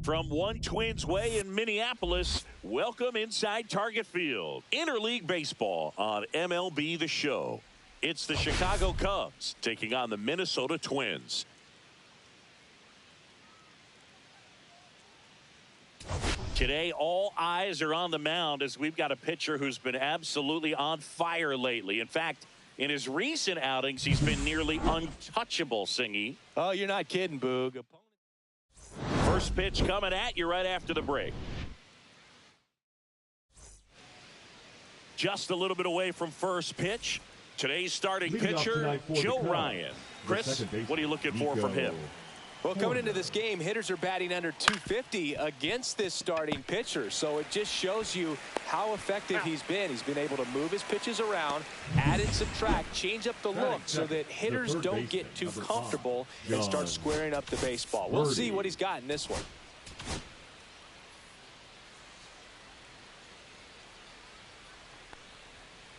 From One Twins Way in Minneapolis, welcome inside Target Field. Interleague Baseball on MLB The Show. It's the Chicago Cubs taking on the Minnesota Twins. Today, all eyes are on the mound as we've got a pitcher who's been absolutely on fire lately. In fact, in his recent outings, he's been nearly untouchable, Singy. Oh, you're not kidding, Boog. First pitch coming at you right after the break. Just a little bit away from first pitch. Today's starting pitcher, Joe Ryan. Chris, what are you looking for from him? Well, coming into this game, hitters are batting under 250 against this starting pitcher. So it just shows you how effective he's been. He's been able to move his pitches around, add and subtract, change up the look so that hitters don't get too comfortable and start squaring up the baseball. We'll see what he's got in this one.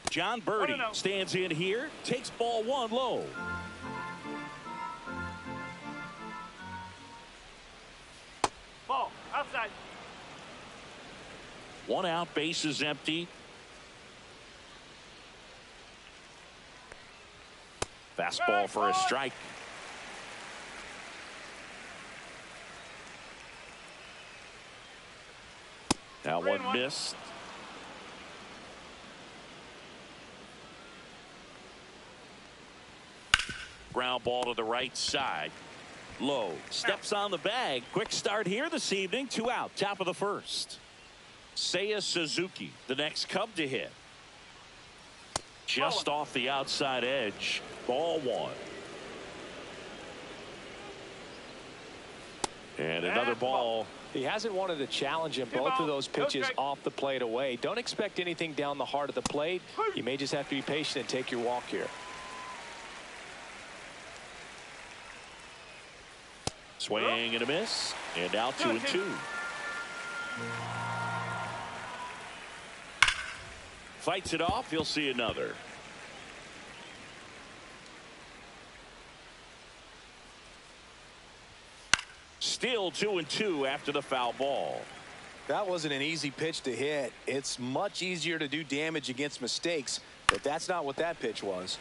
John Birdie stands in here, takes ball one low. Ball outside. One out, base is empty. Fastball for a strike. Now one missed. Ground ball to the right side. Low steps on the bag. Quick start here this evening. 2 out, top of the first. Seiya Suzuki, the next Cub to hit. Just off the outside edge. Ball one. And another ball. He hasn't wanted to challenge him. Both of those pitches off the plate away. Don't expect anything down the heart of the plate. You may just have to be patient and take your walk here. Swing and a miss. And now 2-2. Fights it off. He'll see another. Still 2-2 after the foul ball. That wasn't an easy pitch to hit. It's much easier to do damage against mistakes, but that's not what that pitch was.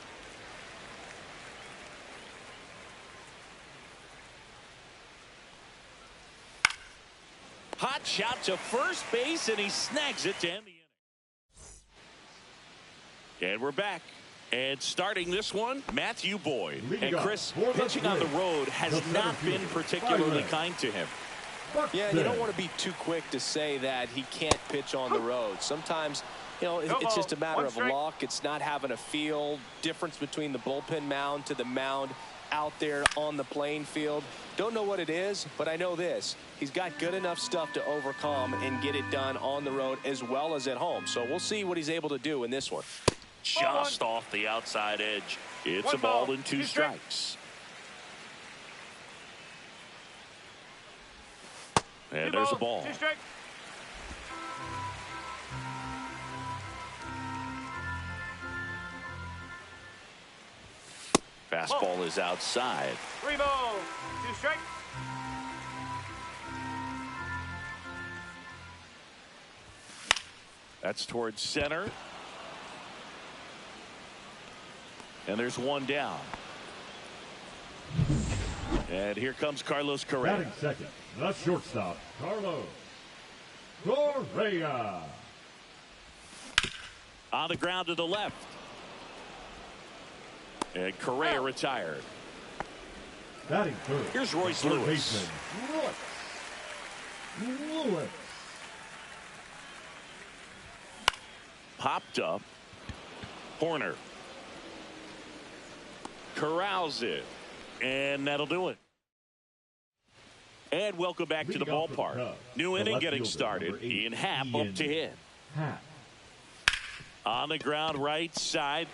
Hot shot to first base, and he snags it to end the inning. And we're back. And starting this one, Matthew Boyd. And Chris, pitching on the road has not been particularly kind to him. Yeah, you don't want to be too quick to say that he can't pitch on the road. Sometimes, you know, it's just a matter of luck. It's not having a feel. Difference between the bullpen mound to the mound out there on the playing field. Don't know what it is, but I know this. He's got good enough stuff to overcome and get it done on the road as well as at home. So we'll see what he's able to do in this one. Just off the outside edge. It's a ball and 2 strikes. And there's a ball. Fastball is outside. 3 balls, 2 strikes. That's towards center. And there's one down. And here comes Carlos Correa. Batting second, the shortstop, Carlos Correa. On the ground to the left. And Correa retired. Batting third. Here's Royce Lewis. Lewis. Popped up. Horner. Corrals it. And that'll do it. And welcome back to the ballpark. New inning getting started. Ian Happ up to hit. On the ground right side.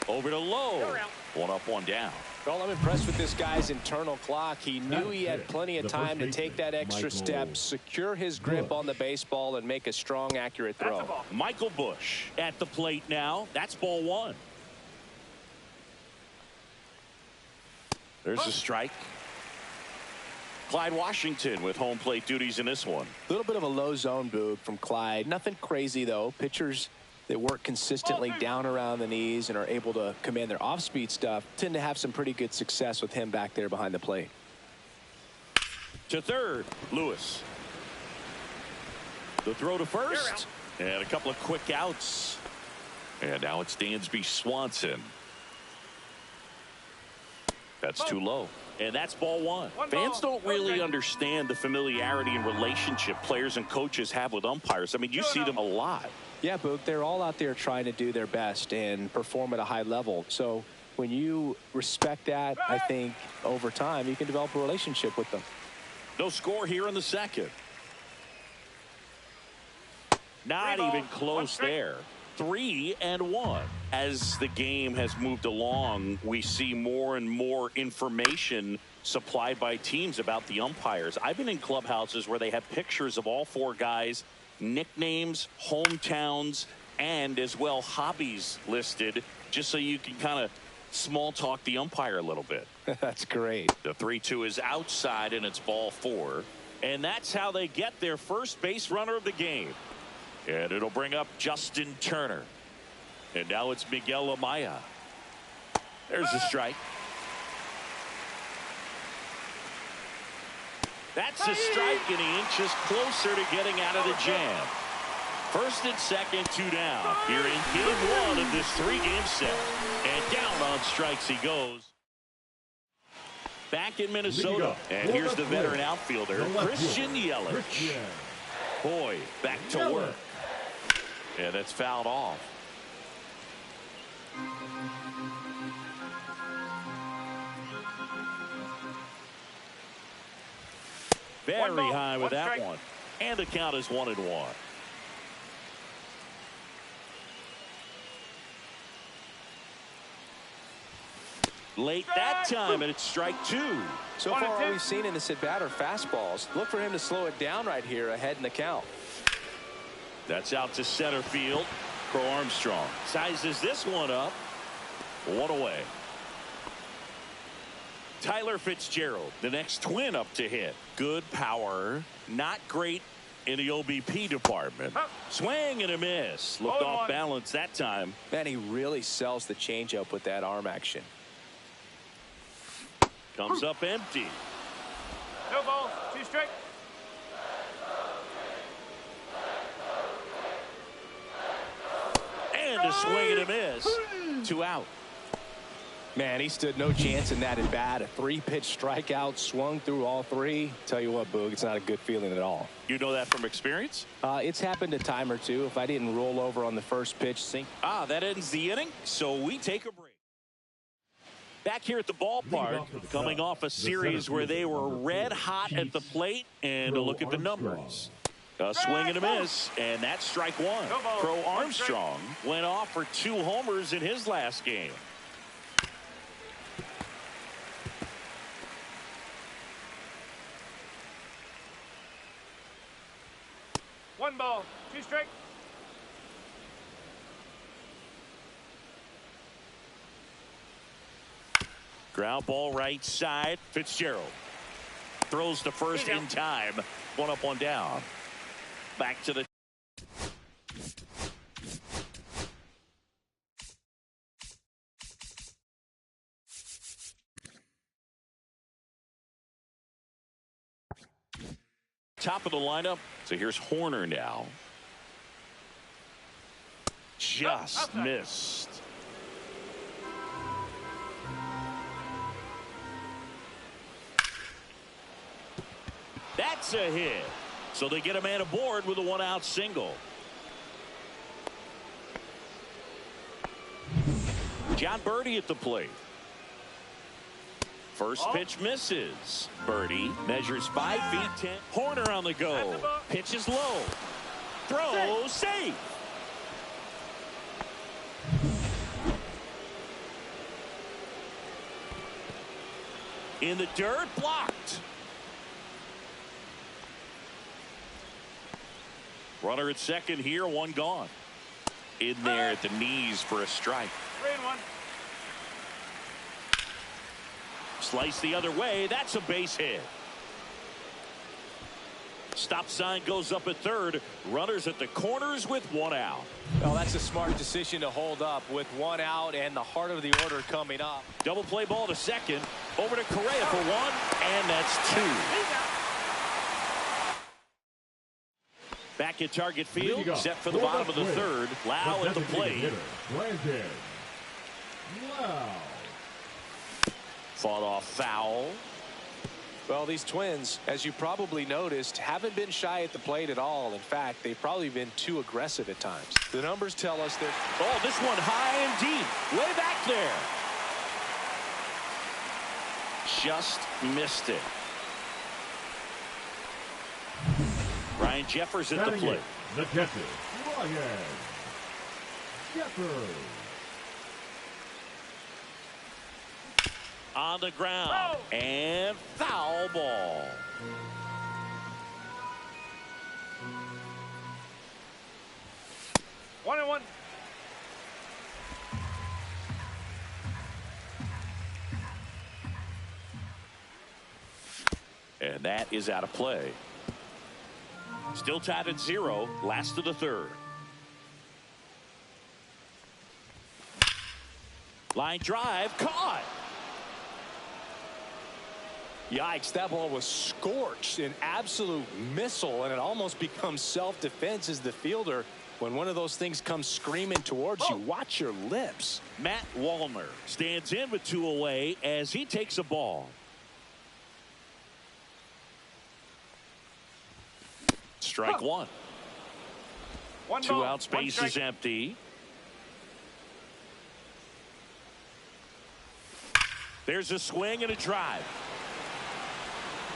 Over to Lowe. One up, one down. Well, I'm impressed with this guy's internal clock. He knew he had plenty of time to take that extra step, secure his grip on the baseball, and make a strong, accurate throw. Michael Bush at the plate now. That's ball one. There's a strike. Clyde Washington with home plate duties in this one. A little bit of a low zone, Boog, from Clyde. Nothing crazy, though. Pitchers that work consistently down around the knees and are able to command their off-speed stuff tend to have some pretty good success with him back there behind the plate. To third, Lewis. The throw to first. And a couple of quick outs. And now it's Dansby Swanson. That's too low. And that's ball one. Fans don't really understand the familiarity and relationship players and coaches have with umpires. I mean, you see them a lot. Yeah, Boog, they're all out there trying to do their best and perform at a high level. So when you respect that, I think over time you can develop a relationship with them. No score here in the second. Not even close there. 3-1. As the game has moved along, we see more and more information supplied by teams about the umpires. I've been in clubhouses where they have pictures of all four guys, nicknames, hometowns, and as well hobbies listed, just so you can kind of small talk the umpire a little bit. That's great. The 3-2 is outside, and it's ball four. And that's how they get their first base runner of the game. And it'll bring up Justin Turner. And now it's Miguel Amaya. There's a strike. That's a strike, and he inches closer to getting out of the jam. First and second, two down. Here in game one of this three-game set. And down on strikes he goes. Back in Minnesota. And here's the veteran outfielder, Christian Yelich. Boy, back to work. And it's fouled off. Very high with that one. And the count is 1-1. Late that time, and it's strike two. So far, all we've seen in this at-bat are fastballs. Look for him to slow it down right here ahead in the count. That's out to center field. Crow Armstrong sizes this one up. One away. Tyler Fitzgerald, the next twin up to hit. Good power, not great in the OBP department. Swing and a miss. Looked off balance that time. Man, he really sells the changeup with that arm action. Comes up empty. No balls, 2 strike. And a swing and a miss. 2 out. Man, he stood no chance in that at bat. A 3-pitch strikeout, swung through all 3. Tell you what, Boog, it's not a good feeling at all. You know that from experience? It's happened a time or two. If I didn't roll over on the first pitch, sink. That ends the inning, so we take a break. Back here at the ballpark, coming off a series where they were red hot at the plate, and a look at the numbers. A swing and a miss, and that's strike one. Crow Armstrong went off for 2 homers in his last game. One ball, 2 strike. Ground ball right side. Fitzgerald throws to first in time. 1 up, 1 down. Back to the top of the lineup. So here's Horner now. Just missed. That's a hit. So they get a man aboard with a 1-out single. John Birdie at the plate. First pitch misses. Birdie measures 5 feet 10. Horner on the go. Pitch is low. Throw safe. In the dirt, blocked. Runner at second here, one gone. In there at the knees for a strike. 3-1. Slice the other way. That's a base hit. Stop sign goes up at third. Runners at the corners with one out. Well, that's a smart decision to hold up with one out and the heart of the order coming up. Double play ball to second. Over to Correa for one, and that's two. Back at target field, set for the bottom of the third. Lau at the plate. Fought off foul. Well, these Twins, as you probably noticed, haven't been shy at the plate at all. In fact, they've probably been too aggressive at times. The numbers tell us they're... Oh, this one high and deep. Way back there. Just missed it. Ryan Jeffers at the plate. The catcher, Ryan Jeffers. On the ground. And foul ball. One and one. And that is out of play. Still tied at 0. Last of the third. Line drive. Caught. Yikes, that ball was scorched, an absolute missile, and it almost becomes self-defense as the fielder. When one of those things comes screaming towards you, watch your lips. Matt Wallner stands in with 2 away as he takes a ball. Strike one. Two out, space is empty. There's a swing and a drive.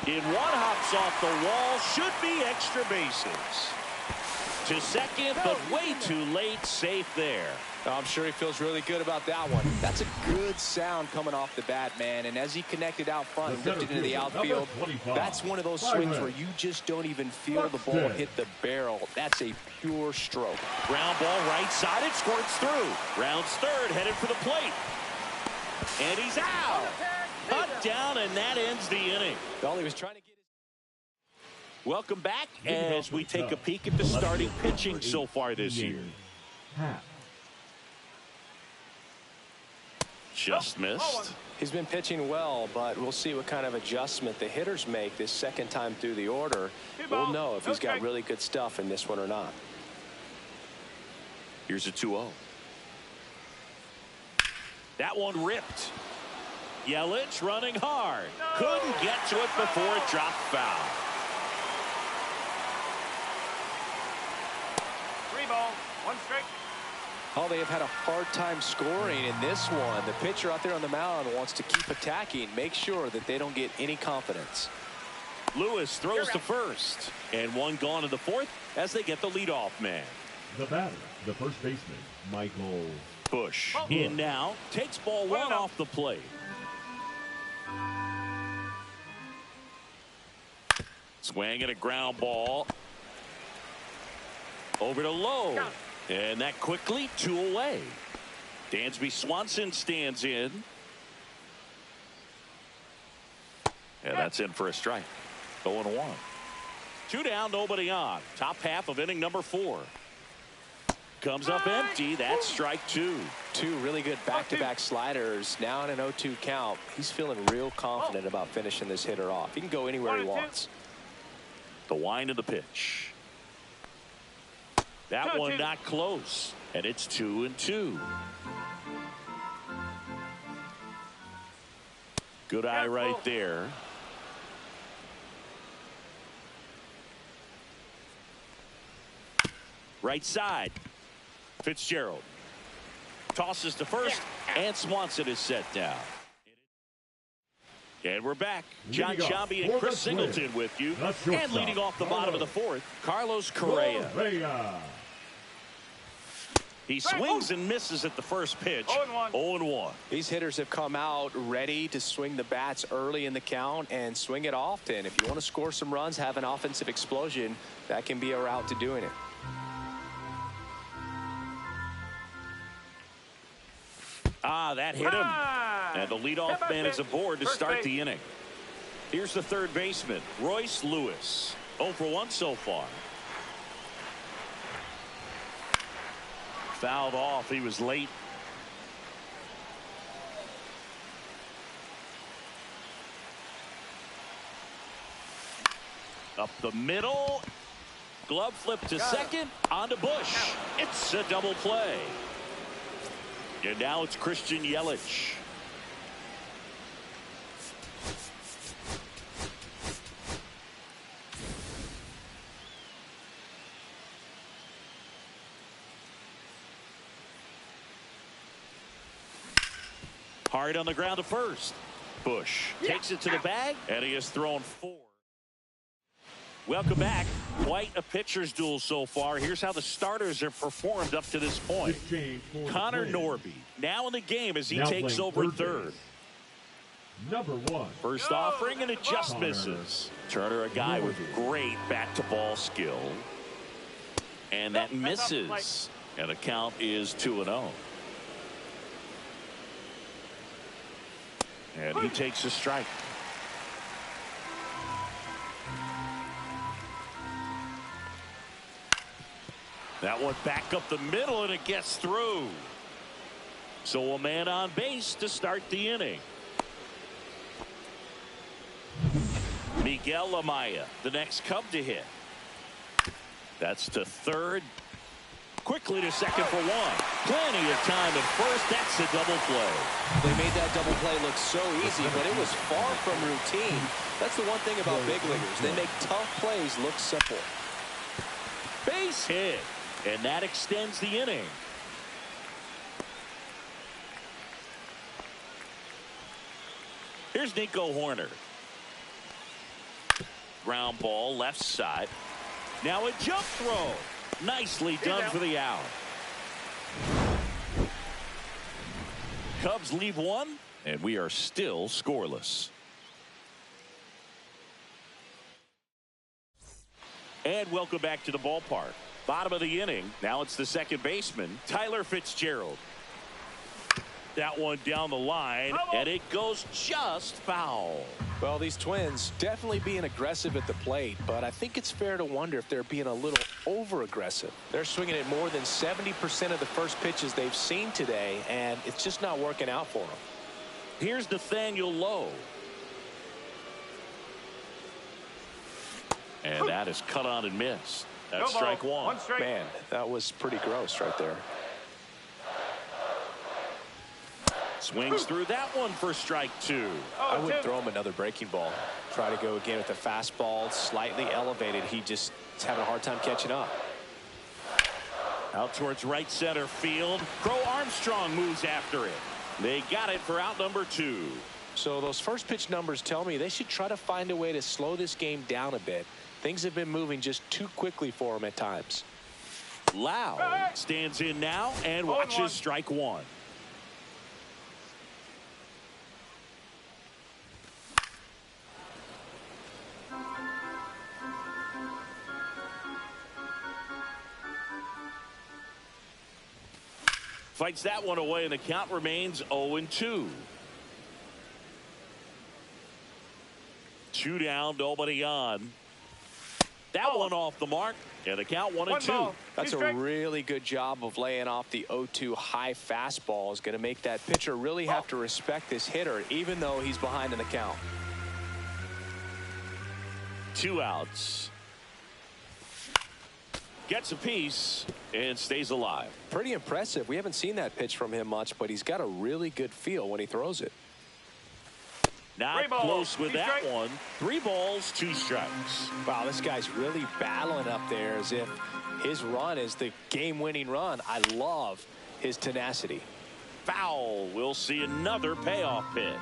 In one, hops off the wall, should be extra bases. To second, but way too late, safe there. I'm sure he feels really good about that one. That's a good sound coming off the bat, man. And as he connected out front and lifted into the outfield, that's one of those swings where you just don't even feel the ball hit the barrel. That's a pure stroke. Ground ball right side, it squirts through. Rounds third, headed for the plate. And he's out. Cut down, and that ends the inning. All he was trying to get. Welcome back as we take a peek at the starting pitching so far this year. Just missed. He's been pitching well, but we'll see what kind of adjustment the hitters make this second time through the order. We'll know if he's got really good stuff in this one or not. Here's a 2-0. That one ripped. Yelich running hard. Couldn't get to it before it dropped foul. 3 ball, 1 strike. Oh, they have had a hard time scoring in this one. The pitcher out there on the mound wants to keep attacking, make sure that they don't get any confidence. Lewis throws to first, and one gone in the fourth as they get the leadoff man. The batter, the first baseman, Michael Bush in now, takes ball one off the plate. Swing at a ground ball. Over to Lowe. And that quickly 2 away. Dansby Swanson stands in. And that's in for a strike. 0-1. 2 down, nobody on. Top half of inning number 4. Comes up empty. That's strike 2. 2 really good back-to-back sliders. Now in an 0-2 count. He's feeling real confident about finishing this hitter off. He can go anywhere he wants. The wind of the pitch. That one not close. And it's 2-2. Good eye right there. Right side. Fitzgerald tosses to first, and Swanson is set down. And we're back. John Sciambi and Chris Singleton with you. And leading off the bottom of the fourth, Carlos Correa. He swings and misses at the first pitch. 0-1. These hitters have come out ready to swing the bats early in the count and swing it often. If you want to score some runs, have an offensive explosion, that can be a route to doing it. That hit him. And the leadoff man is aboard to start the inning. Here's the third baseman, Royce Lewis. 0 for 1 so far. Fouled off. He was late. Up the middle. Glove flip to second. On to Bush. It's a double play. And now it's Christian Yelich. Hard on the ground to first. Bush takes it to the bag, and he has thrown 4. Welcome back. Quite a pitcher's duel so far. Here's how the starters have performed up to this point. Connor Norby now in the game as he takes over third. Number 1. First offering, and it just misses. Turner, a guy with great bat-to-ball skill. And that misses. And the count is 2-0. And he takes a strike. That one back up the middle, and it gets through. So a man on base to start the inning. Miguel Amaya, the next Cub to hit. That's to third. Quickly to second for 1. Plenty of time at first. That's a double play. They made that double play look so easy, but it was far from routine. That's the one thing about big leaguers. They make tough plays look simple. Base hit. And that extends the inning. Here's Nico Horner. Ground ball left side. Now a jump throw. Nicely done for the out. Cubs leave 1, and we are still scoreless. And welcome back to the ballpark. Bottom of the inning. Now it's the second baseman, Tyler Fitzgerald. That one down the line, and it goes just foul. Well, these Twins definitely being aggressive at the plate, but I think it's fair to wonder if they're being a little over-aggressive. They're swinging at more than 70% of the first pitches they've seen today, and it's just not working out for them. Here's Nathaniel Lowe. And that is cut on and missed. That's strike 1. Man, that was pretty gross right there. Swings through that one for strike 2. I would throw him another breaking ball. Try to go again with the fastball, slightly elevated. He just is having a hard time catching up. Out towards right center field. Crow Armstrong moves after it. They got it for out number 2. So those first pitch numbers tell me they should try to find a way to slow this game down a bit. Things have been moving just too quickly for him at times. Lau stands in now and watches strike 1. Fights that one away, and the count remains 0-2. 2 down, nobody on. That one off the mark, and the count 1-2. That's a really good job of laying off the 0-2 high fastball. Is going to make that pitcher really have to respect this hitter, even though he's behind in the count. 2 outs. Gets a piece and stays alive. Pretty impressive. We haven't seen that pitch from him much, but he's got a really good feel when he throws it. Not close with that one. 3 balls, 2 strikes. Wow, this guy's really battling up there as if his run is the game-winning run. I love his tenacity. Foul. We'll see another payoff pitch.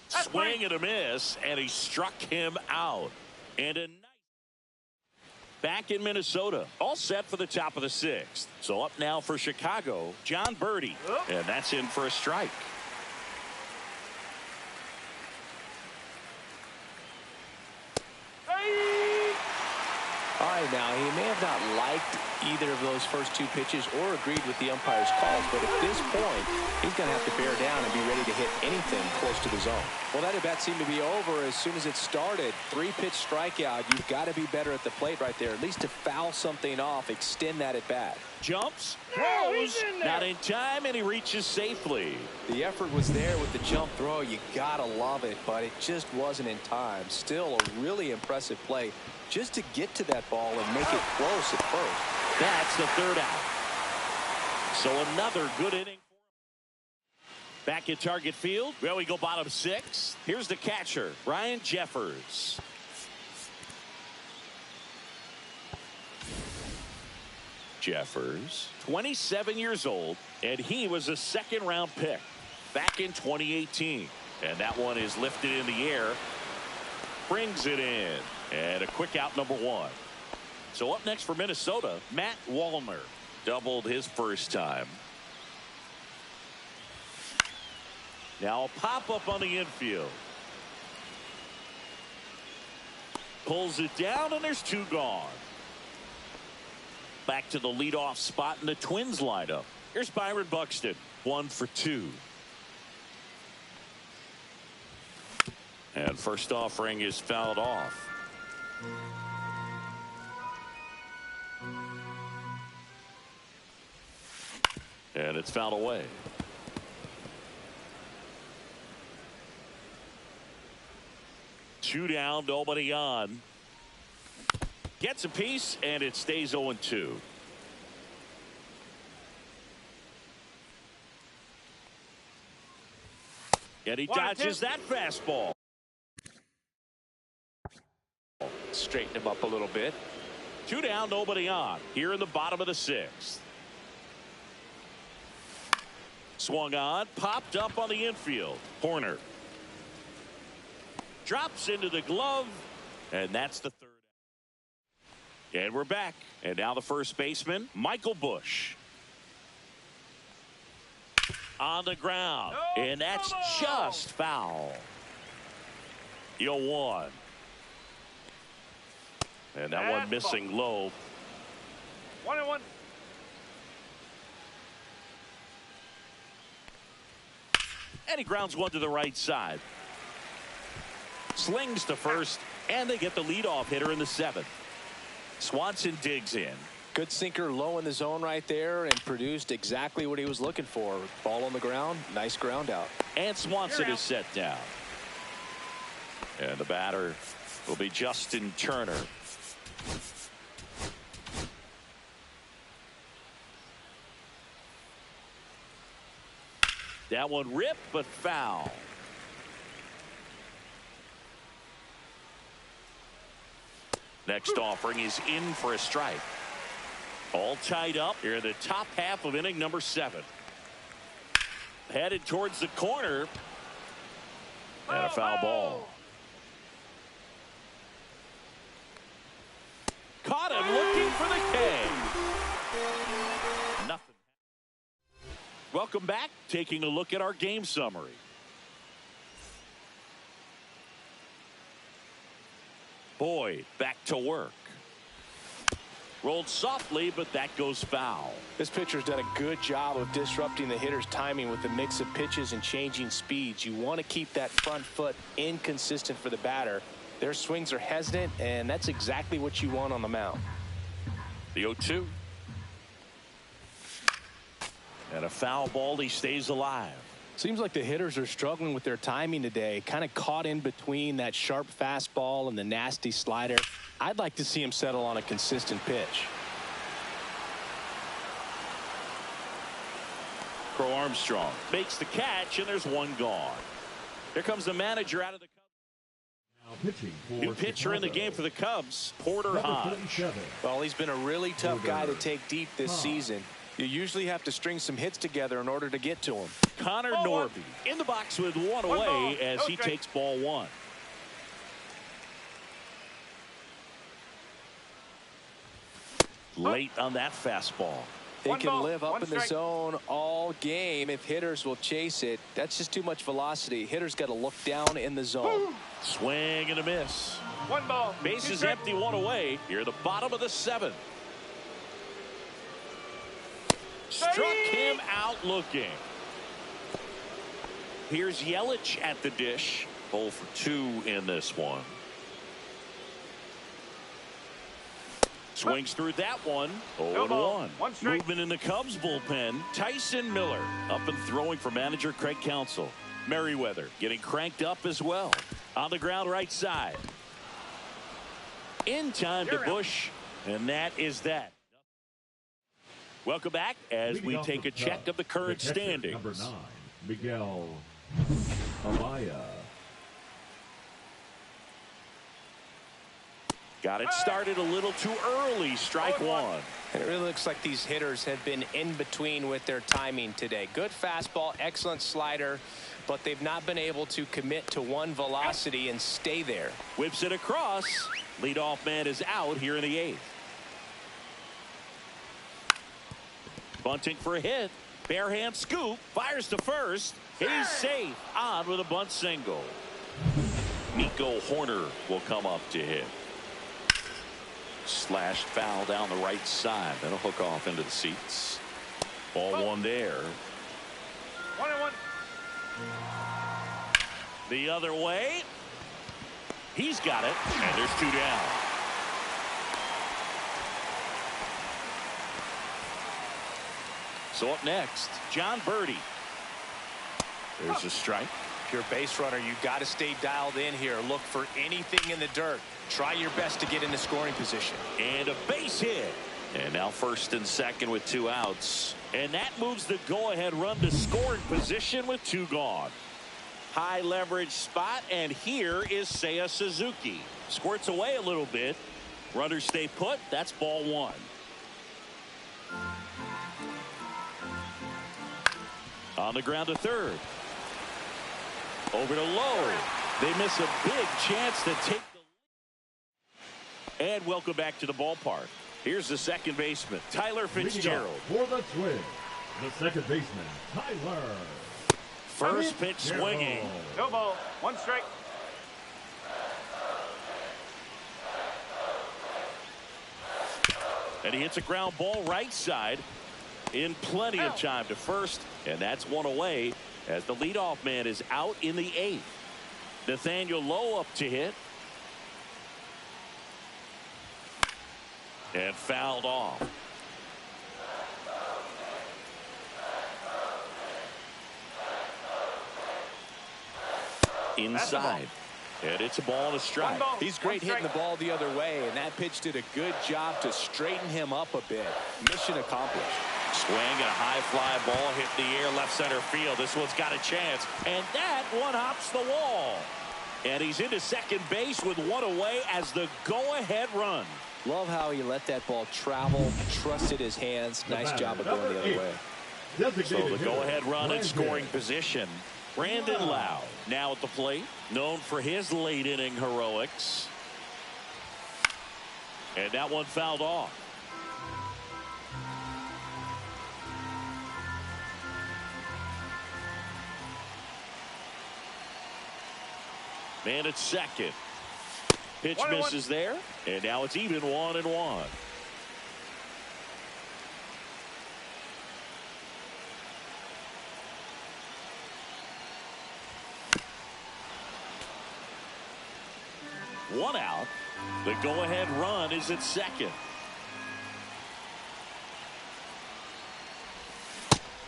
Swing and a miss, and he struck him out. And a Back in Minnesota, all set for the top of the 6th. So up now for Chicago, John Birdie. And that's in for a strike. All right, now, he may have not liked either of those first 2 pitches or agreed with the umpire's calls, but at this point, he's going to have to bear down and be ready to hit anything close to the zone. Well, that at-bat seemed to be over as soon as it started. 3-pitch strikeout. You've got to be better at the plate right there, at least to foul something off, extend that at-bat. Jumps, throws, not in time, and he reaches safely. The effort was there with the jump throw. You got to love it, but it just wasn't in time. Still a really impressive play just to get to that ball and make it close at first. That's the 3rd out. So another good inning. Back at Target Field. Well, we go bottom 6. Here's the catcher, Ryan Jeffers. Jeffers, 27 years old, and he was a 2nd-round pick back in 2018. And that one is lifted in the air. Brings it in. And a quick out, number 1. So up next for Minnesota, Matt Wallner. Doubled his first time. Now a pop-up on the infield. Pulls it down, and there's 2 gone. Back to the leadoff spot in the Twins lineup. Here's Byron Buxton, 1 for 2. And first offering is fouled off. And it's fouled away. Two down, nobody on. Gets a piece, and it stays 0-2. And he dodges that fastball. Straighten him up a little bit. 2 down, nobody on. Here in the bottom of the 6th. Swung on, popped up on the infield. Horner drops into the glove, and that's the 3rd. And we're back. And now the first baseman, Michael Busch. On the ground, and that's just foul. 0-1. And that one missing low. 1-1. And he grounds one to the right side. Slings to first, and they get the leadoff hitter in the 7th. Swanson digs in. Good sinker low in the zone right there and produced exactly what he was looking for. Ball on the ground, nice ground out. And Swanson is set down. And the batter will be Justin Turner. That one ripped, but foul. Next offering is in for a strike. All tied up here in the top half of inning number 7. Headed towards the corner. And a foul ball. Caught him looking for the K. Nothing. Welcome back. Taking a look at our game summary. Boyd back to work. Rolled softly, but that goes foul. This pitcher's done a good job of disrupting the hitter's timing with the mix of pitches and changing speeds. You want to keep that front foot inconsistent for the batter. Their swings are hesitant, and that's exactly what you want on the mound. The 0-2. And a foul ball. He stays alive. Seems like the hitters are struggling with their timing today, kind of caught in between that sharp fastball and the nasty slider. I'd like to see him settle on a consistent pitch. Crow Armstrong makes the catch, and there's one gone. Here comes the manager out of the Cubs. New pitcher in the game for the Cubs, Porter Hahn. Well, he's been a really tough guy to take deep this season. You usually have to string some hits together in order to get to him. Connor Norby in the box with one away as he takes ball 1. late on that fastball. He can live up in the zone all game if hitters will chase it. That's just too much velocity. Hitters got to look down in the zone. Swing and a miss. 1 ball. Bases empty, 1 away. Here, the bottom of the 7th. Struck him out looking. Here's Yelich at the dish. 0 for 2 in this one. Swings through that one. 0-1. Movement in the Cubs bullpen. Tyson Miller up and throwing for manager Craig Counsell. Merriweather getting cranked up as well. On the ground right side. In time to Bush. And that is that. Welcome back as we take a check of the current standings. Number 9, Miguel Amaya. Got it started a little too early. Strike 1. And it really looks like these hitters have been in between with their timing today. Good fastball, excellent slider, but they've not been able to commit to one velocity and stay there. Whips it across. Leadoff man is out here in the 8th. Bunting for a hit. Bare hand scoop. Fires to first. He's safe. On with a bunt single. Nico Horner will come up to hit. Slashed foul down the right side. That'll hook off into the seats. Ball 1 there. 1-1. The other way. He's got it. And there's 2 down. So up next, John Birdie. There's a strike. If you're a base runner, you've got to stay dialed in here. Look for anything in the dirt. Try your best to get in the scoring position. And a base hit. And now first and second with 2 outs. And that moves the go-ahead run to scoring position with 2 gone. High leverage spot, and here is Seiya Suzuki. Squirts away a little bit. Runners stay put. That's ball 1. On the ground to third. Over to Lowe. They miss a big chance to take the... And welcome back to the ballpark. Here's the second baseman, Tyler Fitzgerald. For the Twins, the second baseman, Tyler. First pitch swinging. 2 ball. 1 strike. And he hits a ground ball right side in plenty of time to first. And that's 1 away as the leadoff man is out in the 8th. Nathaniel Lowe up to hit. And fouled off. Inside. And it's a ball and a strike. He's great hitting the ball the other way, and that pitch did a good job to straighten him up a bit. Mission accomplished. Swing and a high fly ball hit the air left center field. This one's got a chance. And that one hops the wall. And he's into second base with 1 away as the go-ahead run. Love how he let that ball travel, trusted his hands. Nice job of going the other way. So the go-ahead run in scoring position. Brandon Lau now at the plate, known for his late inning heroics. And that one fouled off. Man at second. Pitch misses there, and now it's even 1-1. One out. The go-ahead run is at second.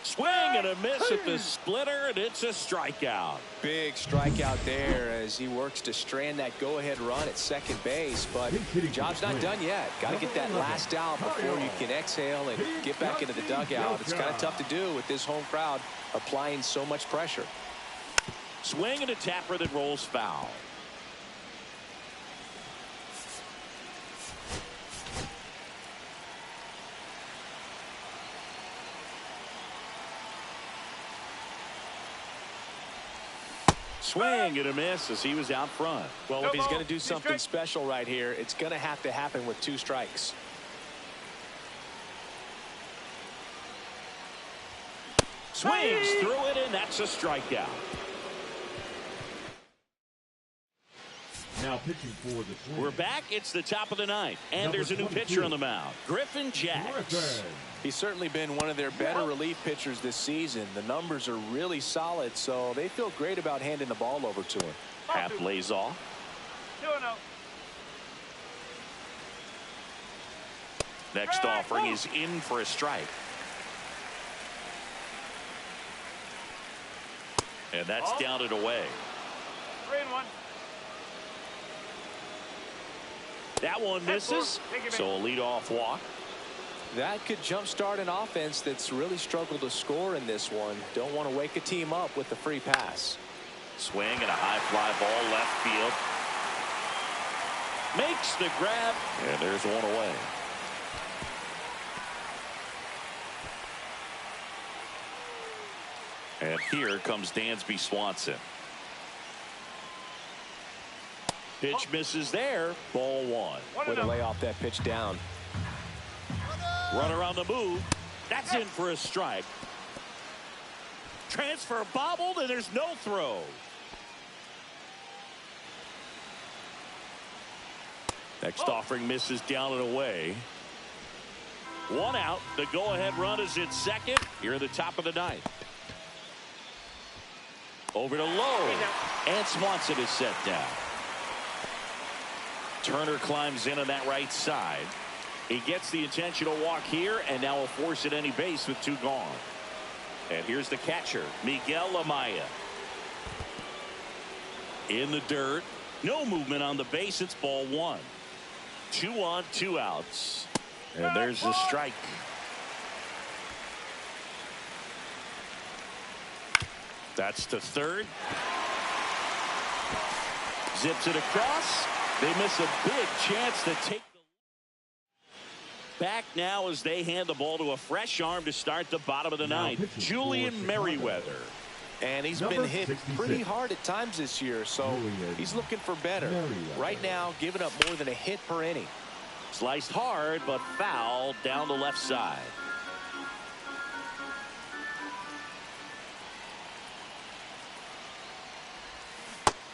Swing and a miss at the splitter, and it's a strikeout. Big strikeout there as he works to strand that go-ahead run at second base, but job's not done yet. Got to get that last out before you can exhale and get back into the dugout. It's kind of tough to do with this home crowd applying so much pressure. Swing and a tapper that rolls foul. Swing and a miss as he was out front. Well, if he's going to do something special right here, it's going to have to happen with 2 strikes. Swings through it, and that's a strikeout. Now pitching for the Twins. We're back. It's the top of the ninth, and there's a new pitcher on the mound, Griffin Jax. He's certainly been one of their better relief pitchers this season. The numbers are really solid, so they feel great about handing the ball over to him. Half lays off. 2-0. Next offering is in for a strike. And that's down and away. 3-1. That one misses, so a leadoff walk. That could jumpstart an offense that's really struggled to score in this one. Don't want to wake a team up with the free pass. Swing and a high fly ball left field. Makes the grab, and there's one away. And here comes Dansby Swanson. Pitch misses there. Ball one. Way to lay off that pitch down. Runner on the move. That's in for a strike. Transfer bobbled, and there's no throw. Next offering misses down and away. One out. The go-ahead run is at second. Here at the top of the ninth. Over to Lowe. And Swanson is set down. Turner climbs in on that right side. He gets the intentional walk here, and now will force at any base with two gone. And here's the catcher, Miguel Amaya. In the dirt. No movement on the base. It's ball one. 2 on, 2 outs. And there's the strike. That's to third. Zips it across. They miss a big chance to take the back now as they hand the ball to a fresh arm to start the bottom of the ninth. Julian Merriweather. And he's been hit pretty hard at times this year, so he's looking for better. Right now, giving up more than a hit per inning. Sliced hard, but foul down the left side.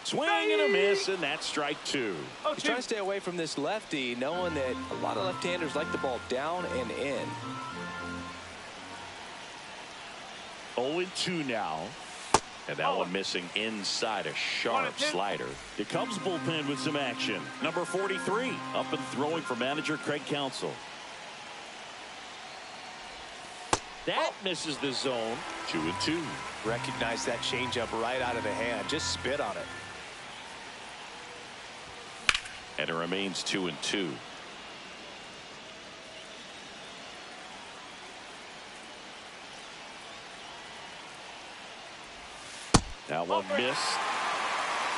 Swing and a miss, and that's strike two. He's trying to stay away from this lefty, knowing that a lot of left-handers like the ball down and in. 0-2 now. And that one missing inside a sharp slider. It comes bullpen with some action. Number 43 up and throwing for manager Craig Counsell. That misses the zone. 2-2. Recognize that changeup right out of the hand. Just spit on it. And it remains 2-2. Now one missed.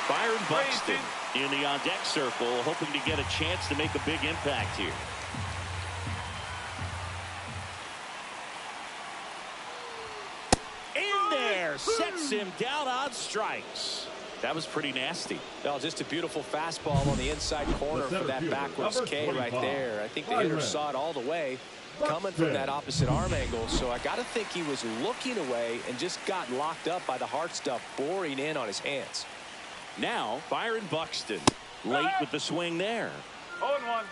Byron Buxton in the on-deck circle, hoping to get a chance to make a big impact here. In there, sets him down on strikes. That was pretty nasty. Well, just a beautiful fastball on the inside corner for that backwards K right there. I think the hitter saw it all the way coming from that opposite arm angle. So I got to think he was looking away and just got locked up by the hard stuff boring in on his hands. Now Byron Buxton late with the swing there. 0-1.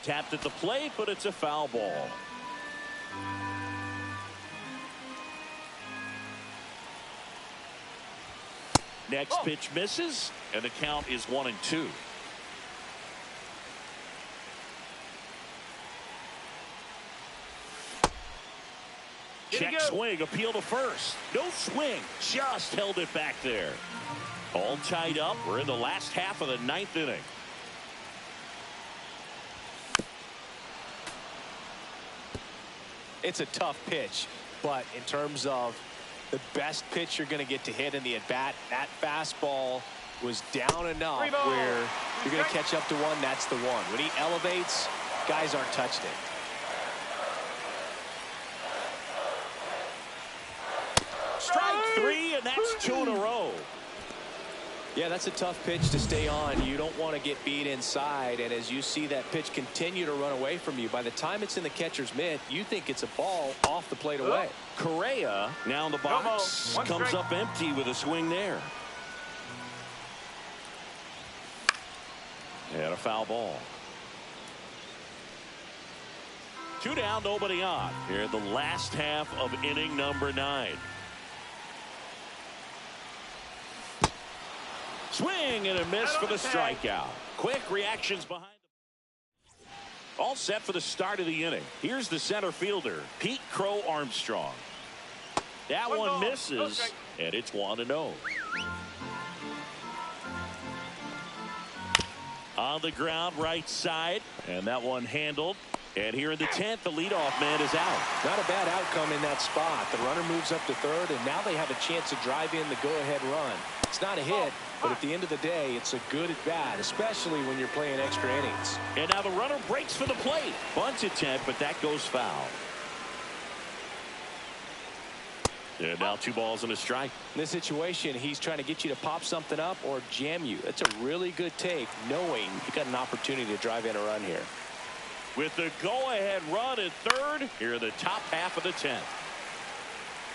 Tapped at the plate, but it's a foul ball. Next pitch misses, and the count is 1-2. Check swing, appeal to first. No swing, just held it back there. All tied up. We're in the last half of the ninth inning. It's a tough pitch, but in terms of the best pitch you're going to get to hit in the at-bat, that fastball was down enough where you're going to catch up to one. That's the one. When he elevates, guys aren't touching it. Strike three, and that's 2 in a row. Yeah, that's a tough pitch to stay on. You don't want to get beat inside, and as you see that pitch continue to run away from you, by the time it's in the catcher's mitt, you think it's a ball off the plate away. Correa now in the box, comes up empty with a swing there. And a foul ball. 2 down, nobody on. Here in the last half of inning number 9. Swing and a miss for the strikeout. Quick reactions behind. All set for the start of the inning. Here's the center fielder, Pete Crow Armstrong. That one misses, and it's 1-0. On the ground, right side, and that one handled. And here in the 10th, the leadoff man is out. Not a bad outcome in that spot. The runner moves up to third, and now they have a chance to drive in the go-ahead run. It's not a hit, but at the end of the day, it's a good at-bat, especially when you're playing extra innings. And now the runner breaks for the plate. Bunt attempt, but that goes foul. And now 2 balls and a strike. In this situation, he's trying to get you to pop something up or jam you. That's a really good take, knowing you got an opportunity to drive in a run here. With the go-ahead run at third, here in the top half of the 10th.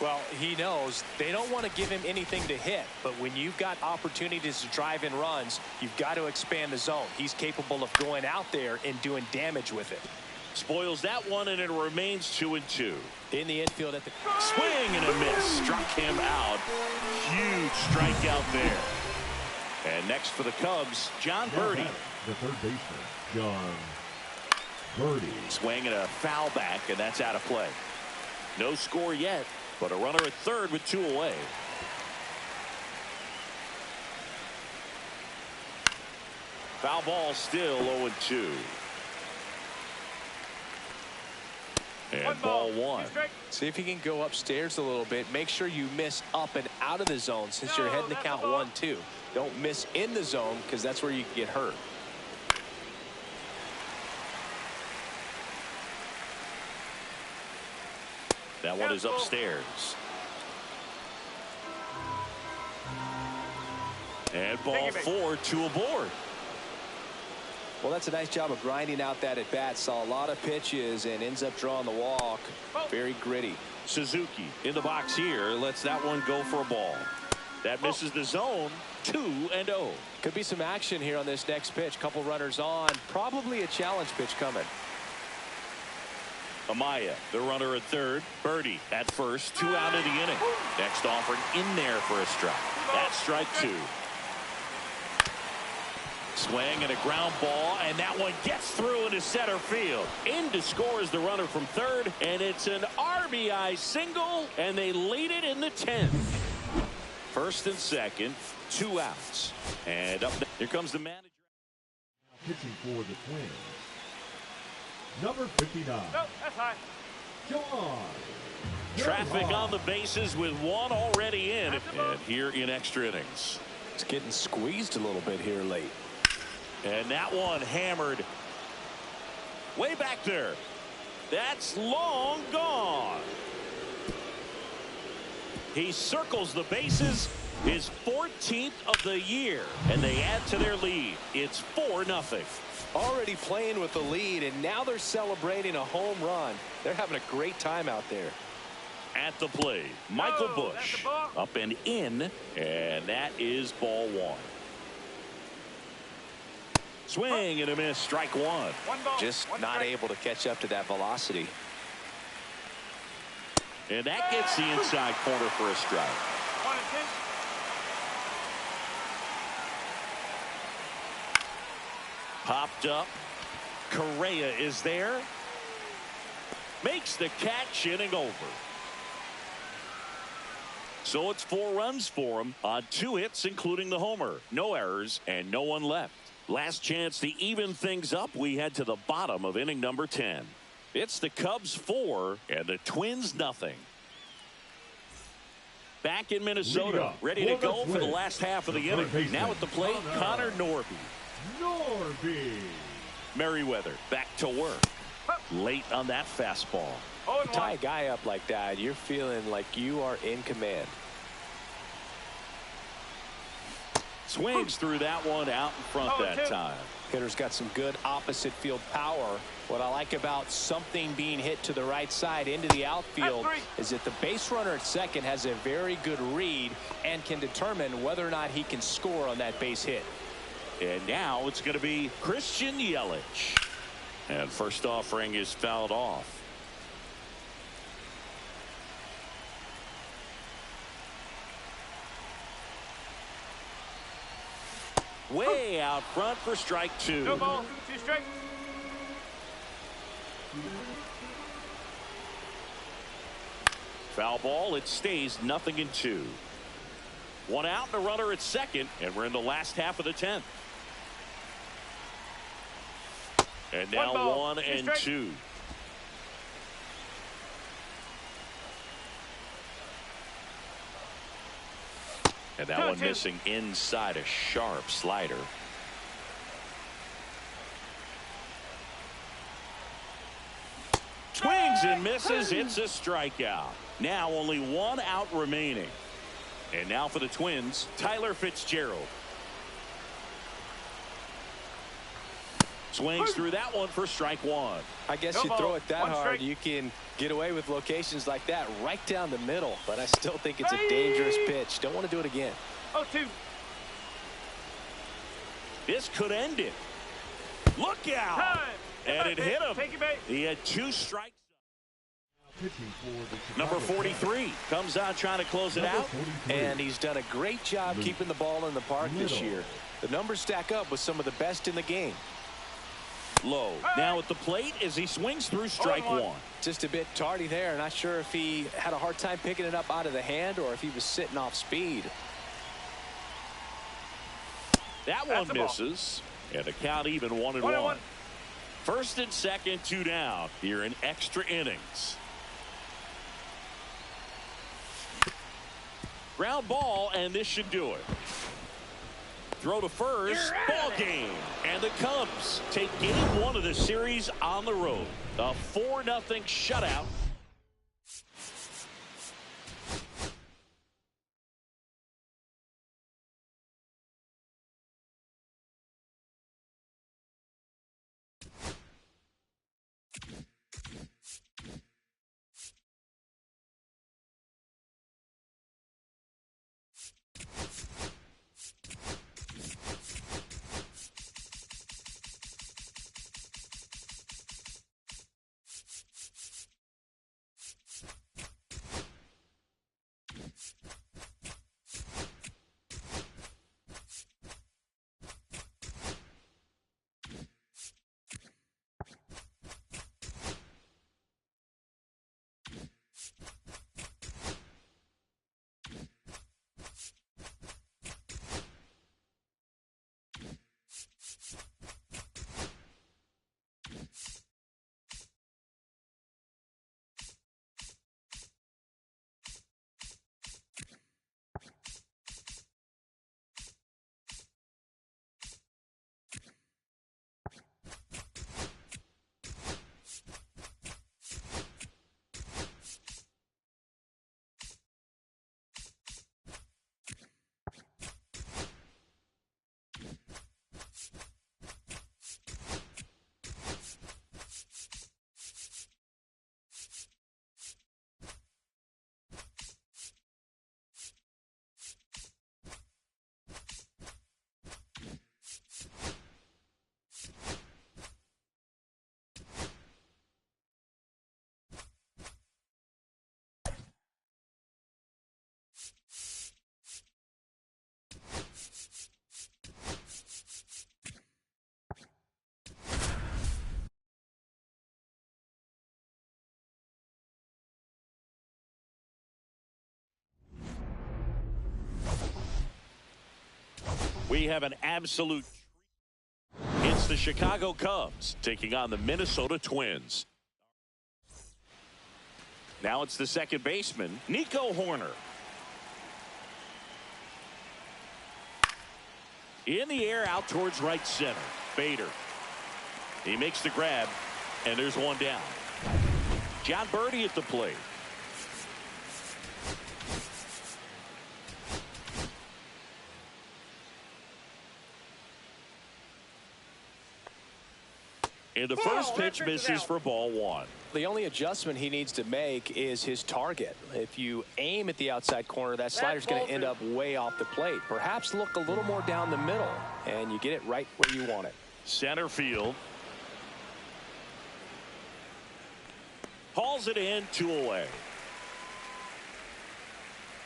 Well, he knows they don't want to give him anything to hit, but when you've got opportunities to drive in runs, you've got to expand the zone. He's capable of going out there and doing damage with it. Spoils that one, and it remains 2-2. In the infield at the swing and a miss. Struck him out. Huge strikeout there. And next for the Cubs, John Birdie. The third baseman, John Birdie. Swing and a foul back, and that's out of play. No score yet, but a runner at third with 2 away. Foul ball still 0-2. And ball 1. See if you can go upstairs a little bit. Make sure you miss up and out of the zone since you're heading to count 1-2. Don't miss in the zone because that's where you can get hurt. That one is upstairs. And ball 4, 2 aboard. Well, that's a nice job of grinding out that at bat. Saw a lot of pitches and ends up drawing the walk. Very gritty. Suzuki in the box here lets that one go for a ball. That misses the zone. 2-0. Could be some action here on this next pitch. Couple runners on. Probably a challenge pitch coming. Amaya, the runner at third. Birdie at first. 2 out of the inning. Next offering in there for a strike. That's strike 2. Swing and a ground ball, and that one gets through into center field. In to score is the runner from third, and it's an RBI single, and they lead it in the 10th. First and second, 2 outs. And up here comes the manager. Pitching for the Twins, number 59. No, that's high. John. Traffic on the bases with 1 already in, and here in extra innings. It's getting squeezed a little bit here late. And that one hammered way back there. That's long gone. He circles the bases, his 14th of the year, and they add to their lead. It's 4-0. Already playing with the lead, and now they're celebrating a home run. They're having a great time out there. At the plate, Michael Busch up and in, and that is ball 1. Swing and a miss, strike 1. Just not able to catch up to that velocity. And that gets the inside corner for a strike. 1-2. Popped up. Correa is there. Makes the catch, inning over. So it's 4 runs for him on 2 hits, including the homer. No errors and no one left. Last chance to even things up. We head to the bottom of inning number 10. It's the Cubs 4 and the Twins nothing. Back in Minnesota, ready to go for the last half of the inning. Now at the plate, Connor Norby. Merriweather back to work. Late on that fastball. Tie a guy up like that, you're feeling like you are in command. Swings through that one out in front that time. Hitter's got some good opposite field power. What I like about something being hit to the right side into the outfield is that the base runner at second has a very good read and can determine whether or not he can score on that base hit. And now it's going to be Christian Yelich. And first offering is fouled off. Way out front for strike 2. No ball, 2 strikes. Foul ball. It stays 0-2. 1 out and a runner at second, and we're in the last half of the 10th. And now 1 and 2. And that one missing inside a sharp slider. Swings and misses. It's a strikeout. Now only 1 out remaining. And now for the Twins, Tyler Fitzgerald. Swings through that one for strike 1. I guess you throw it that hard, you can get away with locations like that right down the middle. But I still think it's a dangerous pitch. Don't want to do it again. 0-2. This could end it. Look out. Time. And it hit him. Take it back. He had 2 strikes. Pitching for the Number 43 comes on trying to close it out. And he's done a great job keeping the ball in the park this year. The numbers stack up with some of the best in the game. Low. Now at the plate as he swings through strike 1. Just a bit tardy there. Not sure if he had a hard time picking it up out of the hand or if he was sitting off speed. That one misses. And the count even 1-1. First and second, 2 down here in extra innings. Ground ball, and this should do it. Throw to first, ball game. And the Cubs take game 1 of the series on the road. A 4-0 shutout. We have an absolute. It's the Chicago Cubs taking on the Minnesota Twins. Now it's the second baseman, Nico Horner. In the air out towards right center. Bader. He makes the grab, and there's one down. John Birdie at the plate. And the first pitch misses for ball one. The only adjustment he needs to make is his target. If you aim at the outside corner, that slider's going to end up way off the plate. Perhaps look a little more down the middle, and you get it right where you want it. Center field. Hauls it in, 2 away.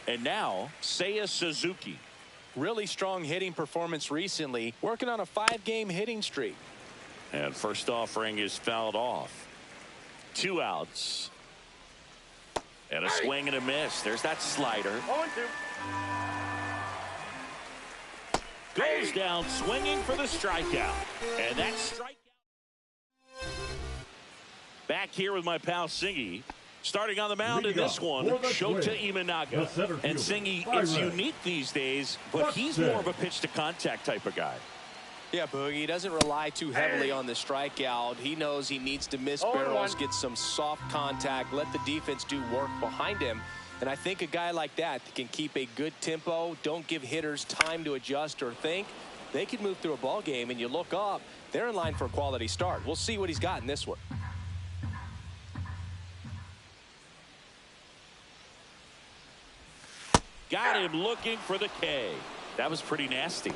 And now, Seiya Suzuki. Really strong hitting performance recently, working on a 5-game hitting streak. And first offering is fouled off. 2 outs. And a swing and a miss. There's that slider. 0-2. Goes down swinging for the strikeout. And that strikeout. Back here with my pal Singy. Starting on the mound in this one, Shota Imanaga. And Singy, it's unique these days, but he's more of a pitch-to-contact type of guy. Yeah, Boogie, he doesn't rely too heavily on the strikeout. He knows he needs to miss barrels, get some soft contact, let the defense do work behind him. And I think a guy like that can keep a good tempo, don't give hitters time to adjust or think. They can move through a ball game, and you look up, they're in line for a quality start. We'll see what he's got in this one. Got him looking for the K. That was pretty nasty.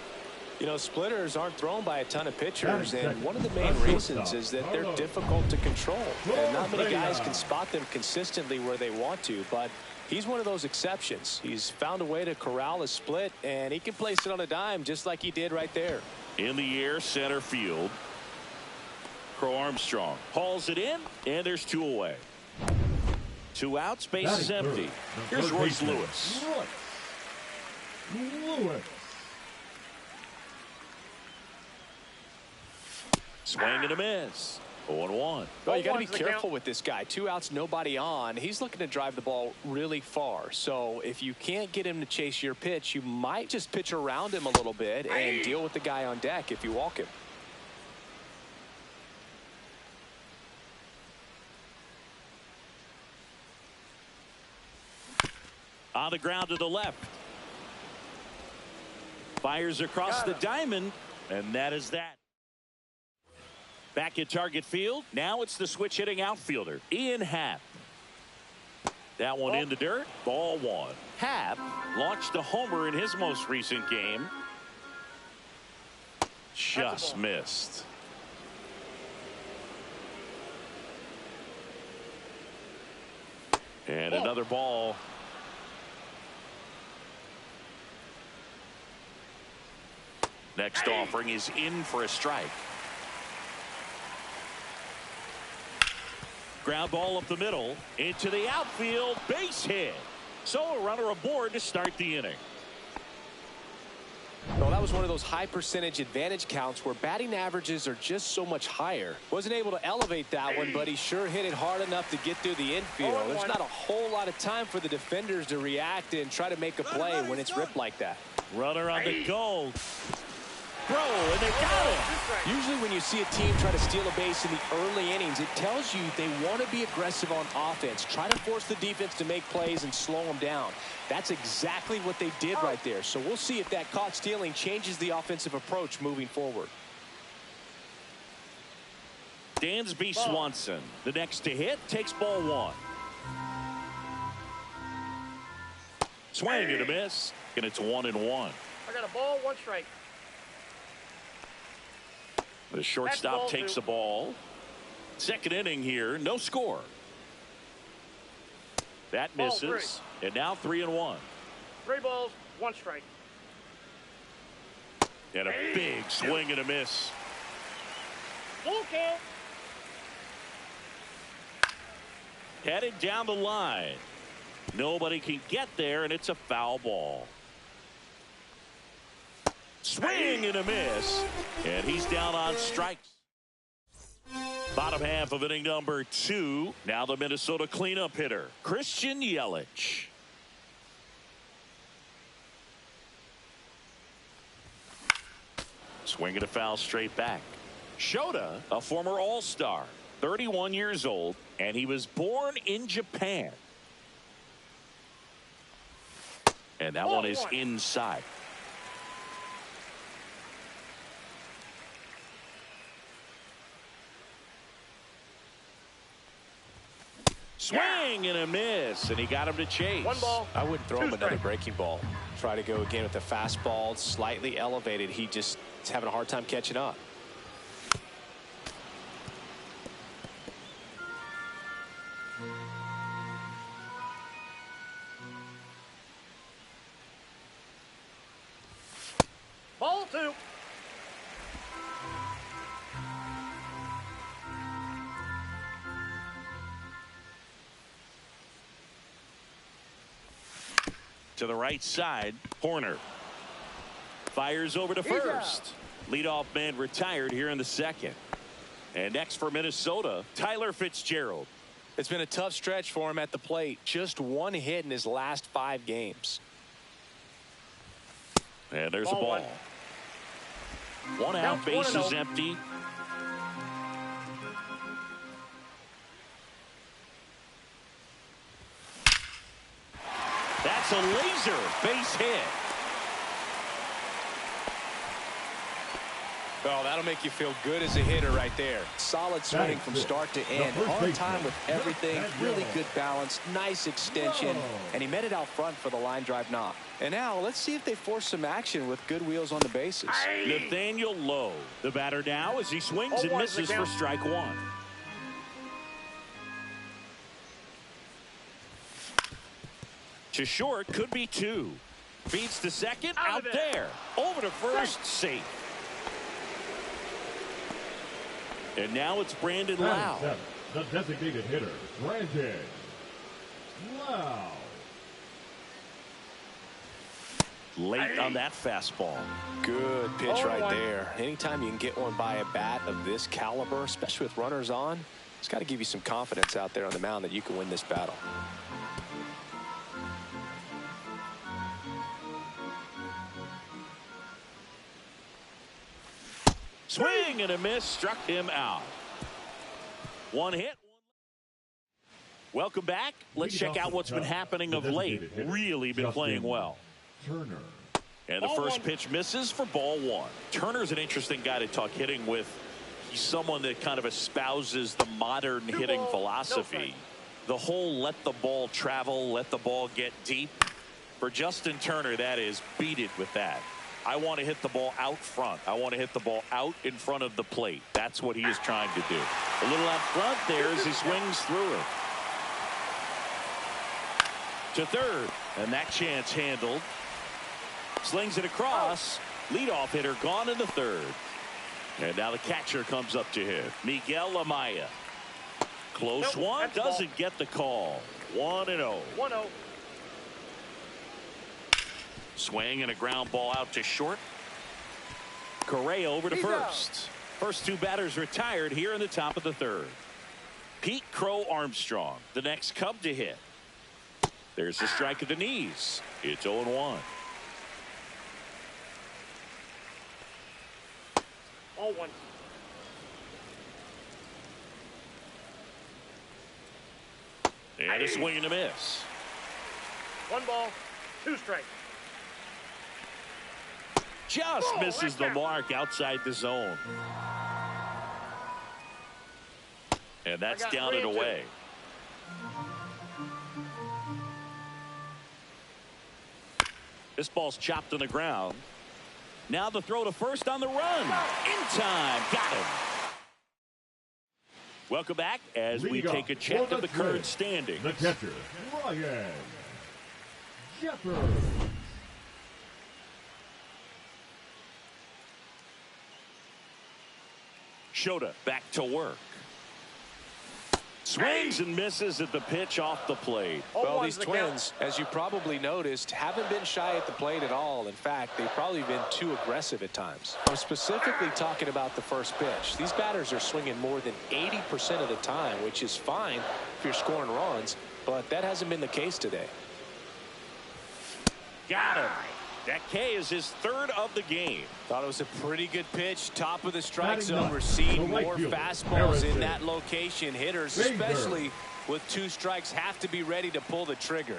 You know, splitters aren't thrown by a ton of pitchers, and one of the main reasons is that they're difficult to control. And not many guys can spot them consistently where they want to, but he's one of those exceptions. He's found a way to corral a split, and he can place it on a dime just like he did right there. In the air, center field. Crow Armstrong hauls it in, and there's 2 away. 2 outs, base is empty. Here's Royce Lewis. Swing and a miss. 0-1. Well, you got to be careful with this guy. 2 outs, nobody on. He's looking to drive the ball really far. So if you can't get him to chase your pitch, you might just pitch around him a little bit and deal with the guy on deck if you walk him. On the ground to the left. Fires across the diamond, and that is that. Back at target field. Now it's the switch hitting outfielder, Ian Happ. That one in the dirt. Ball one. Happ launched a homer in his most recent game. Just missed. And another ball. Next offering is in for a strike. Ground ball up the middle into the outfield, base hit. So a runner aboard to start the inning. Well, that was one of those high percentage advantage counts where batting averages are just so much higher. Wasn't able to elevate that one, but he sure hit it hard enough to get through the infield. There's not a whole lot of time for the defenders to react and try to make a play when it's ripped like that. Runner on the goal. Throw, and they got him. Usually when you see a team try to steal a base in the early innings, it tells you they want to be aggressive on offense. Try to force the defense to make plays and slow them down. That's exactly what they did right there. So we'll see if that caught stealing changes the offensive approach moving forward. Dansby Swanson, the next to hit, takes ball one. Swing and a miss, and it's 1-1. I got a ball, 1 strike. The shortstop takes the ball. Second inning here, no score. That misses, and now 3-1. 3 balls, 1 strike. And a big swing and a miss. Full count. Headed down the line. Nobody can get there, and it's a foul ball. Swing and a miss, and he's down on strikes. Bottom half of inning number 2. Now the Minnesota cleanup hitter, Christian Yelich. Swing and a foul straight back. Shota, a former All-Star, 31 years old, and he was born in Japan. And that one is inside. Swing and a miss, and he got him to chase. One ball. I wouldn't throw him another strikes. breaking ball. Try to go again with the fastball, slightly elevated. He just is having a hard time catching up. Ball 2. To the right side, Horner fires over to first. Leadoff man retired here in the second. And next for Minnesota, Tyler Fitzgerald. It's been a tough stretch for him at the plate. Just one hit in his last 5 games. And there's a Ball ball. One out, Counts base 1-0. is empty. That's a laser base hit. Oh, that'll make you feel good as a hitter right there. Solid swing from start to end. On time with everything. Really good balance. Nice extension. And he met it out front for the line drive knock. And now let's see if they force some action with good wheels on the bases. Nathaniel Lowe, the batter now as he swings and 0-1 misses the for count. strike one. To short, could be 2. Feeds to second, Out out of there. Over to first, safe. And now it's Brandon Lau. The designated hitter, Brandon Lau. Late on that fastball. Good pitch right 0-1. there. Anytime you can get one by a bat of this caliber, especially with runners on, it's got to give you some confidence out there on the mound that you can win this battle. Swing and a miss, struck him out. One hit. Welcome back. Let's check out what's been happening of late. Really been playing well. Turner. And the first pitch misses for ball 1. Turner's an interesting guy to talk hitting with. He's someone that kind of espouses the modern hitting philosophy. The whole let the ball travel, let the ball get deep. For Justin Turner, that is, beat it with that. I want to hit the ball out front. I want to hit the ball out in front of the plate. That's what he is trying to do. A little out front there as he swings through it. To third, and that chance handled. Slings it across. Leadoff hitter gone in the third. And now the catcher comes up to him. Miguel Amaya. Close one, that's the ball. doesn't get the call. 1-0. 1-0. Swing and a ground ball out to short. Correa over to He's first. First 2 batters retired here in the top of the third. Pete Crow Armstrong, the next Cub to hit. There's the strike at the knees. It's 0-1. 0-1. And a swing and a miss. 1 ball, 2 strikes. Just Oh, misses right the there. mark outside the zone. And that's I got down and 3-2. away. This ball's chopped on the ground. Now the throw to first on the run. In time. Got him. Welcome back as we Leading take a off check for of the the current Twins, standings. The catcher, Ryan Jeffers. Shota back to work. Swings and misses at the pitch off the plate. Well, 0-1's these the count. Twins, as you probably noticed, haven't been shy at the plate at all. In fact, they've probably been too aggressive at times. I'm specifically talking about the first pitch. These batters are swinging more than 80% of the time, which is fine if you're scoring runs, but that hasn't been the case today. Got him. That K is his third of the game. Thought it was a pretty good pitch. Top of the strike Batting zone. up, We're seeing the right more fielder, fastballs in Harrison. that location. Hitters, Bader. especially with 2 strikes, have to be ready to pull the trigger.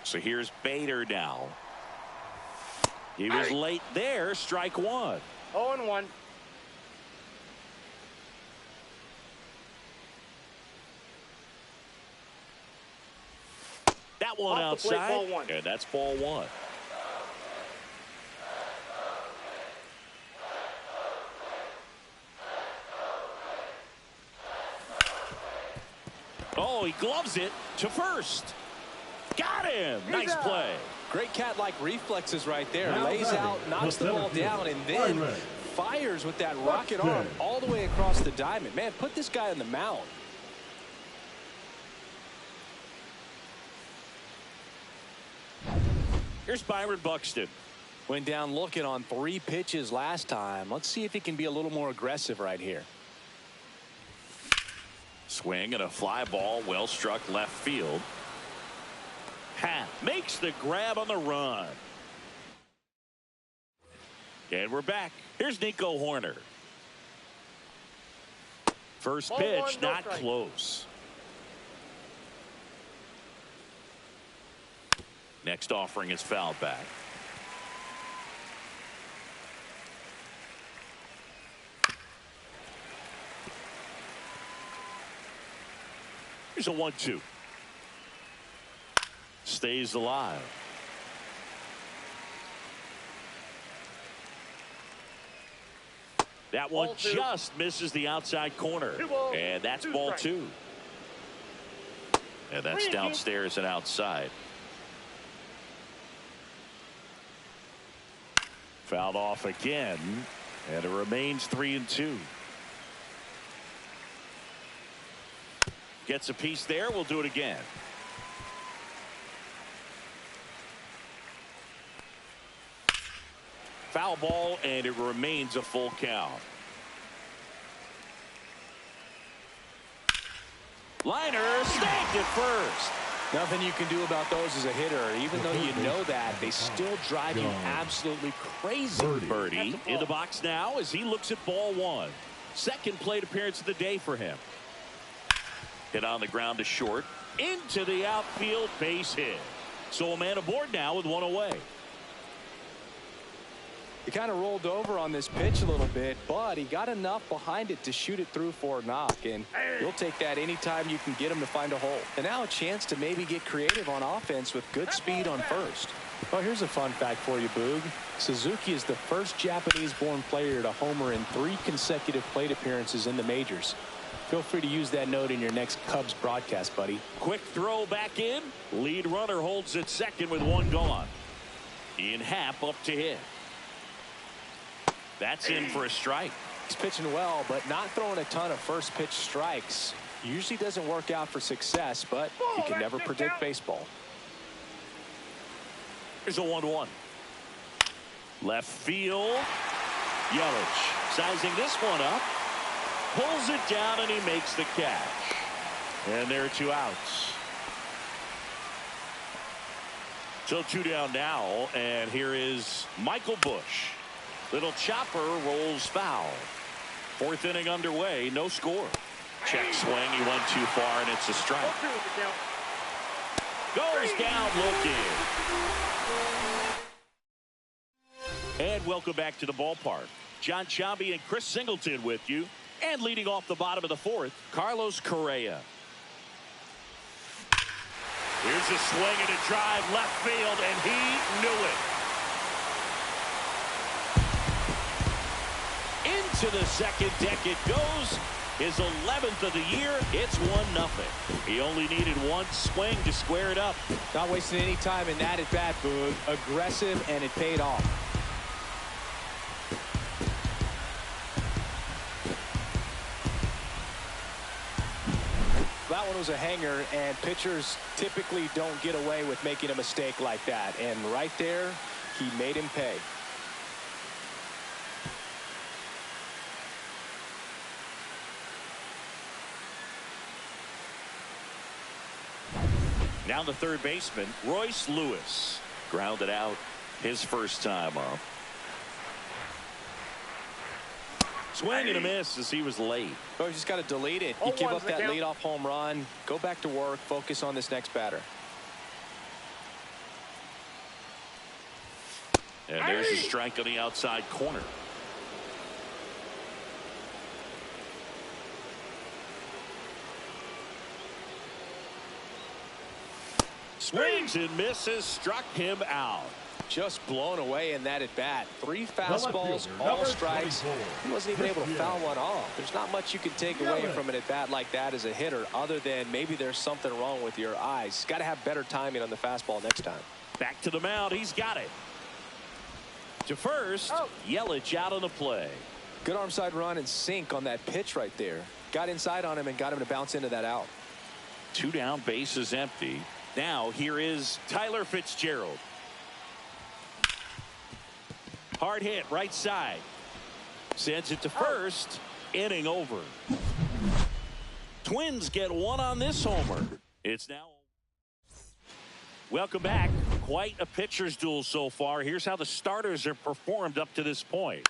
So here's Bader now. He was late there. Strike 1. 0-1. that one Off the plate, outside, ball one. and that's ball one. Oh, he gloves it to first. Got him. Nice play. Great cat-like reflexes right there. Now Lays batting, out, knocks the the ball center down, fielder, and then Byron. fires with that rocket Touchdown. arm all the way across the diamond. Man, put this guy on the mound. Here's Byron Buxton. Went down looking on 3 pitches last time. Let's see if he can be a little more aggressive right here. Swing and a fly ball, well struck left field. Happ makes the grab on the run. And we're back. Here's Nico Horner. First Ball pitch, one, no not strike. close. Next offering is fouled back. Here's a 1-2. Stays alive. That one Ball two. just misses the outside corner. 2 balls, And that's 2 ball strikes. 2. And that's 3-2. downstairs and outside. Fouled off again. And it remains 3-2. Gets a piece there. We'll do it again. Foul ball, and it remains a full count. Liner snagged it first. Nothing you can do about those as a hitter. Even though you know that, they still drive you absolutely crazy. Birdie in the box now as he looks at ball one. Second plate appearance of the day for him. Hit on the ground to short. Into the outfield, base hit. So a man aboard now with one away. He kind of rolled over on this pitch a little bit, but he got enough behind it to shoot it through for a knock, and you'll take that anytime you can get him to find a hole. And now a chance to maybe get creative on offense with good speed on first. Well, here's a fun fact for you, Boog. Suzuki is the first Japanese-born player to homer in 3 consecutive plate appearances in the majors. Feel free to use that note in your next Cubs broadcast, buddy. Quick throw back in. Lead runner holds at second with one gone. Ian Happ up to hit. That's in for a strike. He's pitching well, but not throwing a ton of first pitch strikes. Usually doesn't work out for success, but you can never predict baseball. Here's a 1-1. Left field. Yelich sizing this one up. Pulls it down and he makes the catch. And there are 2 outs. So 2 down now, and here is Michael Busch. Little chopper rolls foul. 4th inning underway, no score. Check swing, he went too far, and it's a strike. Goes down looking. And welcome back to the ballpark. John Chambi and Chris Singleton with you. And leading off the bottom of the 4th, Carlos Correa. Here's a swing and a drive left field, and he knew it. Into the second deck it goes. His 11th of the year. It's 1-0. He only needed one swing to square it up. Not wasting any time in that at bat, Boog. Aggressive, and it paid off. That one was a hanger, and pitchers typically don't get away with making a mistake like that. And right there, he made him pay. Now the third baseman, Royce Lewis. Grounded out his first time up. Swing and a miss as he was late. Oh, you just got to delete it. You give up that leadoff home run. Go back to work. Focus on this next batter. And there's a strike on the outside corner. Swings and misses, struck him out. Just blown away in that at bat. 3 fastballs, all strikes. He wasn't even able to foul one off. There's not much you can take away from an at bat like that as a hitter, other than maybe there's something wrong with your eyes. Got to have better timing on the fastball next time. Back to the mound. He's got it. To first, Yelich out on the play. Good arm side run and sink on that pitch right there. Got inside on him and got him to bounce into that out. 2 down, bases empty. Now here is Tyler Fitzgerald. Hard hit right side. Sends it to first. Inning over. Twins get one on this homer. It's now. Welcome back. Quite a pitcher's duel so far. Here's how the starters have performed up to this point.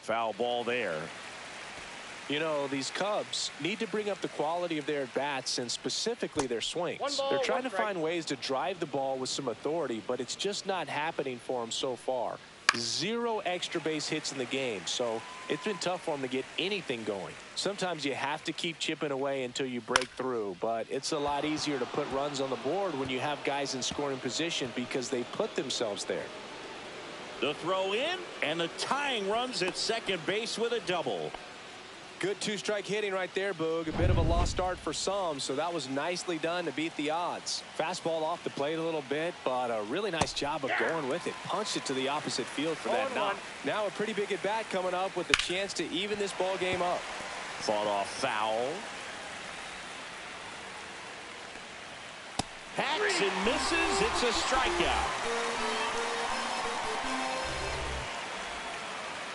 Foul ball there. You know, these Cubs need to bring up the quality of their at-bats and specifically their swings. They're trying to find ways to drive the ball with some authority, but it's just not happening for them so far. 0 extra base hits in the game, so it's been tough for them to get anything going. Sometimes you have to keep chipping away until you break through, but it's a lot easier to put runs on the board when you have guys in scoring position because they put themselves there. The throw in, and the tying runs at second base with a double. Good 2-strike hitting right there, Boog. A bit of a lost start for some, so that was nicely done to beat the odds. Fastball off the plate a little bit, but a really nice job of going with it. Punched it to the opposite field for that knock. Now a pretty big at bat coming up with a chance to even this ball game up. Fought off foul. Hacks and misses. It's a strikeout.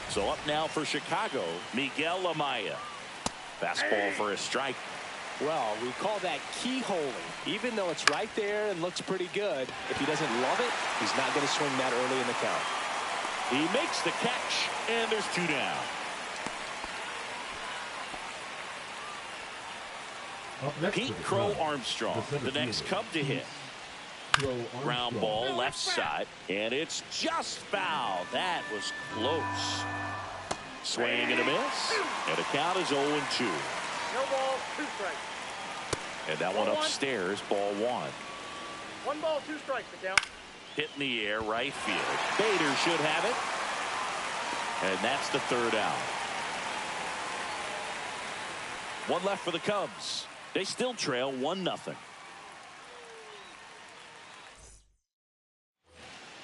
So up now for Chicago, Miguel Amaya. Fastball for a strike. Well, we call that keyholing. Even though it's right there and looks pretty good, if he doesn't love it, he's not going to swing that early in the count. He makes the catch, and there's 2 down. Pete Crow Armstrong, the next Cub to hit. Ground ball left side, and it's just foul. That was close. Swing and a miss, and the count is 0-2. No ball, 2 strikes. And that one upstairs, ball 1. 1 ball, 2 strikes to count. Hit in the air, right field. Bader should have it, and that's the 3rd out. 1 left for the Cubs. They still trail 1-0.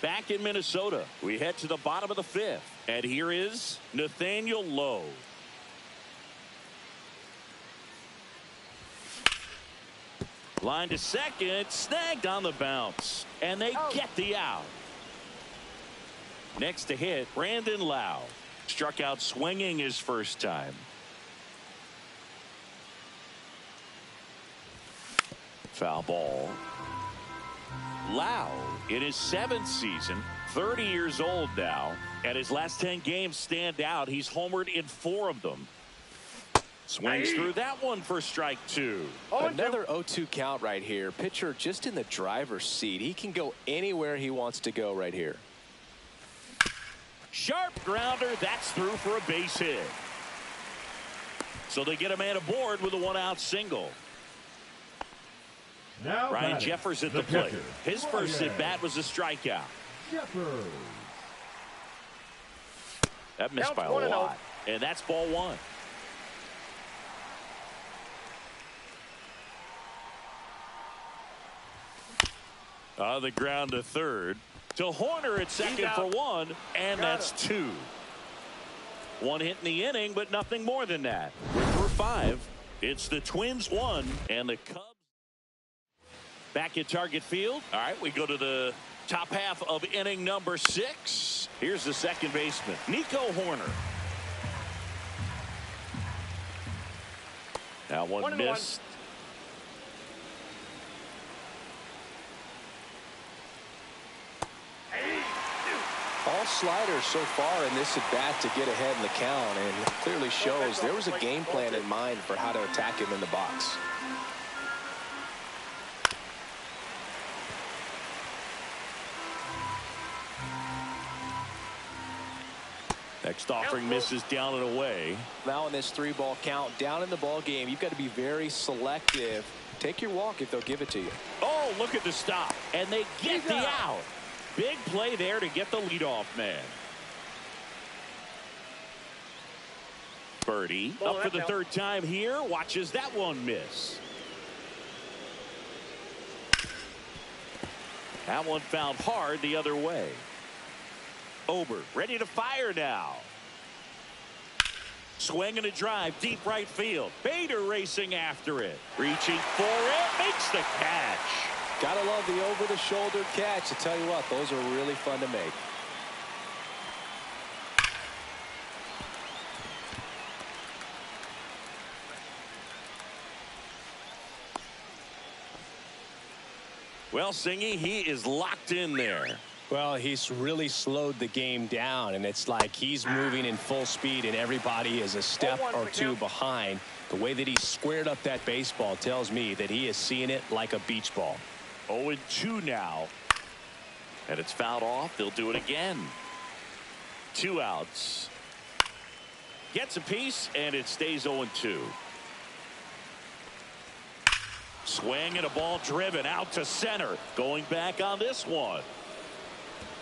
Back in Minnesota, we head to the bottom of the 5th. And here is Nathaniel Lowe. Line to second, snagged on the bounce. And they get the out. Next to hit, Brandon Lau. Struck out swinging his first time. Foul ball. Lau in his 7th season, 30 years old now, and his last 10 games stand out. He's homered in 4 of them. Swings through that one for strike 2. Another 0-2 count right here. Pitcher just in the driver's seat. He can go anywhere he wants to go right here. Sharp grounder. That's through for a base hit. So they get a man aboard with a 1-out single. Now Ryan Jeffers at the plate. His first at bat was a strikeout. Jeffers. That missed by a lot. And that's ball 1. On the ground to third. To Horner at second for 1. And that's 2. 1 hit in the inning, but nothing more than that. We're through 5. It's the Twins 1 and the Cubs. Back at Target Field. All right, we go to the top half of inning number 6. Here's the second baseman, Nico Horner. That one missed. All sliders so far in this at bat to get ahead in the count, and it clearly shows there was a game plan in mind for how to attack him in the box. Next offering misses down and away. Now in this 3-ball count, down in the ball game, you've got to be very selective Take your walk if they'll give it to you. Oh, look at the stop. And they get the out. Big play there to get the leadoff man. Birdie up for the third time here. Watches that one miss. That one found hard the other way. Ober ready to fire now. Swing and a drive deep right field. Bader racing after it. Reaching for it. Makes the catch. Gotta love the over-the-shoulder catch. I tell you what, those are really fun to make. Well, Singy, he is locked in there. Well, he's really slowed the game down, and it's like he's moving in full speed, and everybody is a step or two behind. The way that he squared up that baseball tells me that he is seeing it like a beach ball. 0-2 now. And it's fouled off. They'll do it again. 2 outs. Gets a piece, and it stays 0-2. Swing and a ball driven out to center. Going back on this one.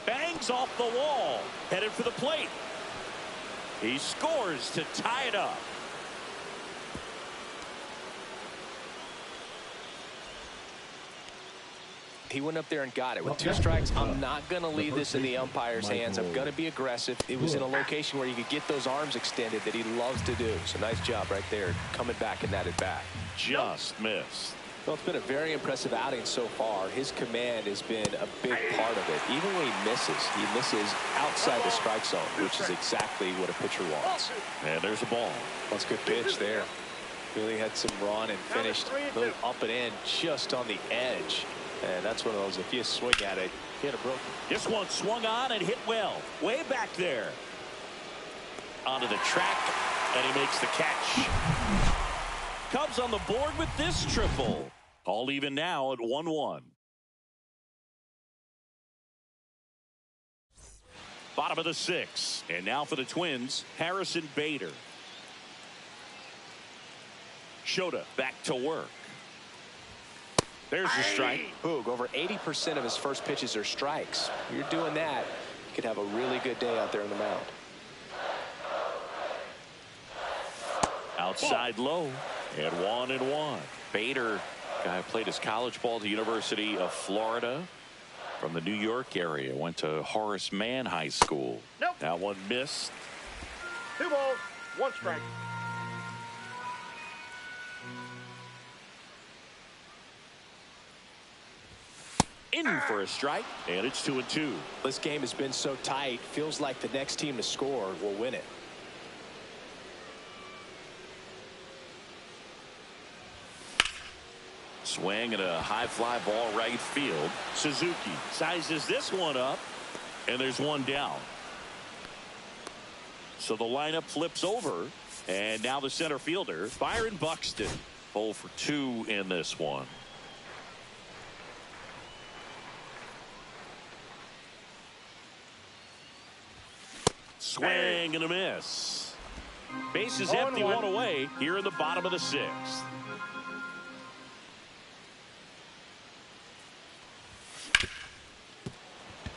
Bangs off the wall. Headed for the plate. He scores to tie it up. He went up there and got it. With 2 strikes, I'm not going to leave this in the umpire's hands. I'm going to be aggressive. It was in a location where you could get those arms extended that he loves to do. So nice job right there, coming back in that at bat. Just missed. Well, it's been a very impressive outing so far. His command has been a big part of it. Even when he misses outside the strike zone, which is exactly what a pitcher wants. And there's a ball. That's a good pitch there. Really had some run and finished a little up and in just on the edge. And that's one of those, if you swing at it, hit a broken. This one swung on and hit well. Way back there. Onto the track, and he makes the catch. Cubs on the board with this triple. All even now at 1-1. Bottom of the 6th. And now for the Twins, Harrison Bader. Shota back to work. There's the strike. Boog, over 80% of his first pitches are strikes. You're doing that, you could have a really good day out there on the mound. Outside low. And 1-1. Bader, guy who played his college ball at the University of Florida from the New York area. Went to Horace Mann High School. Nope. That one missed. 2 balls, 1 strike. In for a strike, and it's 2-2. This game has been so tight, feels like the next team to score will win it. Swing and a high fly ball right field. Suzuki sizes this one up, and there's one down. So the lineup flips over, and now the center fielder, Byron Buxton, 0 for 2 in this one. Swing and a miss. Bases empty, 1 away here in the bottom of the 6th.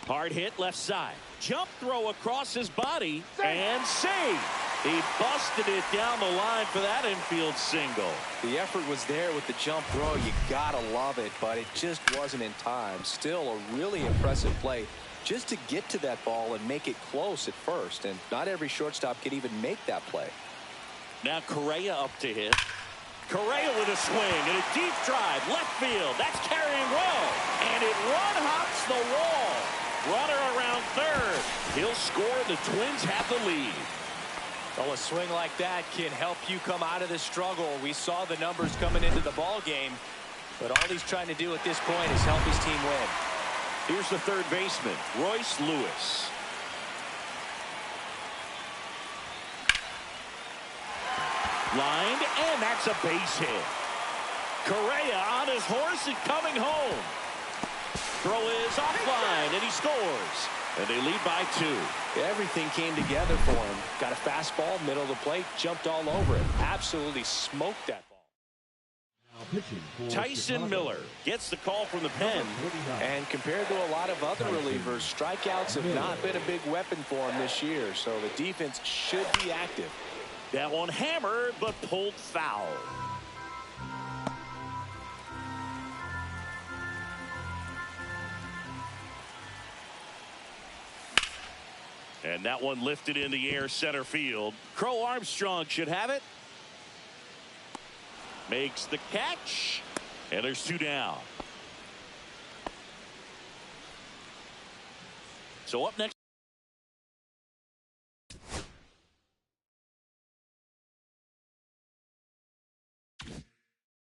Hard hit left side. Jump throw across his body and save. He busted it down the line for that infield single. The effort was there with the jump throw. You gotta love it, but it just wasn't in time. Still a really impressive play just to get to that ball and make it close at first. And not every shortstop can even make that play. Now Correa up to hit. Correa with a swing and a deep drive left field. That's carrying Rowe, and it run hops the wall. Runner around third. He'll score. The Twins have the lead. Well, a swing like that can help you come out of the struggle. We saw the numbers coming into the ball game, but all he's trying to do at this point is help his team win. Here's the third baseman, Royce Lewis. Lined, and that's a base hit. Correa on his horse and coming home. Throw is offline, and he scores. And they lead by 2. Everything came together for him. Got a fastball, middle of the plate, jumped all over it. Absolutely smoked that ball. Tyson Miller gets the call from the pen. And compared to a lot of other relievers, strikeouts have not been a big weapon for him this year, so the defense should be active. That one hammered, but pulled foul. And that one lifted in the air center field. Crow Armstrong should have it. Makes the catch. And there's two down. So up next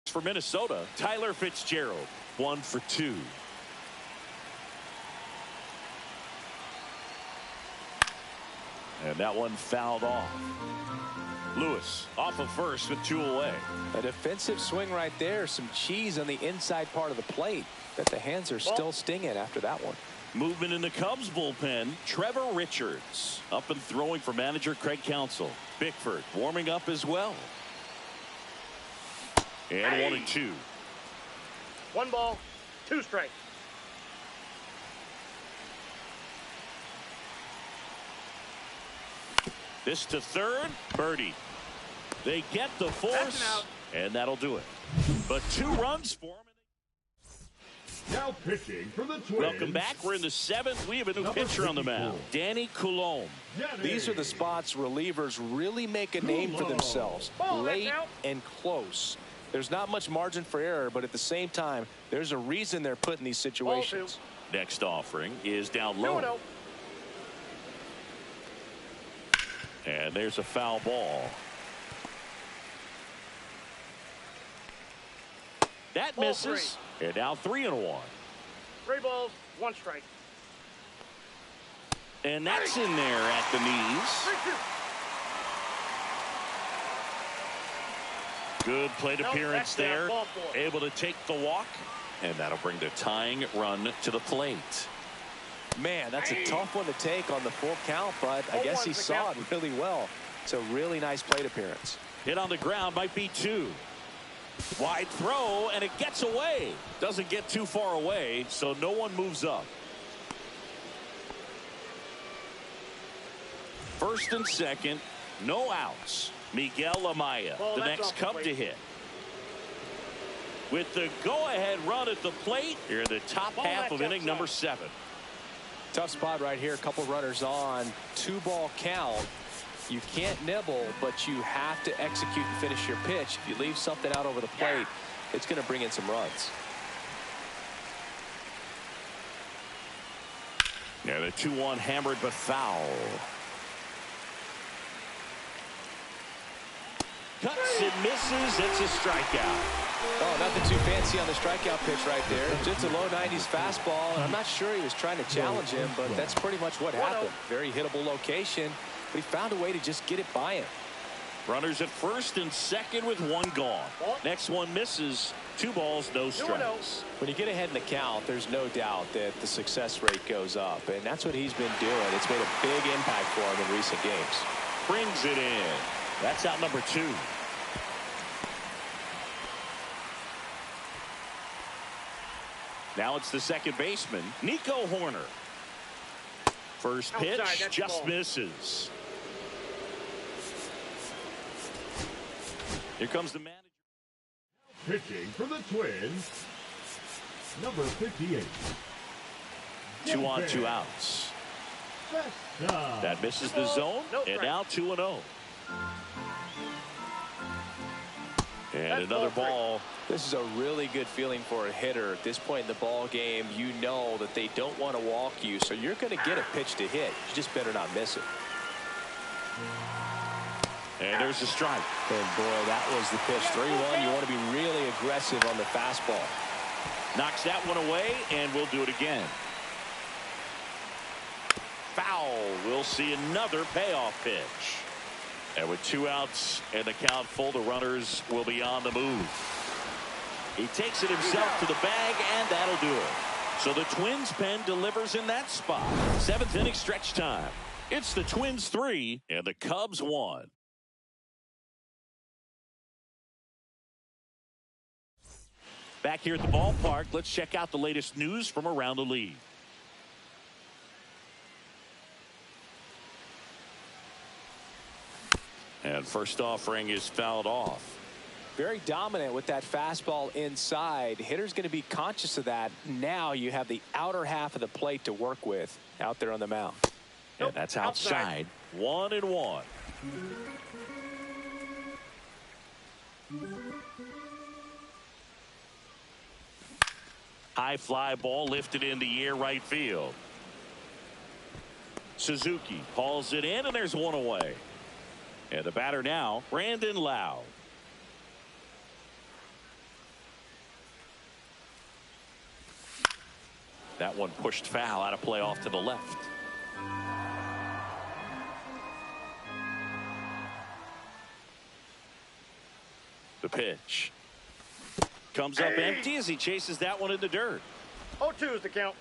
for Minnesota, Tyler Fitzgerald, 1 for 2. And that one fouled off. Lewis off of first with 2 away. A defensive swing right there. Some cheese on the inside part of the plate. Bet the hands are still stinging after that one. Movement in the Cubs bullpen. Trevor Richards up and throwing for manager Craig Counsell. Bickford warming up as well. And 1-2. 1 ball, 2 strikes. This to third. Birdie. They get the force. And that'll do it. But 2 runs for him. Now pitching for the Twins. Welcome back. We're in the 7th. We have a new pitcher on the mound. Danny Coulombe. These are the spots relievers really make a name for themselves. Late and close. There's not much margin for error, but at the same time, there's a reason they're put in these situations. Next offering is down low. And there's a foul ball. That misses. And now 3-1. 3 balls, 1 strike. And that's in there at the knees. Good plate appearance there. Able to take the walk. And that'll bring the tying run to the plate. Man, that's a tough one to take on the full count, but I guess he saw it really well. It's a really nice plate appearance. Hit on the ground might be 2. Wide throw, and it gets away. Doesn't get too far away, so no one moves up. First and second, no outs. Miguel Amaya, the next Cub to hit. With the go-ahead run at the plate, here in the top half of inning number 7. Tough spot right here. A couple runners on. 2-ball count. You can't nibble, but you have to execute and finish your pitch. If you leave something out over the plate, it's going to bring in some runs. Yeah, the 2-1 hammered but foul. Cuts and misses. It's a strikeout. Oh, nothing too fancy on the strikeout pitch right there. Just a low 90s fastball, and I'm not sure he was trying to challenge him, but that's pretty much what happened. Very hittable location, but he found a way to just get it by him. Runners at first and second with 1 gone. Next one misses. 2 balls, no strikes. When you get ahead in the count, there's no doubt that the success rate goes up, and that's what he's been doing. It's made a big impact for him in recent games. Brings it in. That's out number 2. Now it's the second baseman, Nico Horner. First pitch just misses. Here comes the manager. Pitching for the Twins, number 58. 2 on, 2 outs. That misses the zone, and now 2-0. And another ball. This is a really good feeling for a hitter at this point in the ball game. You know that they don't want to walk you, so you're going to get a pitch to hit. You just better not miss it. And there's a strike. And boy, that was the pitch. 3-1. You want to be really aggressive on the fastball. Knocks that one away, and we'll do it again. Foul. We'll see another payoff pitch. And with 2 outs and the count full, the runners will be on the move. He takes it himself to the bag, and that'll do it. So the Twins pen delivers in that spot. 7th inning stretch time. It's the Twins 3 and the Cubs 1. Back here at the ballpark, let's check out the latest news from around the league. And first offering is fouled off. Very dominant with that fastball inside. Hitter's going to be conscious of that. Now you have the outer half of the plate to work with out there on the mound. And that's outside. 1-1. High fly ball lifted in the air right field. Suzuki hauls it in, and there's one away. And the batter now, Brandon Lowe. That one pushed foul out of play off to the left. The pitch comes up empty as he chases that one in the dirt. 0-2 is the count.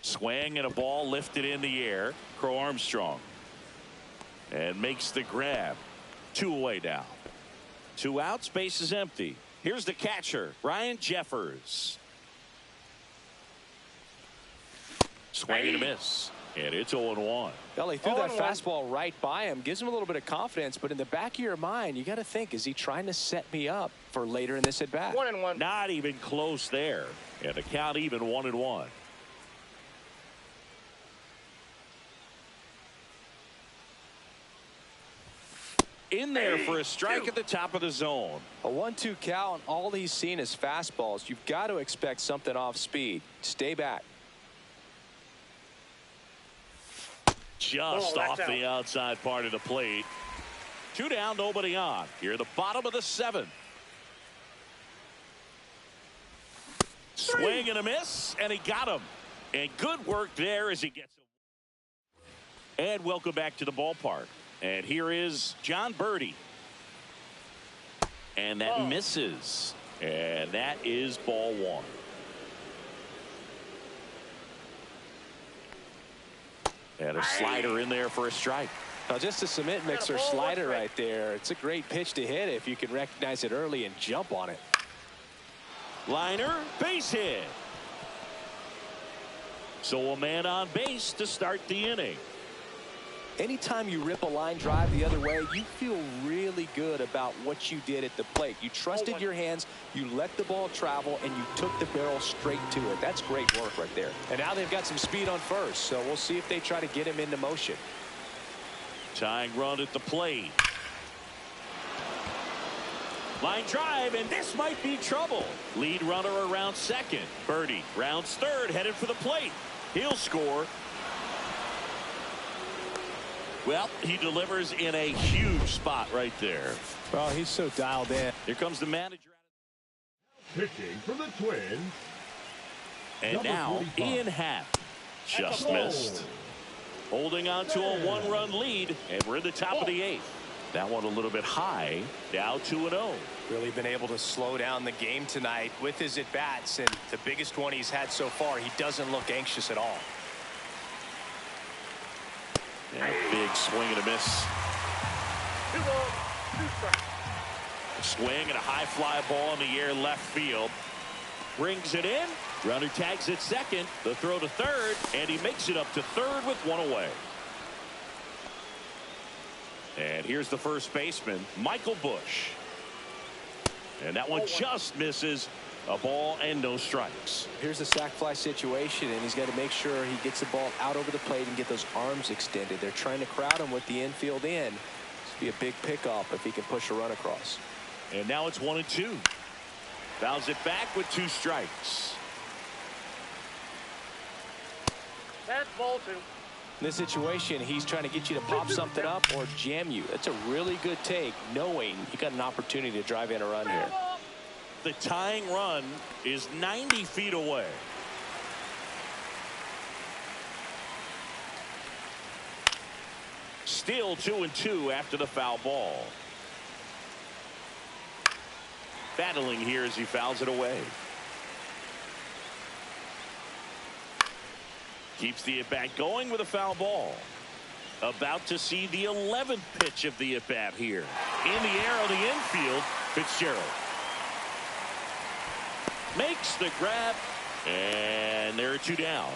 Swing and a ball lifted in the air. Crow Armstrong. And makes the grab. 2 away now. 2 outs, base is empty. Here's the catcher, Ryan Jeffers. Swing and a miss. And it's 0-1. Well, he threw that fastball right by him. Gives him a little bit of confidence, but in the back of your mind, you got to think, is he trying to set me up for later in this at-bat? 1-1. Not even close there. And the count even 1-1. In there for a strike at the top of the zone. A 1-2 count, all he's seen is fastballs. You've got to expect something off speed. Stay back. Just off the outside part of the plate. 2 down, nobody on. Here at the bottom of the 7th. Swing and a miss, and he got him. And good work there as he gets him. And welcome back to the ballpark. And here is John Birdie. And that misses. And that is ball 1. And a slider in there for a strike. Now just a cement mixer slider right there. It's a great pitch to hit if you can recognize it early and jump on it. Liner, base hit. So a man on base to start the inning. Anytime you rip a line drive the other way, you feel really good about what you did at the plate. You trusted your hands, you let the ball travel, and you took the barrel straight to it. That's great work right there. And now they've got some speed on first, so we'll see if they try to get him into motion. Tying run at the plate. Line drive, and this might be trouble. Lead runner around second. Birdie rounds third, headed for the plate. He'll score. Well, he delivers in a huge spot right there. Well, he's so dialed in. Here comes the manager. Pitching for the Twins. And now Ian Happ just missed. Holding on to a 1-run lead, and we're in the top of the 8th. That one a little bit high. Now 2-0. Really been able to slow down the game tonight with his at-bats, and the biggest one he's had so far, he doesn't look anxious at all. Yeah, big swing and a miss. 2 balls, 2 strikes. A swing and a high fly ball in the air left field. Brings it in. Runner tags at second. The throw to third. And he makes it up to third with 1 away. And here's the first baseman, Michael Bush. And that one just misses. A ball and no strikes. Here's the sac fly situation, and he's got to make sure he gets the ball out over the plate and get those arms extended. They're trying to crowd him with the infield in. This would be a big pickup if he can push a run across. And now it's 1-2. Fouls it back with 2 strikes. That's ball 2. In this situation, he's trying to get you to pop something up or jam you. That's a really good take, knowing you got an opportunity to drive in a run here. The tying run is 90 feet away. Still 2-2 after the foul ball. Battling here as he fouls it away. Keeps the at-bat going with a foul ball. About to see the 11th pitch of the at-bat here. In the air on the infield, Fitzgerald makes the grab, and there are 2 down.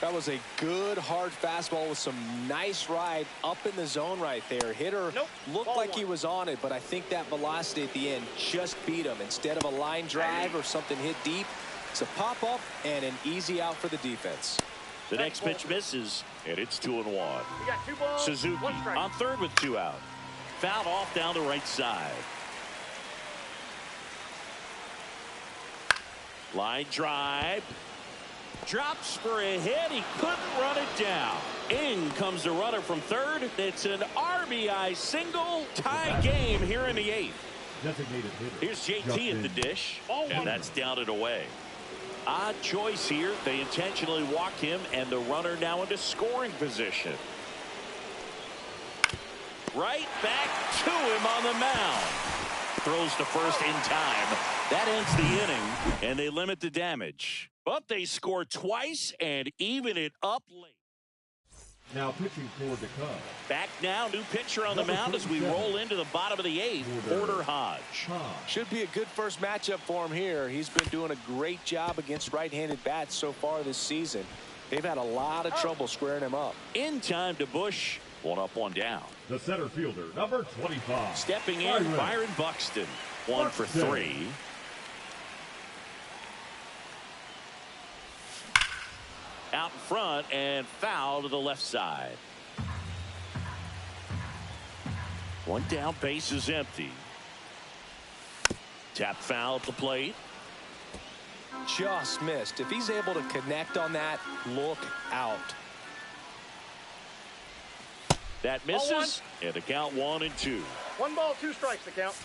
That was a good hard fastball with some nice ride up in the zone right there. Hitter looked like he was on it, but I think that velocity at the end just beat him. Instead of a line drive or something hit deep, it's a pop up and an easy out for the defense. The next pitch misses, and it's 2-1. We got 2 balls, Suzuki 1 strike. on third with 2 out. Fouled off down the right side. Line drive. Drops for a hit. He couldn't run it down. In comes the runner from third. It's an RBI single. Tie game here in the 8th. Designated hitter. Here's JT at the dish, and that's down and away. Odd choice here. They intentionally walk him, and the runner now into scoring position. Right back to him on the mound. Throws to first in time. That ends the inning, and they limit the damage. But they score twice and even it up late. Now pitching for the Cubs. Back now, new pitcher on the mound as we roll into the bottom of the 8th. Porter Hodge. Should be a good first matchup for him here. He's been doing a great job against right-handed bats so far this season. They've had a lot of trouble squaring him up. In time to Bush. 1 up, 1 down. The center fielder, number 25. Stepping in, Byron Buxton. 1 for 3. Out in front and foul to the left side. 1 down, base is empty. Tap foul at the plate. Just missed. If he's able to connect on that, look out. That misses, and the count 1-2. 1 ball, 2 strikes the count.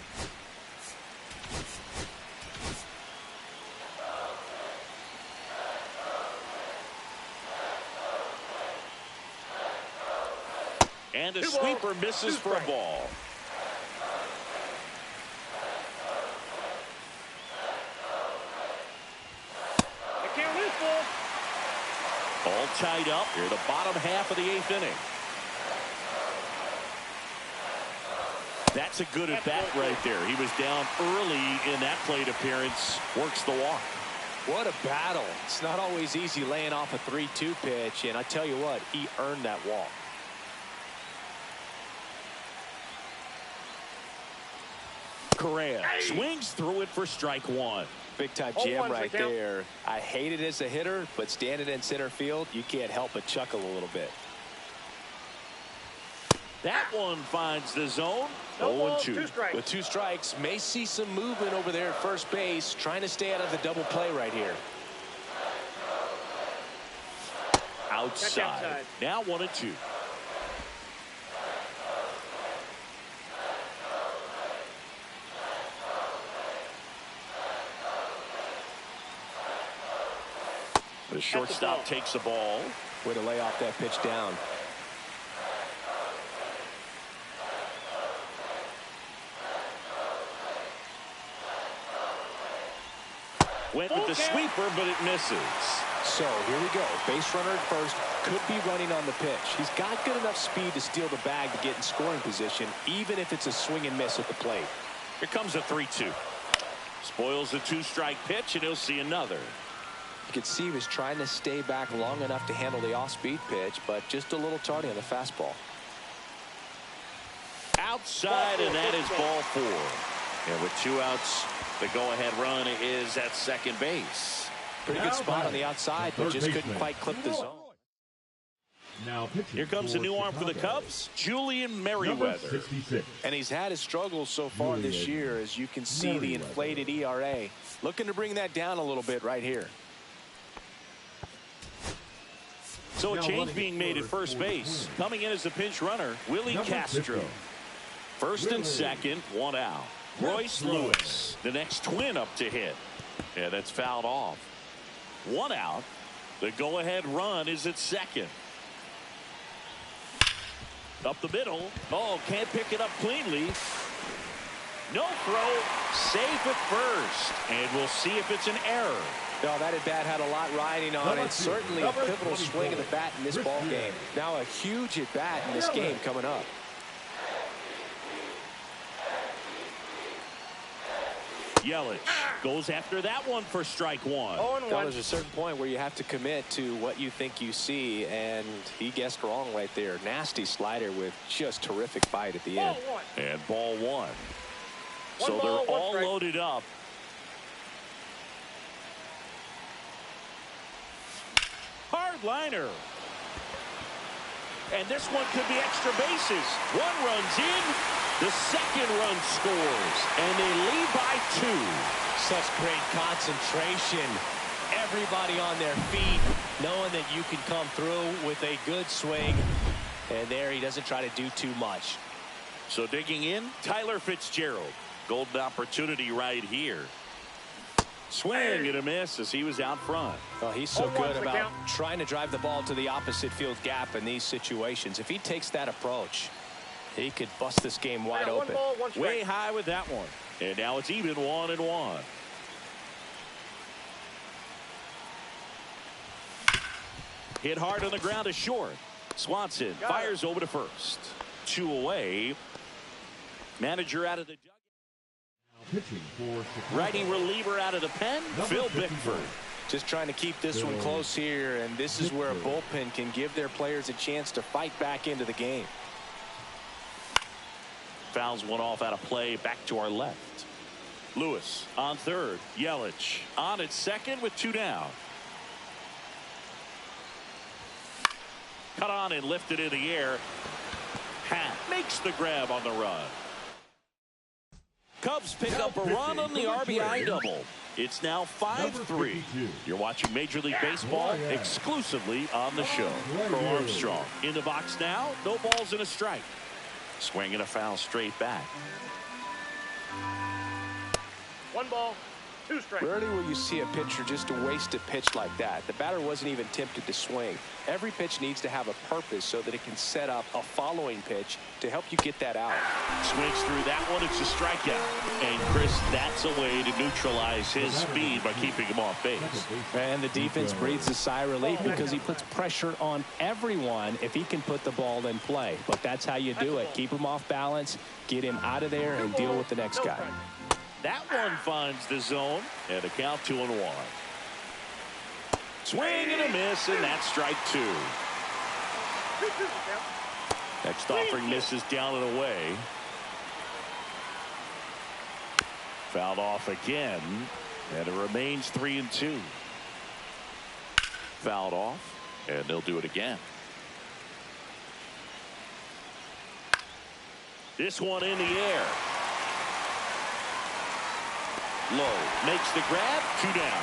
And the sweeper misses for a ball. The count is full. All tied up here, the bottom half of the 8th inning. That's a good at bat right there. He was down early in that plate appearance. Works the walk. What a battle. It's not always easy laying off a 3-2 pitch, and I tell you what, he earned that walk. Correa swings through it for strike 1. Big time jam right there. I hate it as a hitter, but standing in center field, you can't help but chuckle a little bit. That one finds the zone. 0-2. With 2 strikes, may see some movement over there at first base, trying to stay out of the double play right here. Outside. Now 1-2. The shortstop takes the ball. Way to lay off that pitch down. Went with the sweeper, but it misses. So here we go. Base runner at first. Could be running on the pitch. He's got good enough speed to steal the bag to get in scoring position, even if it's a swing and miss at the plate. Here comes a 3-2. Spoils the 2-strike pitch, and he'll see another. You could see he was trying to stay back long enough to handle the off-speed pitch, but just a little tardy on the fastball. Outside, and that is ball 4. And with 2 outs, the go-ahead run is at second base. Pretty good spot on the outside, but just couldn't quite clip the zone. Now here comes a new arm for the Cubs, Julian Merriweather. And he's had his struggles so far this year, as you can see the inflated ERA. Looking to bring that down a little bit right here. So a change being made at first base. Coming in as the pinch runner, Willie Castro. First and second, 1 out. Royce Lewis, the next twin up to hit. Yeah, that's fouled off. 1 out. The go-ahead run is at second. Up the middle. Oh, can't pick it up cleanly. No throw. Safe at first. And we'll see if it's an error. No, that at-bat had a lot riding on it. Certainly a pivotal swing of the bat in this ball game. Now a huge at-bat in this game coming up. Yelich goes after that one for strike one. There's a certain point where you have to commit to what you think you see, and he guessed wrong right there. Nasty slider with just terrific bite at the end. And ball one. So they're all loaded up. Hard liner. And this one could be extra bases. One runs in. The second run scores, and they lead by 2. Such great concentration. Everybody on their feet, knowing that you can come through with a good swing. And there he doesn't try to do too much. So digging in, Tyler Fitzgerald. Golden opportunity right here. Swing and a miss as he was out front. Oh, he's so good about trying to drive the ball to the opposite field gap in these situations. If he takes that approach, he could bust this game wide open. Way high with that one. And now it's even 1-1. Hit hard on the ground to short. Swanson fires over to first. 2 away. Manager out of the righty reliever out of the pen, Phil Bickford. Just trying to keep this one close here, and this is where a bullpen can give their players a chance to fight back into the game. Fouls one off out of play, back to our left. Lewis on third. Yelich on at second with 2 down. Cut on and lifted in the air. Hat makes the grab on the run. Cubs pick up a run on the RBI double. It's now 5-3. You're watching Major League Baseball exclusively on the show. Pro Armstrong in the box now. No balls and a strike. Swing and a foul straight back. 1 ball, 2 strikes. Rarely will you see a pitcher just waste a pitch like that. The batter wasn't even tempted to swing. Every pitch needs to have a purpose so that it can set up a following pitch to help you get that out. Swings through that one. It's a strikeout. And Chris, that's a way to neutralize his speed by keeping him off base. And the defense breathes a sigh of relief because he puts pressure on everyone if he can put the ball in play. But that's how you do it. Keep him off balance, get him out of there, and deal with the next guy. That one finds the zone, and the count 2-1. Swing and a miss, and that's strike 2. Next offering misses down and away. Fouled off again, and it remains 3-2. Fouled off, and they'll do it again. This one in the air. Low makes the grab, 2 down.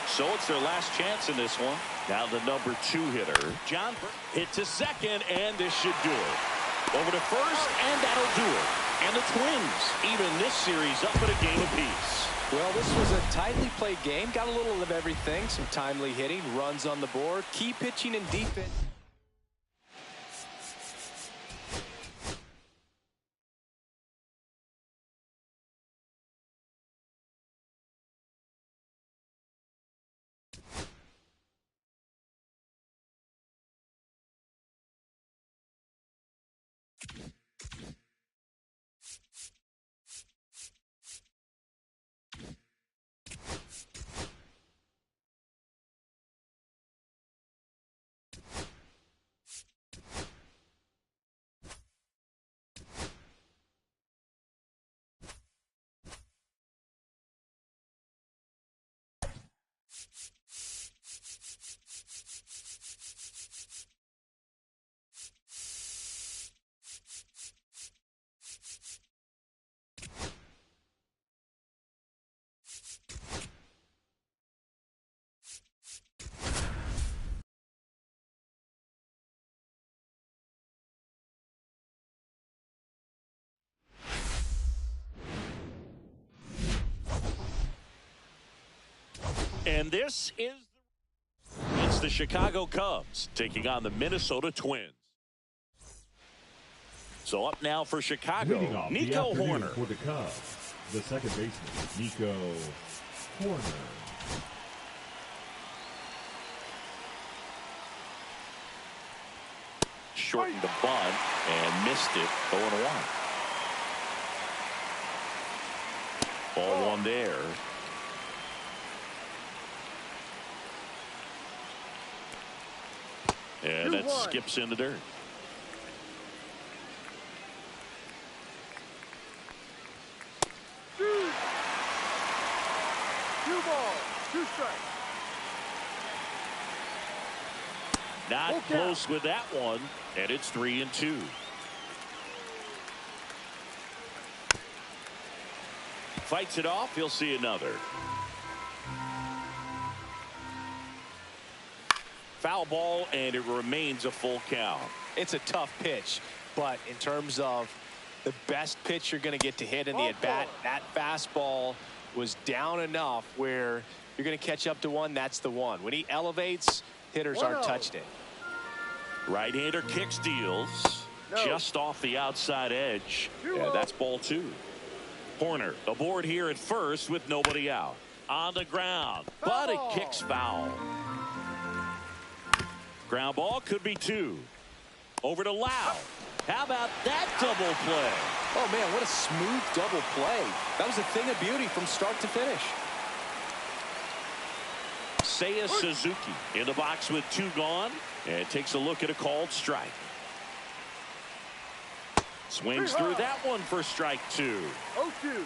So it's their last chance in this one. Now the number 2 hitter, John, hit to second, and this should do it. Over to first, and that'll do it. And the Twins even this series up at a game apiece. Well, this was a tightly played game. Got a little of everything. Some timely hitting, runs on the board, key pitching and defense. And this is it's the Chicago Cubs taking on the Minnesota Twins. So up now for Chicago, Nico Hoerner. For the Cubs, the second baseman, Nico Hoerner. shortened the bunt and missed it. 0-1. Ball one there. And that skips in the dirt. Two balls, two strikes. Not close with that one, and it's 3-2. Fights it off. He'll see another. Foul ball, and it remains a full count. It's a tough pitch, but in terms of the best pitch you're going to get to hit in the at-bat, that fastball was down enough where you're going to catch up to one. That's the one. When he elevates, hitters aren't touching it. Right-hander kick steals just off the outside edge. Yeah, that's ball two. Horner aboard here at first with nobody out. On the ground, but it kicks foul. Ground ball could be two. Over to Lau. How about that double play? Oh, man, what a smooth double play. That was a thing of beauty from start to finish. Seiya Suzuki in the box with two gone, and takes a look at a called strike. Swings through that one for strike two. 0-2.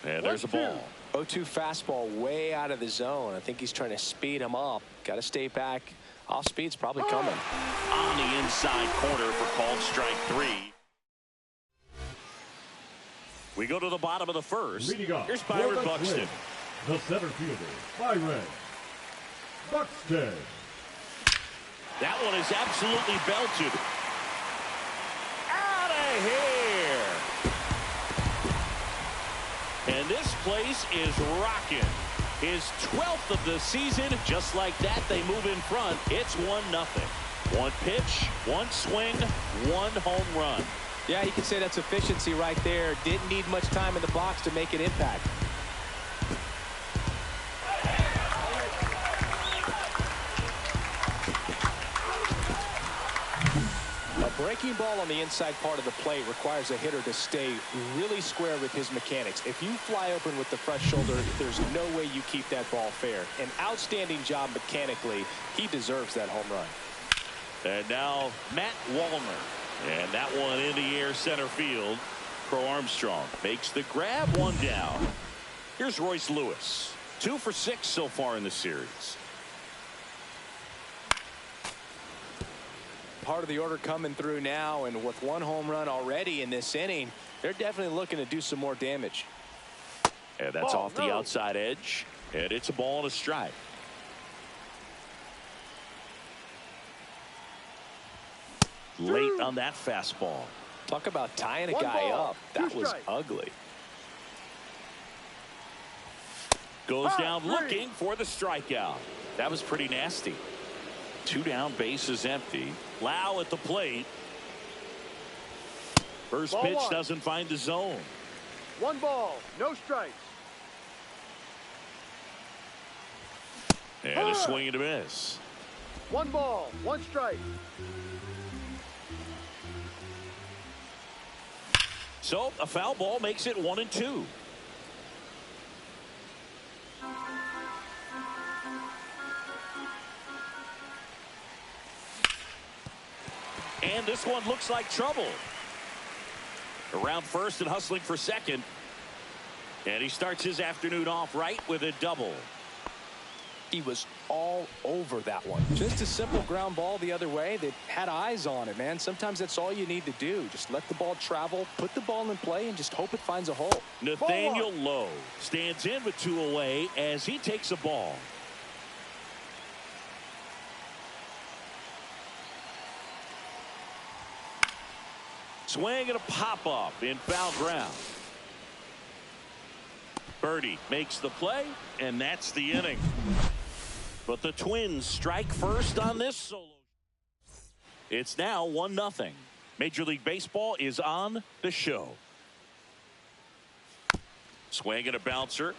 And there's a ball. 0-2 fastball way out of the zone. I think he's trying to speed him up. Got to stay back. Off speed's probably coming. On the inside corner for called strike three. We go to the bottom of the first. Here's Byron Buxton. The center fielder, Byron Buxton. That one is absolutely belted. Out of here. And this place is rocking. His 12th of the season. Just like that, they move in front. It's 1-0. One pitch, one swing, one home run. Yeah, you can say that's efficiency right there. Didn't need much time in the box to make an impact. A breaking ball on the inside part of the plate requires a hitter to stay really square with his mechanics. If you fly open with the front shoulder, there's no way you keep that ball fair. An outstanding job mechanically. He deserves that home run. And now Matt Wallner. And that one in the air center field. Crow Armstrong makes the grab, one down. Here's Royce Lewis. 2 for 6 so far in the series. Part of the order coming through now, and with one home run already in this inning, they're definitely looking to do some more damage. And that's off the outside edge, and it's a ball and a strike. Late on that fastball. Talk about tying a guy up. That was ugly. Goes down looking for the strikeout. That was pretty nasty. 2 down, bases empty. Lau at the plate. First pitch doesn't find the zone. 1 ball, no strikes. And a swing and a miss. 1 ball, 1 strike. So a foul ball makes it 1-2. And this one looks like trouble. Around first and hustling for second. And he starts his afternoon off right with a double. He was all over that one. Just a simple ground ball the other way that had eyes on it, man. Sometimes that's all you need to do. Just let the ball travel, put the ball in play, and just hope it finds a hole. Nathaniel Lowe stands in with 2 away as he takes a ball. Swing and a pop-up in foul ground. Birdie makes the play, and that's the inning. But the Twins strike first on this solo. It's now 1-0. Major League Baseball is on the show. Swing and a bouncer.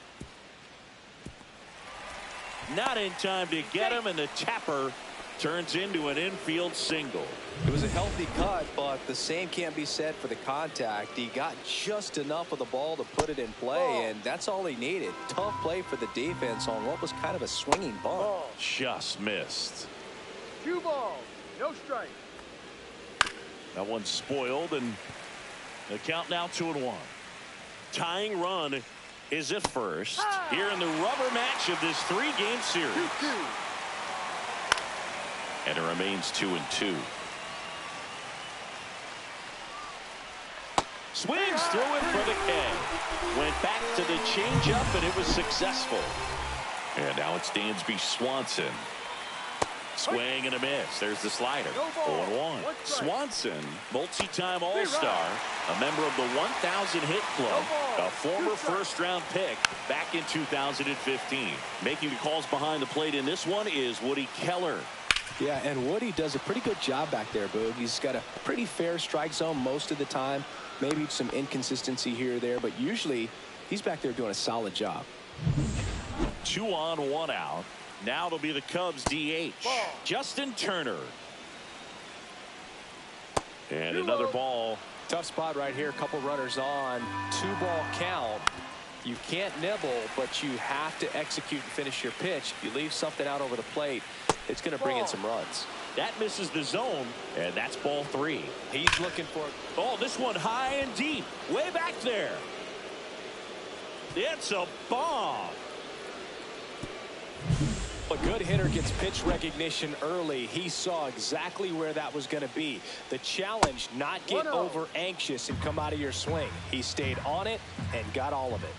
Not in time to get him, and the tapper turns into an infield single. It was a healthy cut, but the same can't be said for the contact. He got just enough of the ball to put it in play, and that's all he needed. Tough play for the defense on what was kind of a swinging ball. Just missed. 2 balls, no strike. That one's spoiled, and the count now 2-1. Tying run is at first here in the rubber match of this 3-game series. 2-2. And it remains 2-2. Swings through it for the K. Went back to the changeup, and it was successful. And now it's Dansby Swanson. Swing and a miss. There's the slider. 0-1. Swanson, multi-time All-Star, a member of the 1,000 hit club, a former first-round pick back in 2015. Making the calls behind the plate in this one is Woody Keller. Yeah, and Woody does a pretty good job back there, Boog. He's got a pretty fair strike zone most of the time. Maybe some inconsistency here or there, but usually he's back there doing a solid job. 2 on, 1 out. Now it'll be the Cubs DH, Justin Turner. And another ball. Tough spot right here. A couple runners on. 2-ball count. You can't nibble, but you have to execute and finish your pitch. If you leave something out over the plate, it's going to bring in some runs. That misses the zone, and that's ball 3. He's looking for it. Oh, this one high and deep, way back there. It's a bomb. A good hitter gets pitch recognition early. He saw exactly where that was going to be. The challenge, not get over anxious and come out of your swing. He stayed on it and got all of it.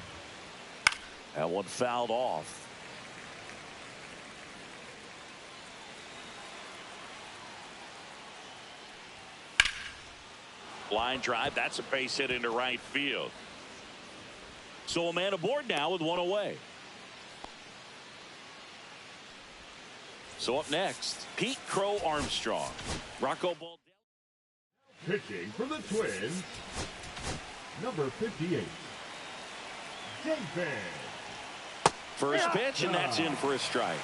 That one fouled off. Line drive, that's a base hit into right field. So a man aboard now with 1 away. So up next, Pete Crow Armstrong. Rocco Baldelli. Pitching for the Twins, number 58, David. First pitch, and that's in for a strike.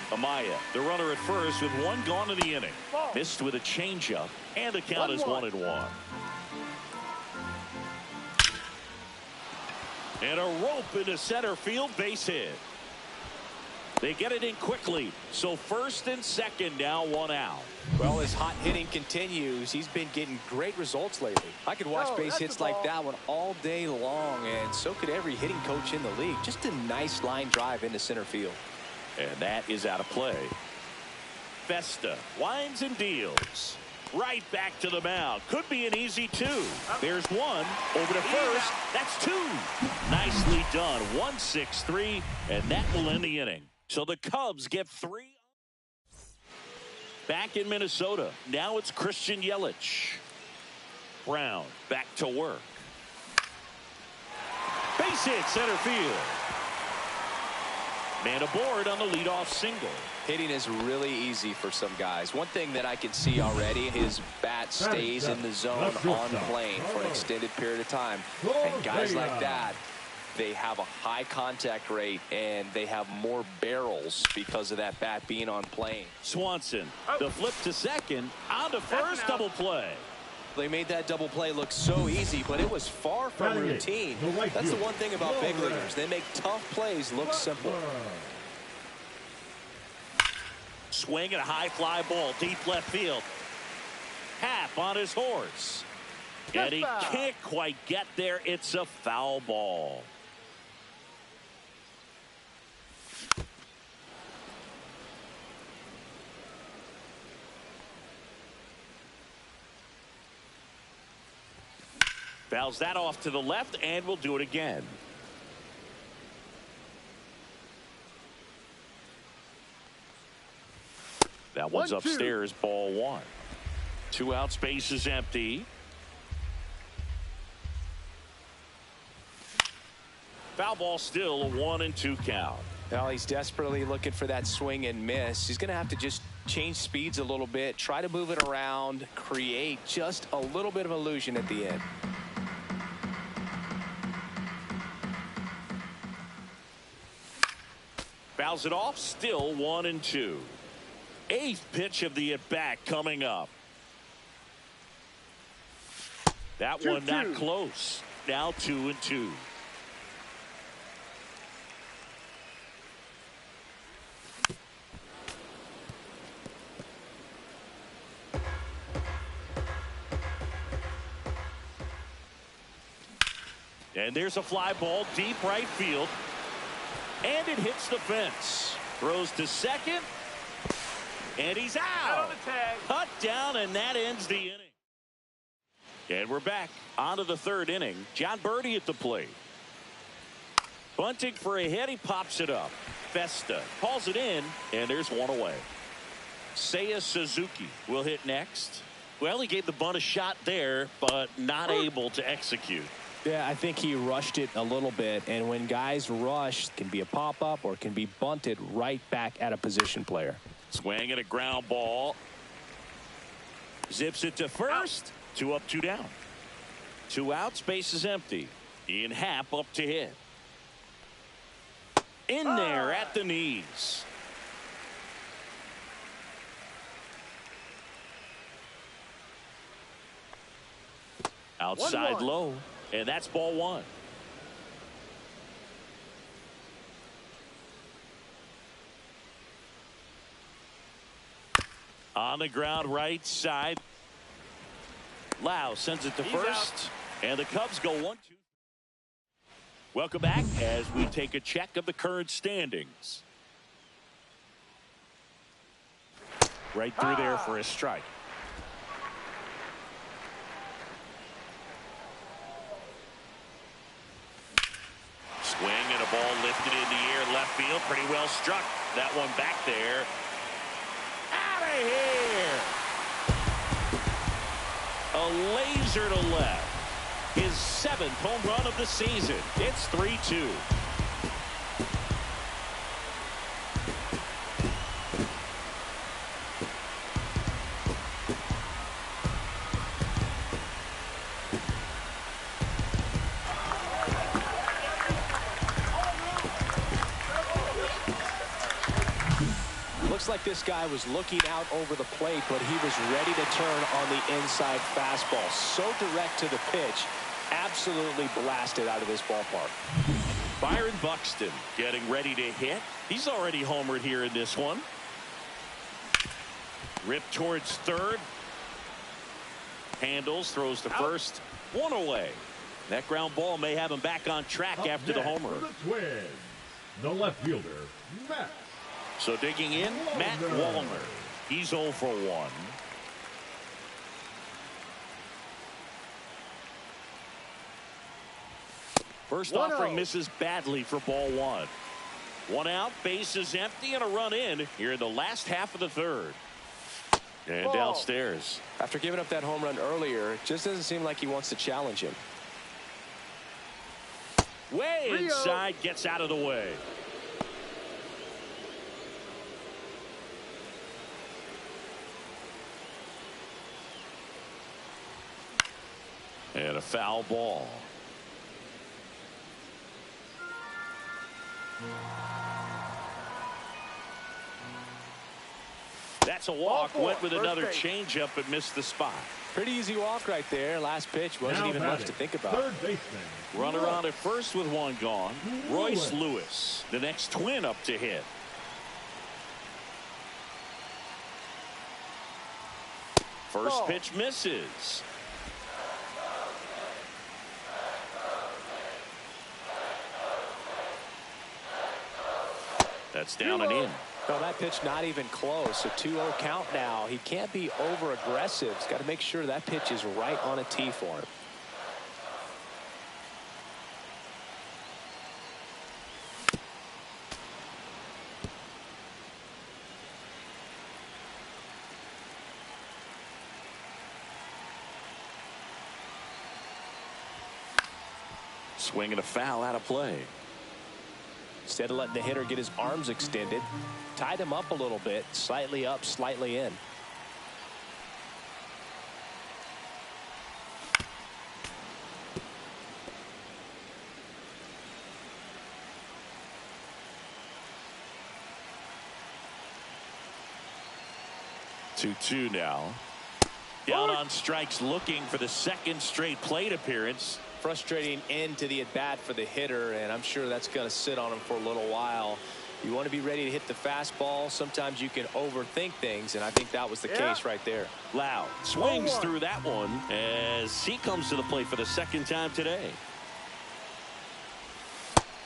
Amaya, the runner at first with 1 gone in the inning. Missed with a changeup, and the count is 1-1. And a rope into center field, base hit. They get it in quickly, so first and second now 1 out. Well, as hot hitting continues, he's been getting great results lately. I could watch base hits like that one all day long, and so could every hitting coach in the league. Just a nice line drive into center field. And that is out of play. Festa winds and deals. Right back to the mound. Could be an easy 2. There's 1 over to first. That's 2. Nicely done. 1-6-3, and that will end the inning. So the Cubs get 3. Back in Minnesota. Now it's Christian Yelich. Brown back to work. Base hit center field. Man aboard on the leadoff single. Hitting is really easy for some guys. One thing that I can see already, his bat stays in the zone on plane for an extended period of time. And guys like that, they have a high contact rate and they have more barrels because of that bat being on plane. Swanson, the flip to second, on to first, double play. They made that double play look so easy, but it was far from routine. That's the one thing about big leaguers. They make tough plays look simple. Swing and a high fly ball, deep left field. Happ on his horse. And he can't quite get there. It's a foul ball. Fouls that off to the left, and we'll do it again. That one's upstairs, ball 1. 2 outs, base is empty. Foul ball still, a 1-2 count. Well, he's desperately looking for that swing and miss. He's going to have to just change speeds a little bit, try to move it around, create just a little bit of illusion at the end. Fouls it off. Still 1-2. Eighth pitch of the at-bat coming up. That 2-2. one not close. Now 2-2. And there's a fly ball deep right field. And it hits the fence. Throws to second. And he's out. Cut down, and that ends the inning. And we're back onto the third inning. John Birdie at the plate. Bunting for a hit. He pops it up. Festa calls it in, and there's one away. Seiya Suzuki will hit next. Well, he gave the bunt a shot there, but not able to execute. Yeah, I think he rushed it a little bit, and when guys rush, it can be a pop-up or it can be bunted right back at a position player. Swing and a ground ball. Zips it to first. 2 up, 2 down. 2 outs, base is empty. Ian Happ up to hit. In there at the knees. Outside 1-1. low. And that's ball 1. On the ground right side. Lau sends it to first. And the Cubs go 1-2. Welcome back as we take a check of the current standings. Right through there for a strike. Swing and a ball lifted in the air left field. Pretty well struck. That one back there. Out of here. A laser to left. His 7th home run of the season. It's 3-2. Looks like this guy was looking out over the plate, but he was ready to turn on the inside fastball. So direct to the pitch. Absolutely blasted out of this ballpark. Byron Buxton getting ready to hit. He's already homered here in this one. Ripped towards third. Handles, throws to first. 1 away. That ground ball may have him back on track Up after the next homer. for the Twins, the left fielder, Matt. So digging in, Matt Wallner. He's 0 for 1. First 1-0. offering misses badly for ball 1. 1 out, base is empty, and a run in here in the last half of the third. And Ball. downstairs. After giving up that home run earlier, it just doesn't seem like he wants to challenge him. Way Rio. inside, gets out of the way. And a foul ball. That's a walk. Ball 4, Went with first another base. changeup but missed the spot. Pretty easy walk right there. Last pitch wasn't Now even much batting, to think about. Third baseman. Runner on at first with 1 gone. Royce Lewis, the next Twin, up to hit. First Ball. pitch misses. That's down and in. No, that pitch not even close. A 2-0 count now. He can't be over aggressive. He's got to make sure that pitch is right on a tee for him. Swing and a foul out of play. Instead of letting the hitter get his arms extended, tied him up a little bit, slightly up, slightly in. 2-2 now. Down on strikes, looking for the second straight plate appearance. Frustrating end to the at-bat for the hitter, and I'm sure that's going to sit on him for a little while. You want to be ready to hit the fastball. Sometimes you can overthink things, and I think that was the case right there. Loud swings through that one as he comes to the plate for the second time today.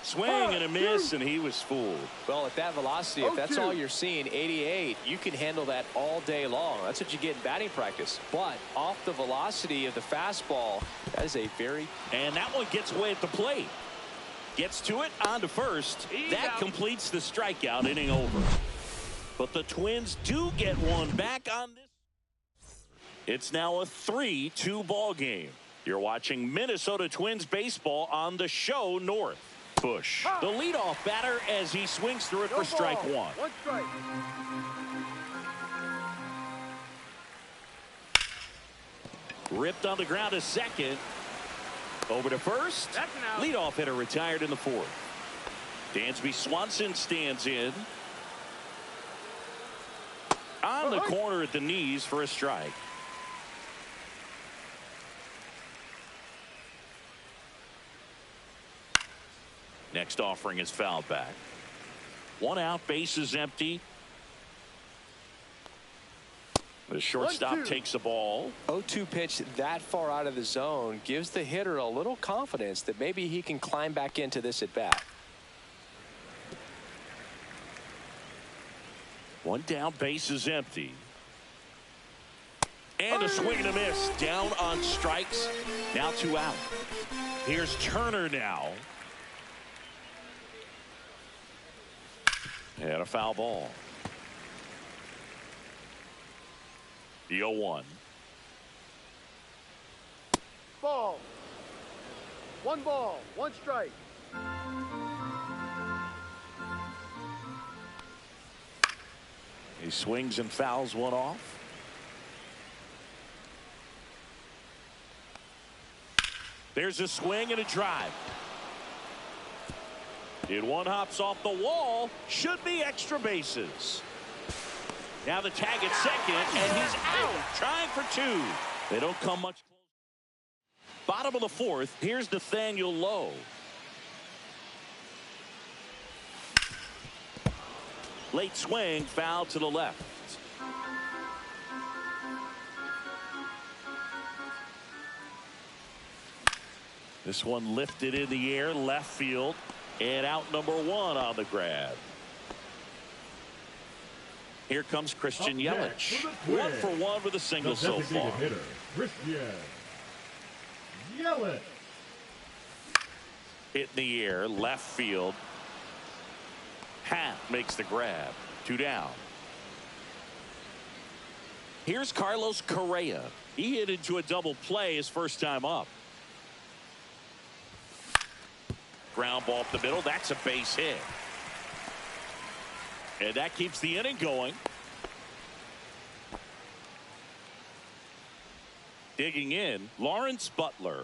Swing and a miss, and he was fooled. Well, at that velocity, if that's all you're seeing, 88, you can handle that all day long. That's what you get in batting practice. But off the velocity of the fastball, that is a very... And that one gets away at the plate. Gets to it, on to first. That completes the strikeout, inning over. But the Twins do get one back on this. It's now a 3-2 ball game. You're watching Minnesota Twins baseball on the show North. Bush, the leadoff batter, as he swings through it for strike one. One strike. Ripped on the ground to second. Over to first. Leadoff hitter retired in the fourth. Dansby Swanson stands in. On the corner at the knees for a strike. Next offering is fouled back. One out, bases empty. The shortstop takes the ball. 0-2 pitch that far out of the zone gives the hitter a little confidence that maybe he can climb back into this at bat. One down, bases empty. And a swing and a miss. Down on strikes. Now 2 out. Here's Turner now. And a foul ball. The 0-1. Ball. Ball, one strike. He swings and fouls one off. There's a swing and a drive. And one hops off the wall. Should be extra bases. Now the tag at second, and he's out, trying for 2. They don't come much closer. Bottom of the fourth, here's Nathaniel Lowe. Late swing, foul to the left. This one lifted in the air, left field, and out number 1 on the grab. Here comes Christian Yelich. 1 for 1 with a single so far. Hitter, Christian Yelich. Hit in the air, left field. Hat makes the grab. 2 down. Here's Carlos Correa. He hit into a double play his first time up. Ground ball up the middle. That's a base hit. And that keeps the inning going. Digging in, Lawrence Butler.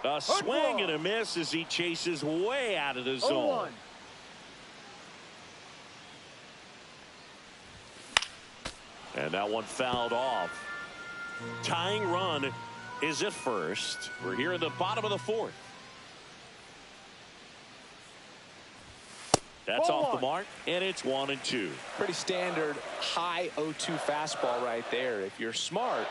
A swing and a miss as he chases way out of the zone. 0-1. And that one fouled off. Tying run is at first. We're here in the bottom of the fourth. That's off the mark, and it's 1-2. Pretty standard high 0-2 fastball right there. If you're smart,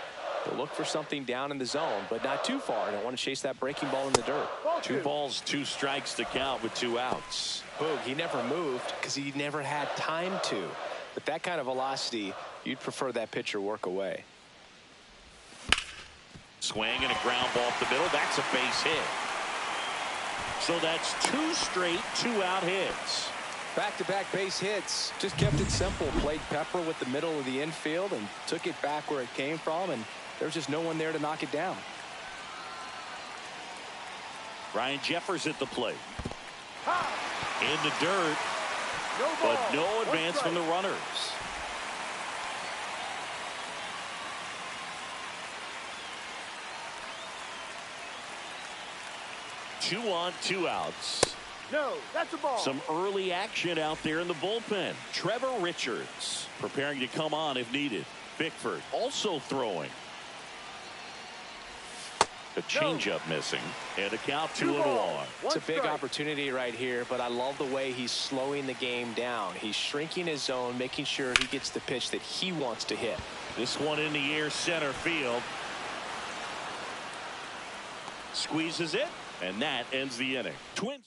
you'll look for something down in the zone, but not too far. Don't want to chase that breaking ball in the dirt. 2 balls, 2 strikes to count with 2 outs. Boog, he never moved because he never had time to. But that kind of velocity, you'd prefer that pitcher work away. Swing and a ground ball up the middle. That's a base hit. So that's 2 straight 2-out hits. Back-to-back base hits. Just kept it simple. Played pepper with the middle of the infield and took it back where it came from, and there was just no one there to knock it down. Ryan Jeffers at the plate. In the dirt, but no advance from the runners. Two on, 2 outs. No, that's a ball. Some early action out there in the bullpen. Trevor Richards preparing to come on if needed. Bickford also throwing. The changeup missing, and a count 2-1. It's a big opportunity right here, but I love the way he's slowing the game down. He's shrinking his zone, making sure he gets the pitch that he wants to hit. This one in the air, center field. Squeezes it, and that ends the inning. Twins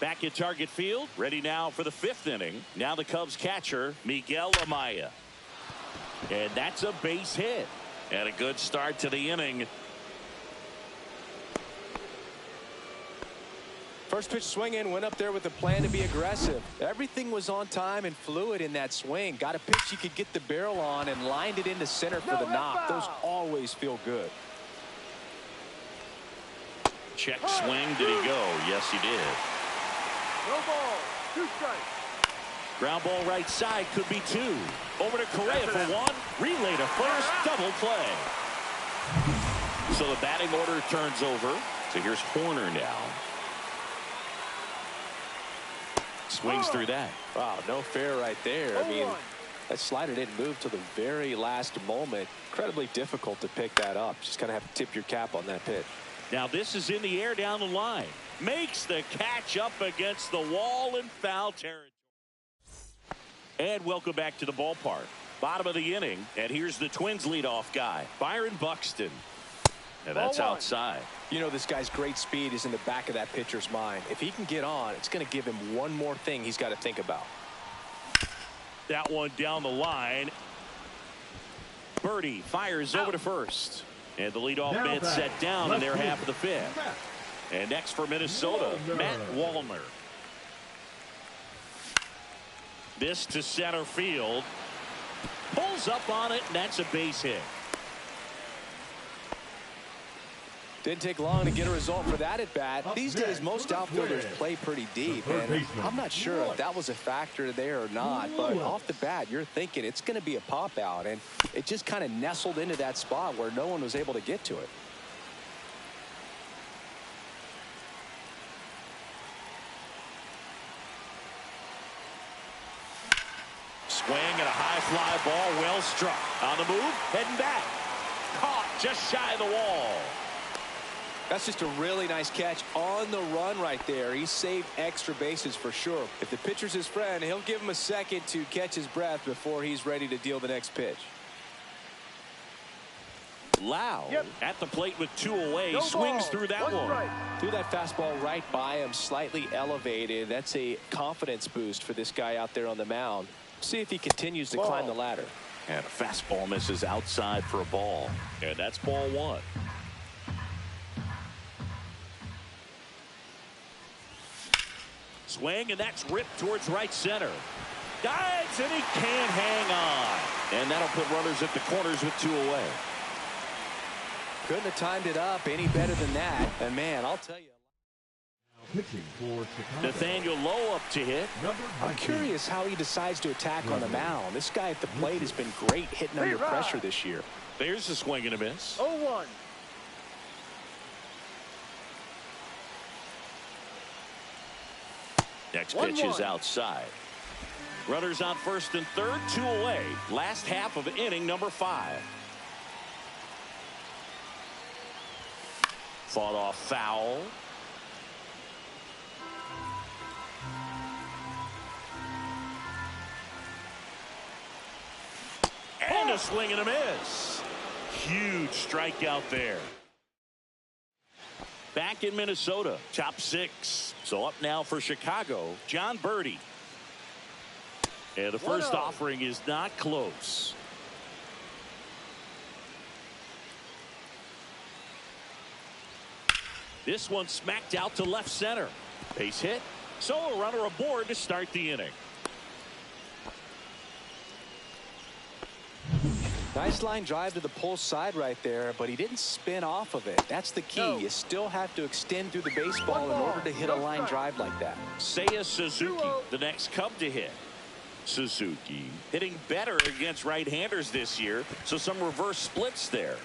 back at Target Field, ready now for the 5th inning. Now the Cubs catcher, Miguel Amaya. And that's a base hit. And a good start to the inning. First pitch swinging, went up there with a plan to be aggressive. Everything was on time and fluid in that swing. Got a pitch you could get the barrel on and lined it into center for the knock. Those always feel good. Check swing. Did he go? Yes, he did. No ball. 2 strikes. Ground ball right side, could be 2. Over to Correa for 1. Relay to first, double play. So the batting order turns over. So here's Horner now. Swings through that. Wow, no fair right there. I mean, that slider didn't move till the very last moment. Incredibly difficult to pick that up. Just kind of have to tip your cap on that pitch. Now this is in the air down the line. Makes the catch up against the wall in foul territory. And welcome back to the ballpark. Bottom of the inning, and here's the Twins leadoff guy, Byron Buxton. And that's outside. You know, this guy's great speed is in the back of that pitcher's mind. If he can get on, it's going to give him one more thing he's got to think about. That one down the line. Birdie fires over to first. And the leadoff man set down in their half of the 5th. And next for Minnesota, Matt Wallner. This to center field. Pulls up on it, and that's a base hit. Didn't take long to get a result for that at bat. These days, most outfielders play pretty deep, and I'm not sure if that was a factor there or not, but off the bat, you're thinking it's going to be a pop out, and it just kind of nestled into that spot where no one was able to get to it. Swing and a high fly ball, well struck. On the move, heading back. Caught just shy of the wall. That's just a really nice catch on the run right there. He saved extra bases for sure. If the pitcher's his friend, he'll give him a second to catch his breath before he's ready to deal the next pitch. Lau at the plate with 2 away, swings through that one. Threw that fastball right by him, slightly elevated. That's a confidence boost for this guy out there on the mound. See if he continues to climb the ladder. And a fastball misses outside for a ball. And that's ball 1. Swing, and that's ripped towards right center. Dives, and he can't hang on. And that'll put runners at the corners with 2 away. Couldn't have timed it up any better than that. And, man, I'll tell you. Pitching for Chicago, Nathaniel Lowe up to hit. I'm curious how he decides to attack on the mound. This guy at the plate has been great hitting under pressure this year. There's a swing and a miss. 0-1. Next pitch is outside. Runners on first and third, 2 away. Last half of inning number 5. Fought off foul. And a swing and a miss. Huge strikeout there. Back in Minnesota, top 6. So up now for Chicago, John Birdie. And the first offering is not close. This one smacked out to left center. Base hit. So a runner aboard to start the inning. Nice line drive to the pull side right there, but he didn't spin off of it. That's the key. You still have to extend through the baseball in order to hit a line drive like that. Seiya Suzuki, the next Cub to hit. Suzuki hitting better against right-handers this year, so some reverse splits there.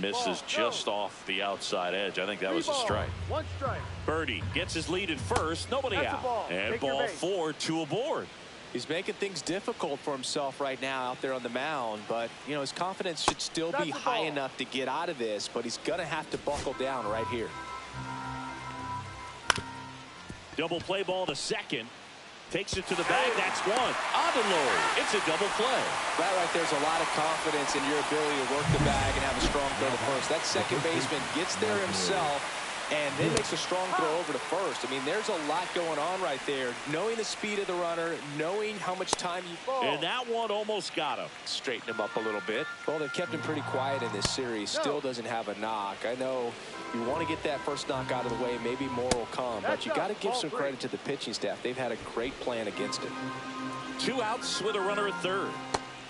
Misses just off the outside edge. I think that was a strike. 1 strike. Birdie gets his lead at first. Nobody That's a out. ball. And Take your ball base. 4, 2 aboard. He's making things difficult for himself right now out there on the mound, but you know his confidence should still be high enough to get out of this, but he's gonna have to buckle down right here. Double play ball to second. Takes it to the bag. That's one. On the low. It's a double play. That right there's a lot of confidence in your ability to work the bag and have a strong throw to first. That second baseman gets there himself and then makes a strong throw over to first. I mean, there's a lot going on right there. Knowing the speed of the runner, knowing how much time you... And that one almost got him. Straighten him up a little bit. Well, they've kept him pretty quiet in this series. Still doesn't have a knock. I know you want to get that first knock out of the way. Maybe more will come. But you got to give some credit to the pitching staff. They've had a great plan against it. 2 outs with a runner at third.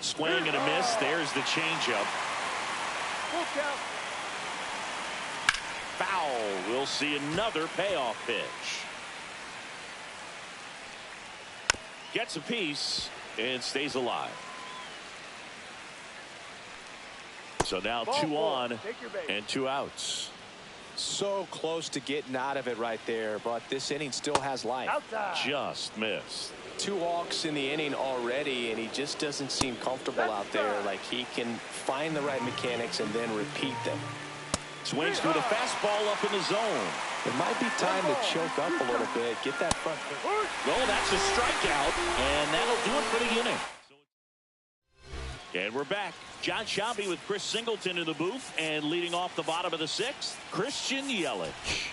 Swing and a miss. There's the changeup. Full count. Foul. We'll see another payoff pitch. Gets a piece and stays alive. So now 2 on and 2 outs. So close to getting out of it right there, but this inning still has life. Outside. Just missed. 2 walks in the inning already, and he just doesn't seem comfortable out there. Like he can find the right mechanics and then repeat them. Swings through the fastball up in the zone. It might be time to choke up a little bit. Get that front foot. Well, that's a strikeout, and that'll do it for the inning. And we're back. John Sciambi with Chris Singleton in the booth, and leading off the bottom of the 6th, Christian Yelich.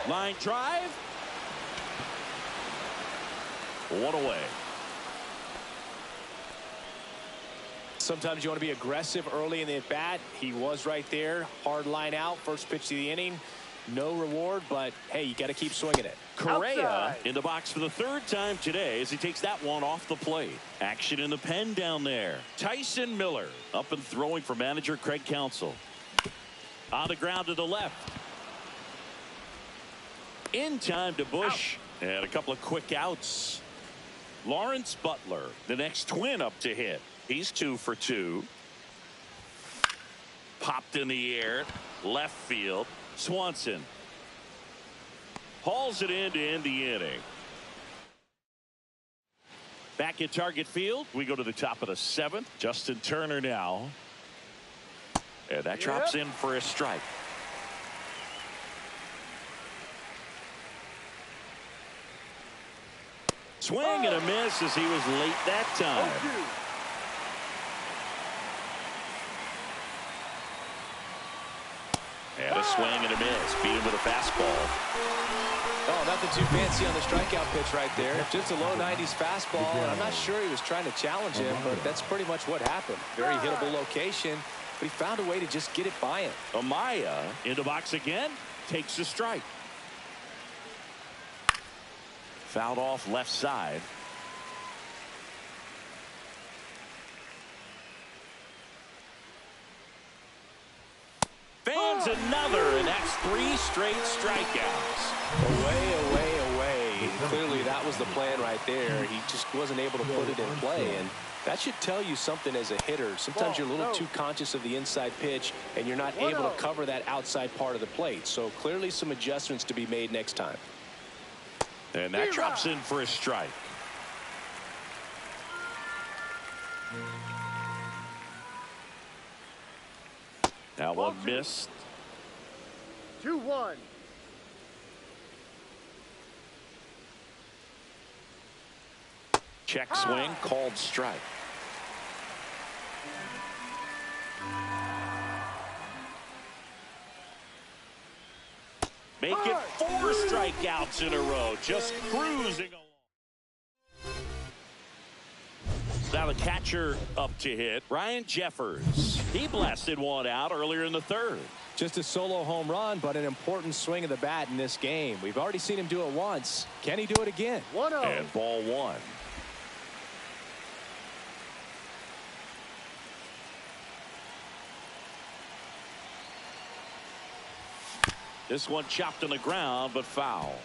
Line drive. 1 away. Sometimes you want to be aggressive early in the at-bat. He was right there. Hard line out. First pitch of the inning. No reward, but hey, you got to keep swinging it. Correa in the box for the 3rd time today as he takes that one off the plate. Action in the pen down there. Tyson Miller up and throwing for manager Craig Counsell. On the ground to the left. In time to Bush. And a couple of quick outs. Lawrence Butler, the next Twin up to hit. He's 2 for 2. Popped in the air. Left field. Swanson hauls it in to end the inning. Back at Target Field, we go to the top of the 7th. Justin Turner now. And that drops in for a strike. Swing and a miss as he was late that time. And a swing and a miss. Beat him with a fastball. Oh, nothing too fancy on the strikeout pitch right there. Just a low 90s fastball. And I'm not sure he was trying to challenge him, but that's pretty much what happened. Very hittable location, but he found a way to just get it by him. Amaya in the box again. Takes a strike. Fouled off left side. Fans another, and that's 3 straight strikeouts. Away. Clearly that was the plan right there. He just wasn't able to put it in play, and that should tell you something as a hitter. Sometimes you're a little too conscious of the inside pitch, and you're not able to cover that outside part of the plate. So clearly some adjustments to be made next time. And that drops in for a strike. Now one missed. 2-1. Check swing, called strike. Make it 4 strikeouts in a row. Just cruising along. Now the catcher up to hit, Ryan Jeffers. He blasted one out earlier in the 3rd. Just a solo home run, but an important swing of the bat in this game. We've already seen him do it once. Can he do it again? 1-0. And ball 1. This one chopped on the ground, but foul.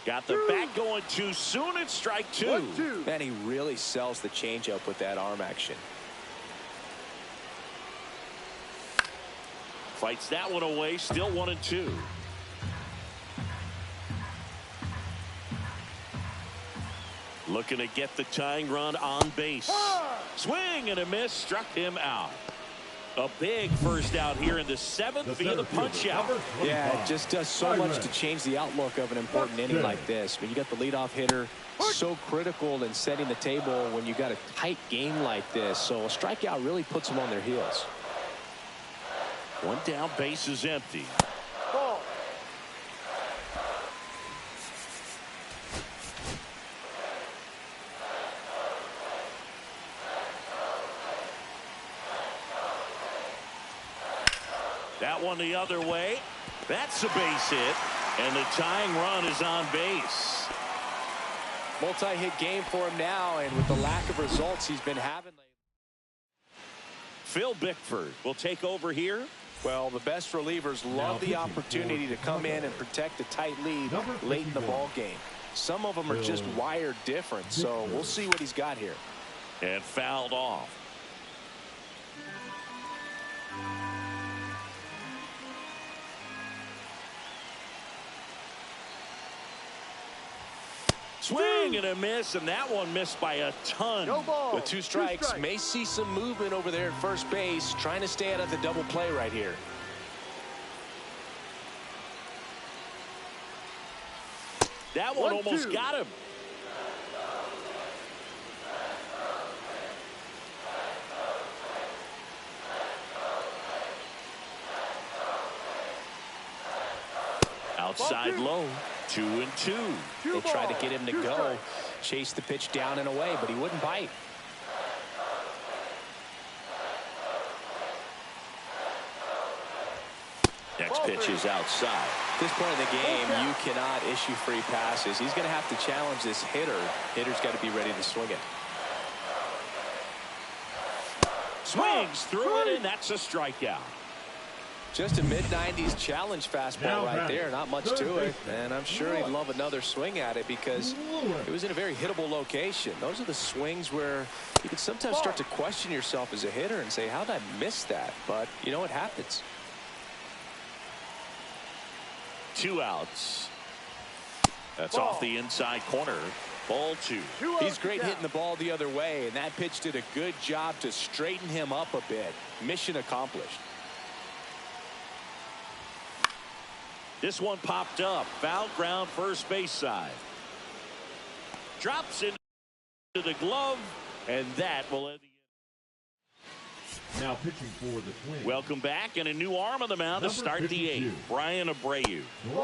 Got the bat going too soon. It's strike two. 1-2. Man, he really sells the changeup with that arm action. Fights that one away. Still 1-2. Looking to get the tying run on base. Swing and a miss. Struck him out. A big first out here in the seventh via the punch out. Yeah, it just does so much to change the outlook of an important inning like this. When you got the leadoff hitter, so critical in setting the table when you got a tight game like this. So a strikeout really puts them on their heels. One down, base is empty. Ball. That one the other way. That's a base hit. And the tying run is on base. Multi-hit game for him now, and with the lack of results he's been having lately. Phil Bickford will take over here. Well, the best relievers love the opportunity to come in and protect a tight lead late in the ball game. Some of them are just wired different, so we'll see what he's got here. And fouled off. Swing and a miss, and that one missed by a ton. No ball. With two strikes, may see some movement over there at first base, trying to stay out of the double play right here. That one almost got him. Outside low. 2-2. They tried to get him to go, chase the pitch down and away, but he wouldn't bite. Next pitch is outside. At this point in the game, you cannot issue free passes. He's going to have to challenge this hitter. Hitter's got to be ready to swing it. Swings through it, and that's a strikeout. Just a mid-90s challenge fastball right there. Not much to it. And I'm sure he'd love another swing at it because it was in a very hittable location. Those are the swings where you can sometimes start to question yourself as a hitter and say, how did I miss that? But, you know, it happens. 2 outs. That's off the inside corner. Ball 2. He's great hitting the ball the other way, and that pitch did a good job to straighten him up a bit. Mission accomplished. This one popped up. Foul ground, first base side. Drops into the glove, and that will end the inning. Now pitching for the Twins. Welcome back, and a new arm on the mound to start the 8th. Brian Abreu.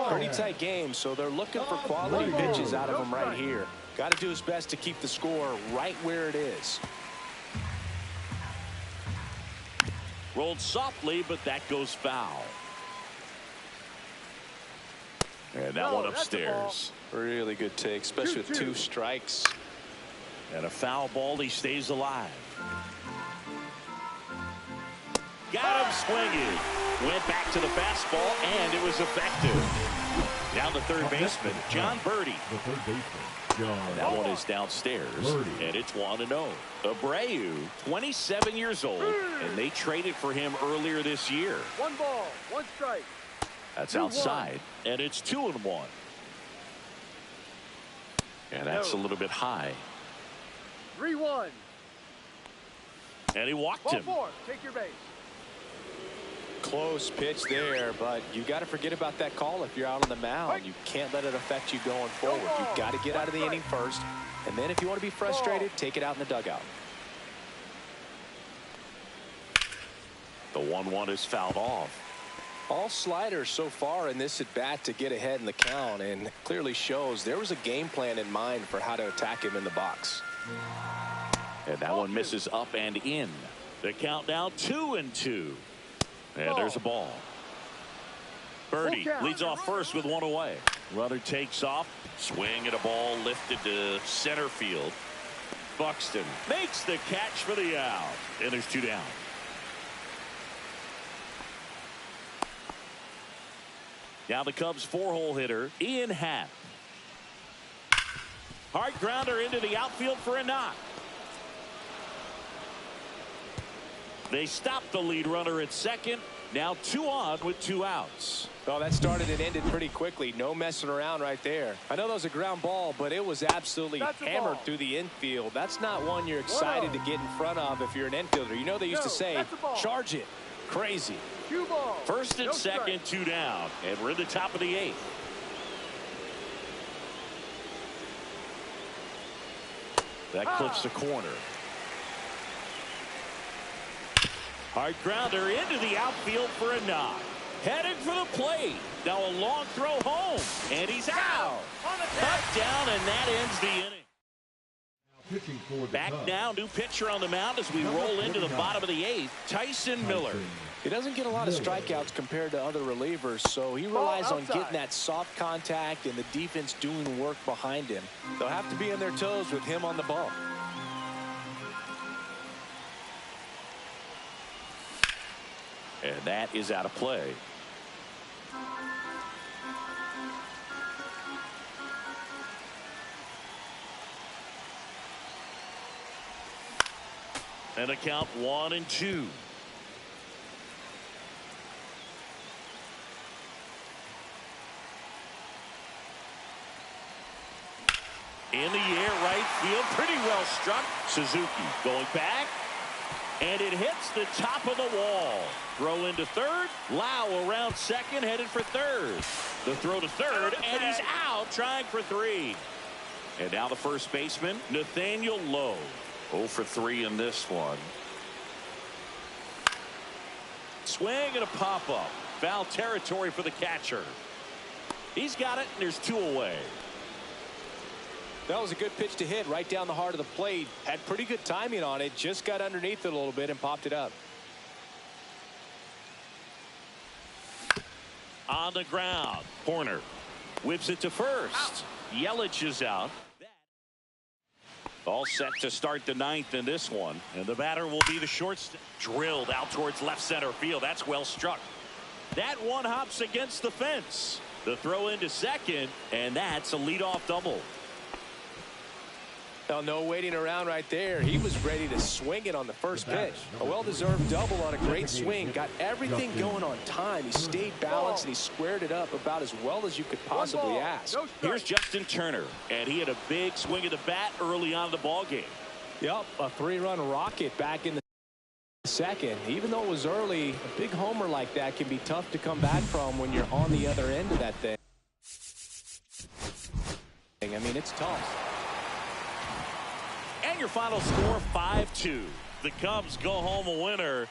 Pretty tight game, so they're looking for quality pitches out of him right here. Got to do his best to keep the score right where it is. Rolled softly, but that goes foul. And that one upstairs. Really good take, especially with 2 strikes. And a foul ball, he stays alive. Got him swinging. Went back to the fastball, and it was effective. Down the third baseman, John Birdie. The third baseman, John. That one is downstairs, and it's 1-0. Abreu, 27 years old, and they traded for him earlier this year. 1 ball, 1 strike. That's outside, and it's 2-1. And that's a little bit high. 3-1. And he walked Ball him. 4. Take your base. Close pitch there, but you got to forget about that call if you're out on the mound. You can't let it affect you going forward. You've got to get out of the inning first, and then if you want to be frustrated, take it out in the dugout. The 1-1 is fouled off. All sliders so far in this at bat to get ahead in the count, and clearly shows there was a game plan in mind for how to attack him in the box. And that one misses up and in. The count now 2-2. And there's a ball. Birdie leads off first with 1 away. Runner takes off. Swing at a ball lifted to center field. Buxton makes the catch for the out. And there's 2 down. Now the Cubs 4-hole hitter, Ian Happ. Hard grounder into the outfield for a knock. They stopped the lead runner at second. Now 2 on with 2 outs. Well, that started and ended pretty quickly. No messing around right there. I know that was a ground ball, but it was absolutely hammered through the infield. That's not one you're excited to get in front of if you're an infielder. You know they used to say, charge it. Crazy. First and second, 2 down. And we're in the top of the 8th. That clips the corner. Hard grounder into the outfield for a knock. Headed for the plate. Now a long throw home. And he's out. Cut down, and that ends the inning. Back now, new pitcher on the mound as we roll into the bottom of the 8th, Tyson Miller. He doesn't get a lot of strikeouts compared to other relievers, so he relies on getting that soft contact and the defense doing work behind him. They'll have to be on their toes with him on the bump. And that is out of play. And a count 1-2. In the air, right field, pretty well struck. Suzuki going back, and it hits the top of the wall. Throw into third. Lau around second, headed for third. The throw to third, and he's out, trying for 3. And now the first baseman, Nathaniel Lowe. 0 for 3 in this one. Swing and a pop-up. Foul territory for the catcher. He's got it, and there's 2 away. That was a good pitch to hit right down the heart of the plate. Had pretty good timing on it. Just got underneath it a little bit and popped it up. On the ground. Horner whips it to first. Yelich is out. All set to start the 9th in this one. And the batter will be the shortstop. Drilled out towards left center field. That's well struck. That one hops against the fence. The throw into second, and that's a leadoff double. Now, no waiting around right there. He was ready to swing it on the first pitch. A well-deserved double on a great swing. Got everything going on time. He stayed balanced, and he squared it up about as well as you could possibly ask. Here's Justin Turner, and he had a big swing of the bat early on in the ball game. Yep, a 3-run rocket back in the second. Even though it was early, a big homer like that can be tough to come back from when you're on the other end of that thing. I mean, it's tough. And your final score, 5-2. The Cubs go home a winner.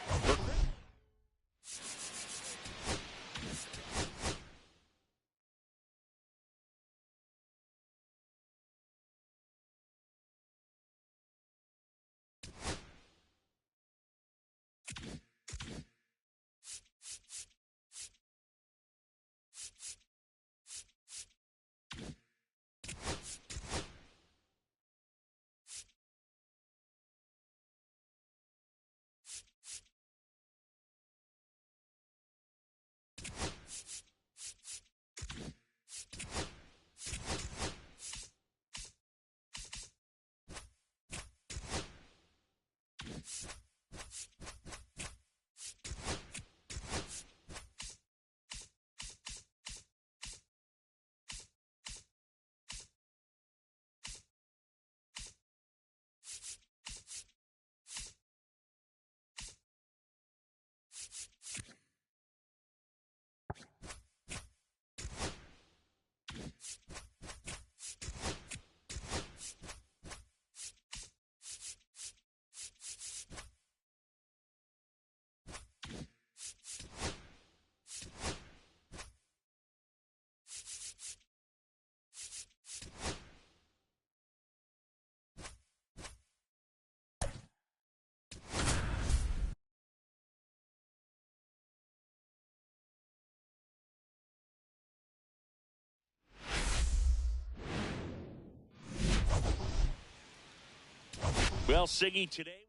Well, Siggy, today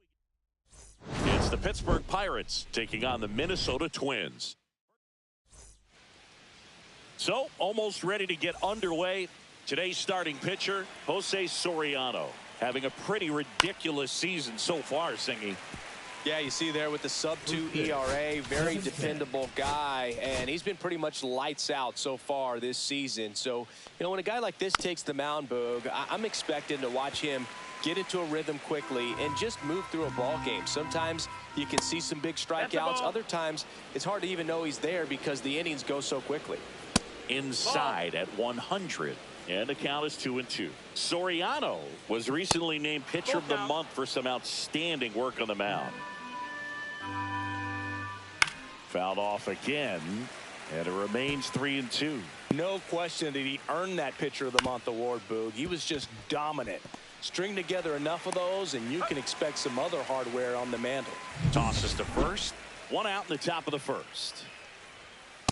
it's the Pittsburgh Pirates taking on the Minnesota Twins. So, almost ready to get underway. Today's starting pitcher, Jose Soriano, having a pretty ridiculous season so far, Singy. Yeah, you see there with the sub-2 ERA, very dependable guy, and he's been pretty much lights out so far this season. So, you know, when a guy like this takes the mound, Boog, I'm expecting to watch him get into a rhythm quickly and just move through a ball game. Sometimes you can see some big strikeouts. Other times it's hard to even know he's there because the innings go so quickly. Inside at 100. And the count is 2-2. Soriano was recently named Pitcher of the Month for some outstanding work on the mound. Fouled off again, and it remains 3-2. No question that he earned that Pitcher of the Month award, Boog. He was just dominant. String together enough of those, and you can expect some other hardware on the mantle. Tosses to first. One out in the top of the first.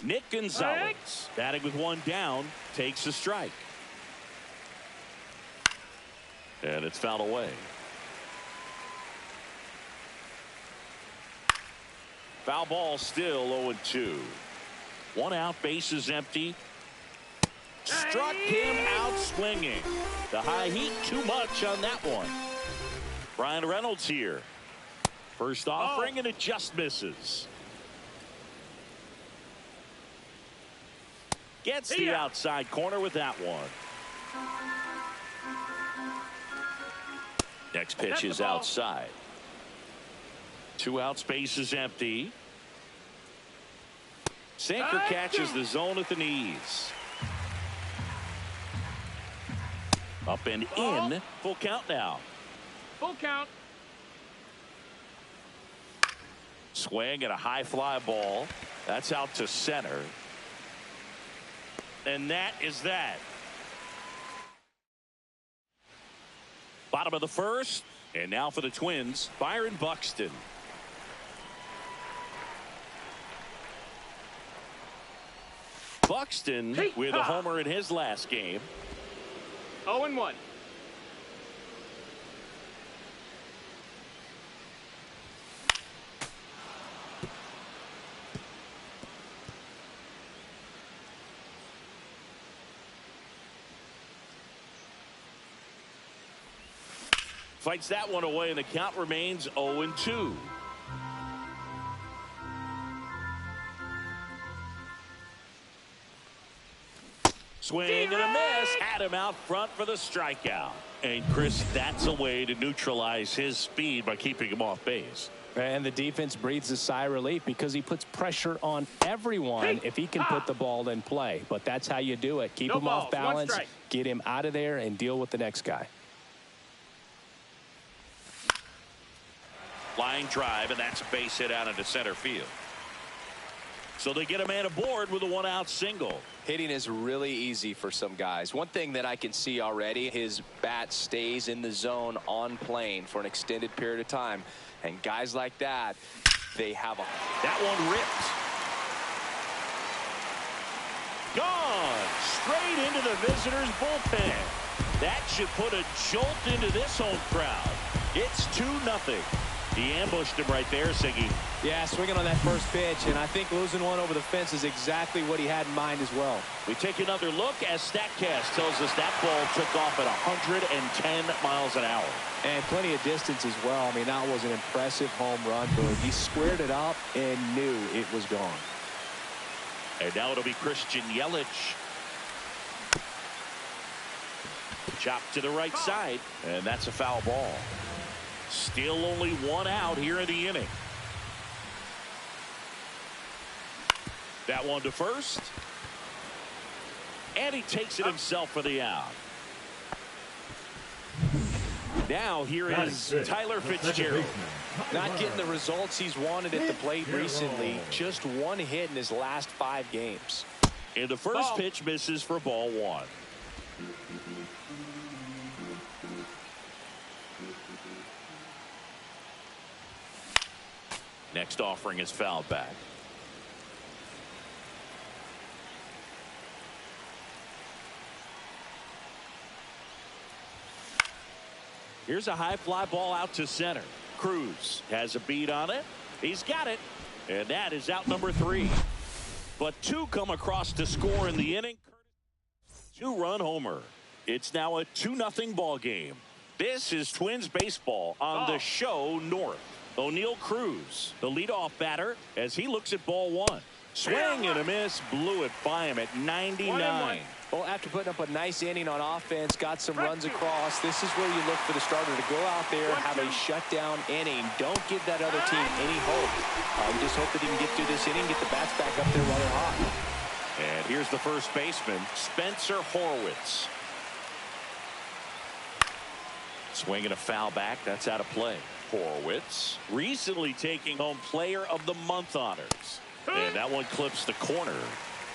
Nick Gonzalez, batting with one down, takes a strike. And it's fouled away. Foul ball, still 0-2. One out, bases empty. Struck him out swinging. The high heat, too much on that one. Brian Reynolds here. First offering, and it just misses. Gets the outside corner with that one. Next pitch is outside. Two outs, base is empty. Sinker catches the zone at the knees. Up and in. Full count now. Full count. Swing and a high fly ball. That's out to center. And that is that. Bottom of the first. And now for the Twins, Byron Buxton. Buxton with a homer in his last game. 0-1. Fights that one away, and the count remains 0-2. Swing and a miss. Had him out front for the strikeout. And Chris, that's a way to neutralize his speed by keeping him off base. And the defense breathes a sigh of relief because he puts pressure on everyone if he can put the ball in play. But that's how you do it. Keep him off balance, get him out of there, and deal with the next guy. Line drive, and that's a base hit out into center field. So they get a man aboard with a one-out single. Hitting is really easy for some guys. One thing that I can see already, his bat stays in the zone on plane for an extended period of time. And guys like that, they have a... That one ripped. Gone. Straight into the visitors' bullpen. That should put a jolt into this home crowd. It's 2-0. He ambushed him right there, Siggy. Yeah, swinging on that first pitch, and I think losing one over the fence is exactly what he had in mind as well. We take another look as StatCast tells us that ball took off at 110 miles an hour. And plenty of distance as well. I mean, that was an impressive home run, but he squared it up and knew it was gone. And now it'll be Christian Yelich. Chopped to the right side, and that's a foul ball. Still only one out here in the inning. That one to first. And he takes it himself for the out. Now here is Tyler Fitzgerald. Not getting the results he's wanted at the plate recently. Just one hit in his last 5 games. And the first pitch misses for ball 1. Next offering is fouled back. Here's a high fly ball out to center. Cruz has a beat on it. He's got it. And that is out number 3. But 2 come across to score in the inning. 2-run homer. It's now a 2-0 ball game. This is Twins baseball on the show north. O'Neal Cruz, the leadoff batter, as he looks at ball one. Swing and a miss, blew it by him at 99. Well, after putting up a nice inning on offense, got some runs across, this is where you look for the starter to go out there, have a shutdown inning. Don't give that other team any hope. You just hope that he can get through this inning, get the bats back up there while they're hot. And here's the first baseman, Spencer Horwitz. Swinging a foul back, that's out of play. Horwitz recently taking home Player of the Month honors. And that one clips the corner.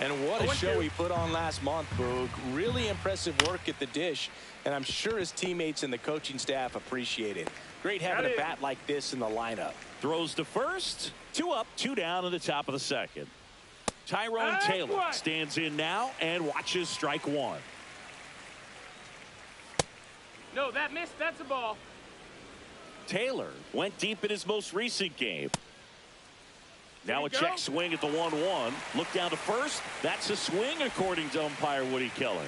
And what a show he put on last month, Boog. Really impressive work at the dish, and I'm sure his teammates and the coaching staff appreciate it. Great having a bat like this in the lineup. Throws to first. 2 up, 2 down in the top of the second. Tyrone Taylor stands in now and watches strike one. No, that missed. That's a ball. Taylor went deep in his most recent game. Now a check swing at the 1-1. Look down to first. That's a swing according to umpire Woody Keller.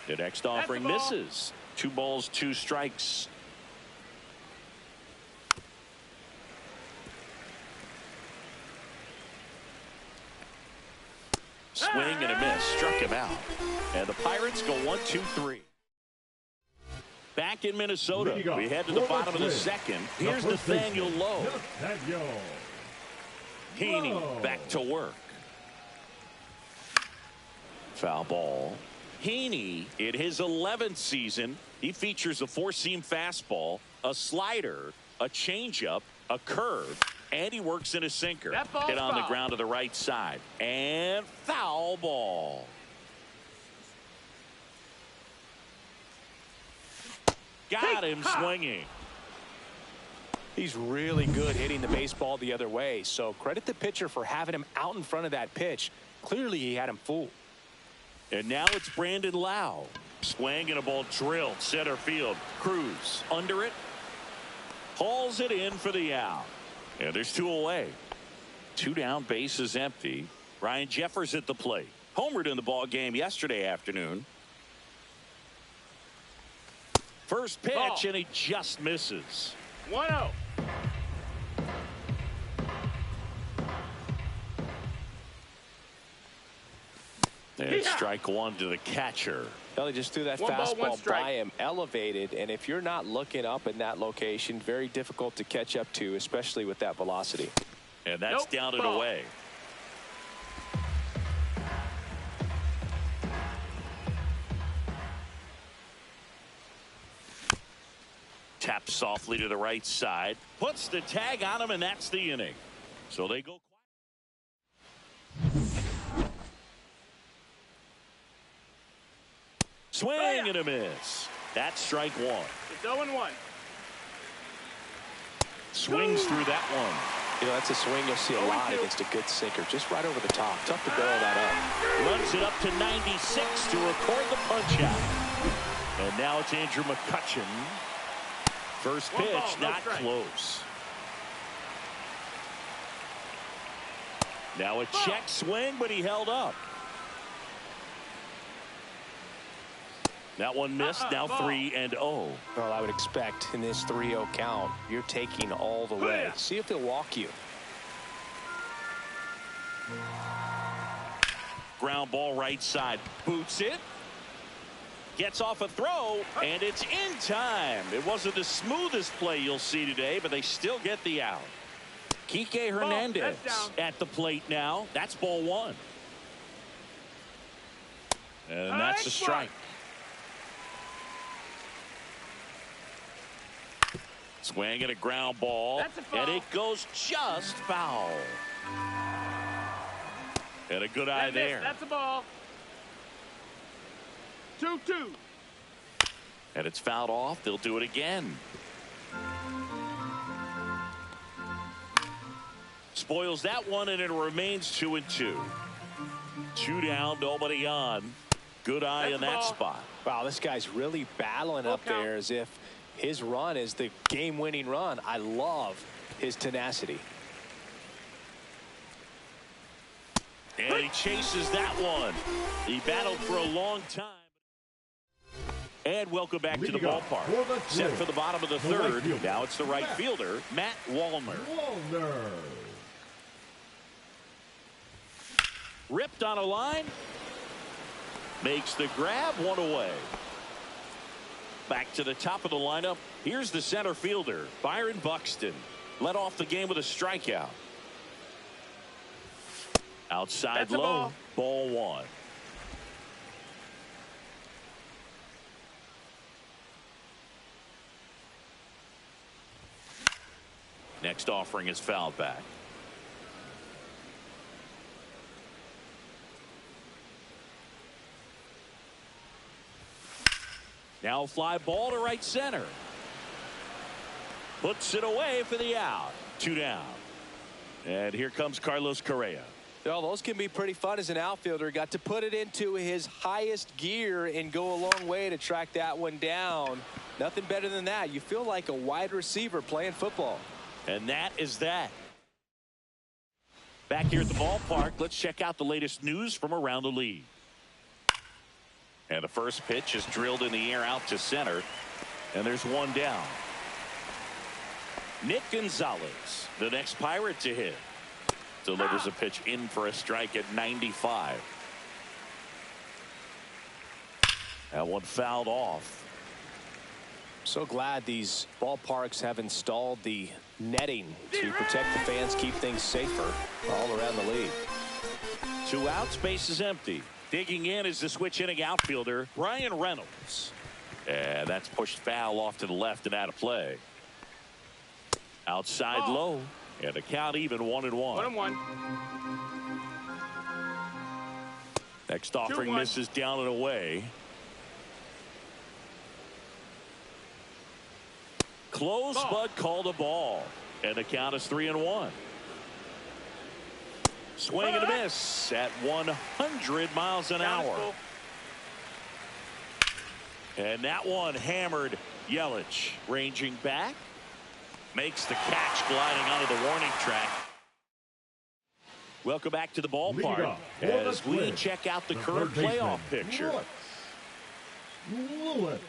The next offering misses. 2 balls, 2 strikes. Swing and a miss. Struck him out. And the Pirates go 1-2-3. Back in Minnesota, we head to the bottom of the second. Here's Nathaniel Lowe. Heaney back to work. Foul ball. Heaney, in his 11th season, he features a 4-seam fastball, a slider, a changeup, a curve, and he works in a sinker. Hit on the ground to the right side. And foul ball. Got him swinging. He's really good hitting the baseball the other way, so credit the pitcher for having him out in front of that pitch. Clearly he had him fooled. And now it's Brandon Lau. Swing and a ball drilled center field. Cruz under it. Hauls it in for the out. And there's 2 away. 2 down, bases empty. Ryan Jeffers at the plate. Homered in the ball game yesterday afternoon. First pitch, and he just misses. 1-0. And strike one to the catcher. Well, he just threw that fastball by him, elevated, and if you're not looking up in that location, very difficult to catch up to, especially with that velocity. And that's down and away. Taps softly to the right side, puts the tag on him, and that's the inning. So they go. Swing and a miss. That's strike one. It's 0-1. Swings through that one. You know, that's a swing you'll see a lot against a good sinker. Just right over the top. Tough to barrel that up. Runs it up to 96 to record the punch out. And now it's Andrew McCutchen. First pitch, not close. Now a check swing, but he held up. That one missed. Now 3-0. Well, I would expect in this 3-0 count, you're taking all the way. See if he'll walk you. Ground ball right side. Boots it. Gets off a throw, and it's in time. It wasn't the smoothest play you'll see today, but they still get the out. Kike Hernandez at the plate now. That's ball one. And that's a strike. Swing and a ground ball, and it goes just foul. And a good eye there. That's a ball. 2-2. And it's fouled off. They'll do it again. Spoils that one, and it remains 2-2. 2 down, nobody on. Good eye in that spot. Wow, this guy's really battling up there as if his run is the game-winning run. I love his tenacity. And he chases that one. He battled for a long time. And welcome back to the Leading off ballpark. for the Set throw, for the bottom of the the right third. fielder, Now it's the right fielder, Matt Wallner. Ripped on a line. Makes the grab, one away. Back to the top of the lineup. Here's the center fielder, Byron Buxton. Led off the game with a strikeout. Outside That's a low, ball one. Next offering is fouled back. Now fly ball to right center. Puts it away for the out. 2 down. And here comes Carlos Correa. Well, those can be pretty fun as an outfielder. Got to put it into his highest gear and go a long way to track that one down. Nothing better than that. You feel like a wide receiver playing football. And that is that. Back here at the ballpark, let's check out the latest news from around the league. And the first pitch is drilled in the air out to center. And there's one down. Nick Gonzalez, the next Pirate to hit. Delivers a pitch in for a strike at 95. That one fouled off. So glad these ballparks have installed the netting to protect the fans, keep things safer all around the league. 2 outs, base is empty. Digging in is the switch hitting outfielder, Brian Reynolds. And that's pushed foul off to the left and out of play. Outside low. And the count even 1-1. 1-1. Next offering 2-1. misses down and away. Close, but called a ball. And the count is 3-1. Swing and a miss at 100 miles an hour. And that one hammered Yelich. Ranging back. Makes the catch, gliding onto the warning track. Welcome back to the ballpark as we check out the current playoff picture. Lewis.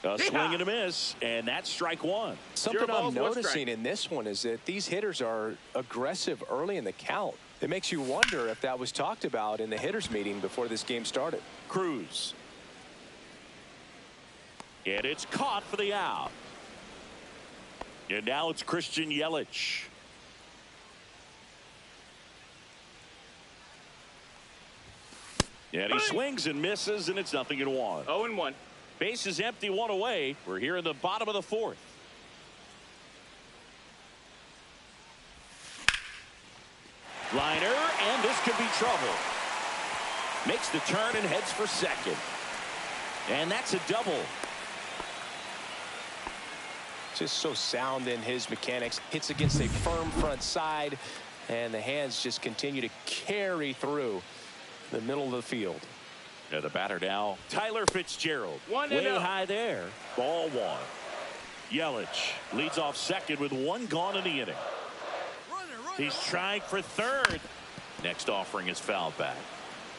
A swing and a miss, and that's strike one. Something I'm noticing in this one is that these hitters are aggressive early in the count. It makes you wonder if that was talked about in the hitters meeting before this game started. Cruz. And it's caught for the out. And now it's Christian Yelich. And he swings and misses, and it's 0-1. 0-1. Base is empty, one away. We're here in the bottom of the fourth. Liner, and this could be trouble. Makes the turn and heads for second. And that's a double. Just so sound in his mechanics. Hits against a firm front side, and the hands just continue to carry through the middle of the field. Yeah, the batter now, Tyler Fitzgerald. 1-0. Way high there. Ball one. Yelich leads off second with one gone in the inning. He's trying for third. Next offering is fouled back.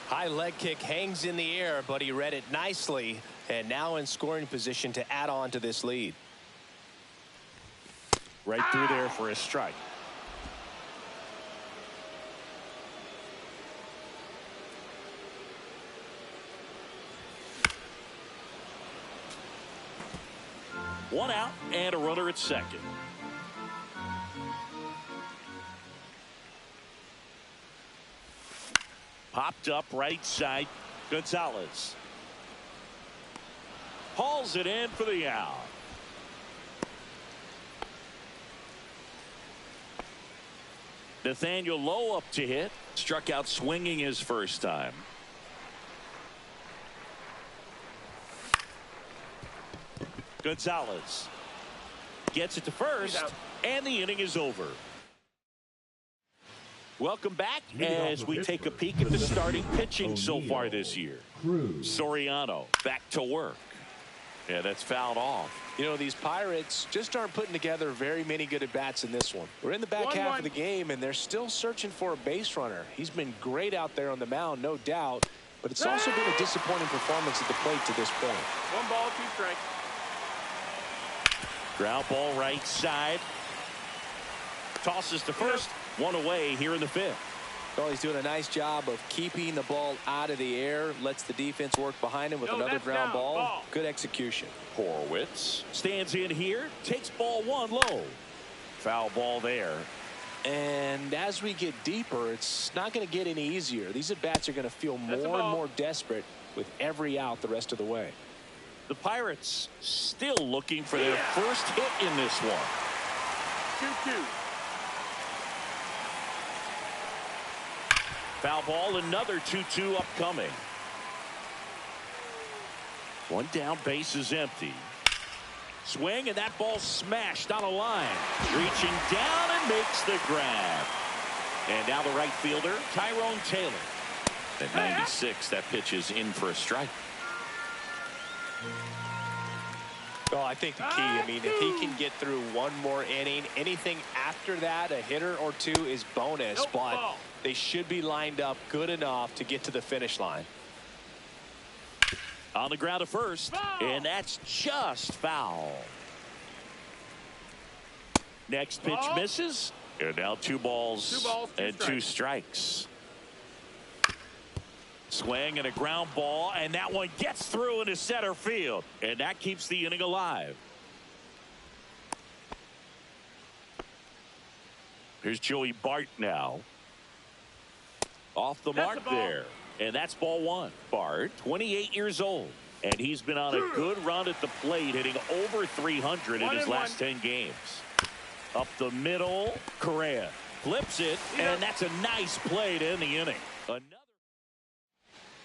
High leg kick hangs in the air, but he read it nicely, and now in scoring position to add on to this lead. Right through there for a strike. One out and a runner at second. Popped up right side. Gonzalez hauls it in for the out. Nathaniel Lowe up to hit. Struck out swinging his first time. Gonzalez gets it to first, and the inning is over. Welcome back as we take a peek at the starting pitching so far this year. Soriano back to work. Yeah, that's fouled off. You know, these Pirates just aren't putting together very many good at-bats in this one. We're in the back half of the game, and they're still searching for a base runner. He's been great out there on the mound, no doubt, but it's also been a disappointing performance at the plate to this point. 1 ball, 2 strikes. Ground ball right side. Tosses to first. 1 away here in the 5th. Well, he's doing a nice job of keeping the ball out of the air. Lets the defense work behind him with another ground ball. Good execution. Horowitz stands in here. Takes ball 1 low. Foul ball there. And as we get deeper, it's not going to get any easier. These at-bats are going to feel more and more desperate with every out the rest of the way. The Pirates still looking for their first hit in this one. 2-2. Foul ball, another 2-2 upcoming. 1 down, base is empty. Swing, and that ball smashed on a line. Reaching down and makes the grab. And now the right fielder, Tyrone Taylor. At 96, that pitch is in for a strike. Oh, I think the key, I mean, if he can get through 1 more inning, anything after that, a hitter or 2 is bonus, but they should be lined up good enough to get to the finish line. On the ground to first, and that's just foul. Next pitch misses, and now 2 balls, and 2 strikes. Swing and a ground ball, and that one gets through into center field, and that keeps the inning alive. Here's Joey Bart now. Off the mark there, and that's ball 1. Bart, 28 years old, and he's been on a good run at the plate, hitting over 300 in his last 10 games. Up the middle, Correa flips it, and that's a nice play to end the inning.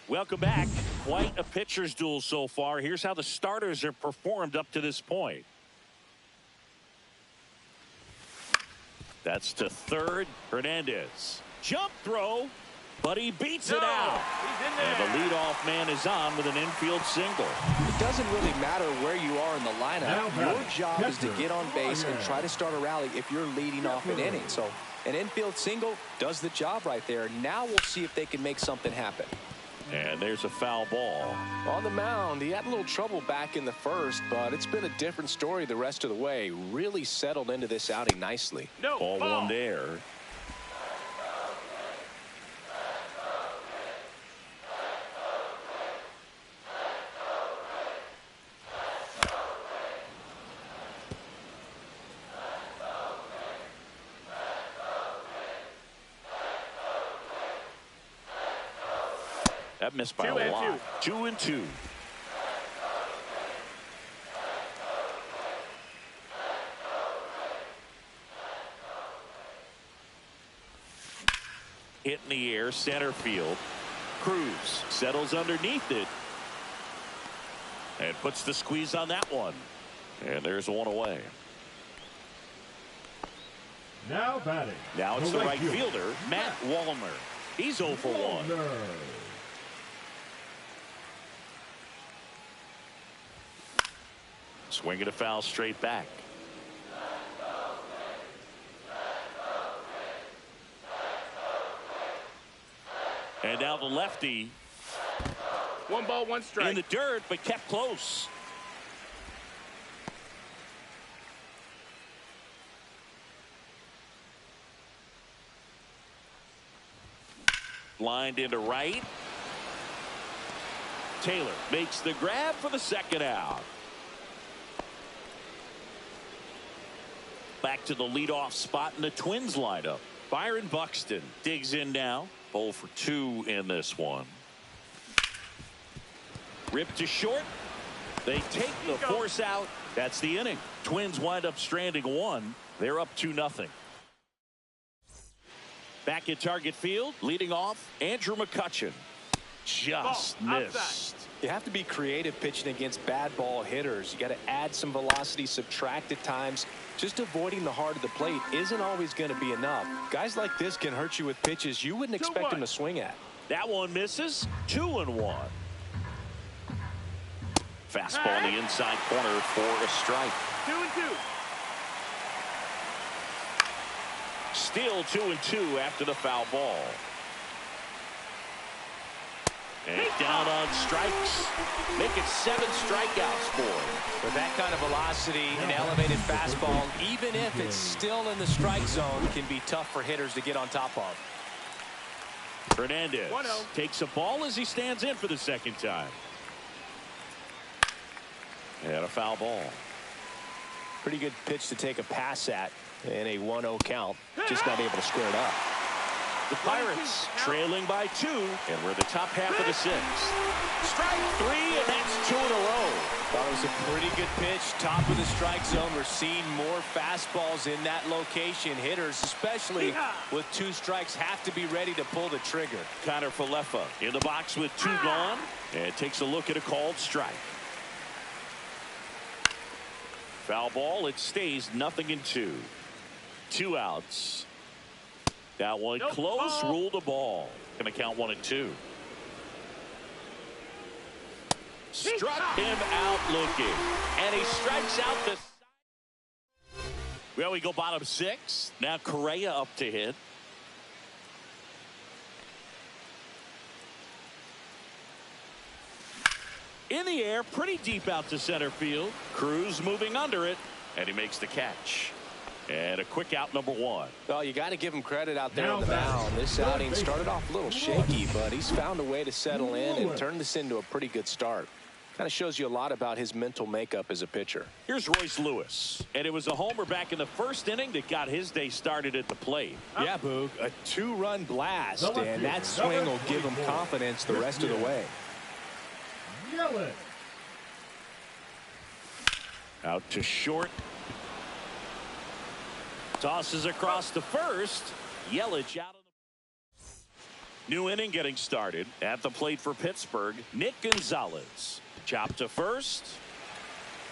Welcome back. Quite a pitcher's duel so far. Here's how the starters have performed up to this point. That's to third. Hernandez. Jump throw, but he beats it out. And the leadoff man is on with an infield single. It doesn't really matter where you are in the lineup. Your job is to get on base and try to start a rally if you're leading off an inning. So an infield single does the job right there. Now we'll see if they can make something happen. And there's a foul ball. On the mound, he had a little trouble back in the first, but it's been a different story the rest of the way. Really settled into this outing nicely. Ball 1 there. That missed by a lot. 2-2. Hit in the air, center field. Cruz settles underneath it and puts the squeeze on that one. And there's 1 away. Now batting. Now it's the right fielder, Matt Wallner. He's 0 for 1. Swing and a foul straight back. And now the lefty. 1 ball, 1 strike. In the dirt, but kept close. Lined into right. Taylor makes the grab for the second out. Back to the leadoff spot in the Twins lineup. Byron Buxton digs in now. 0 for 2 in this one. Ripped to short. They take the force out. That's the inning. Twins wind up stranding 1. They're up 2-0. Back at Target Field, leading off, Andrew McCutchen. Just missed. You have to be creative pitching against bad ball hitters. You got to add some velocity, subtract at times. Just avoiding the heart of the plate isn't always going to be enough. Guys like this can hurt you with pitches you wouldn't expect them to swing at. That one misses. 2-1. Fastball in the inside corner for a strike. 2-2. Still 2-2 after the foul ball. And down on strikes. Make it 7 strikeouts for him. With that kind of velocity, an elevated fastball, even if it's still in the strike zone, can be tough for hitters to get on top of. Hernandez takes a ball as he stands in for the second time. And a foul ball. Pretty good pitch to take a pass at in a 1-0 count. Just not able to square it up. The Pirates trailing by 2, and we're the top half of the 6th. Strike 3, and that's 2 in a row. Thought it was a pretty good pitch. Top of the strike zone. We're seeing more fastballs in that location. Hitters, especially with 2 strikes, have to be ready to pull the trigger. Connor Falefa in the box with 2 gone, and takes a look at a called strike. Foul ball. It stays 0-2. 2 outs. That one close. Ruled a ball. Gonna count 1-2. Struck him out looking, and he strikes out the. Well, we go bottom 6. Now Correa up to hit. In the air, pretty deep out to center field. Cruz moving under it, and he makes the catch. And a quick out, number 1. Well, you got to give him credit out there on the mound. This outing started off a little shaky, but he's found a way to settle in and turn this into a pretty good start. Kind of shows you a lot about his mental makeup as a pitcher. Here's Royce Lewis, and it was a homer back in the first inning that got his day started at the plate. Yeah, Boog, a 2-run blast, and that swing will give him confidence the rest of the way. Out to short. Tosses across to first. Yelich out of the. New inning getting started. At the plate for Pittsburgh, Nick Gonzalez. Chop to first.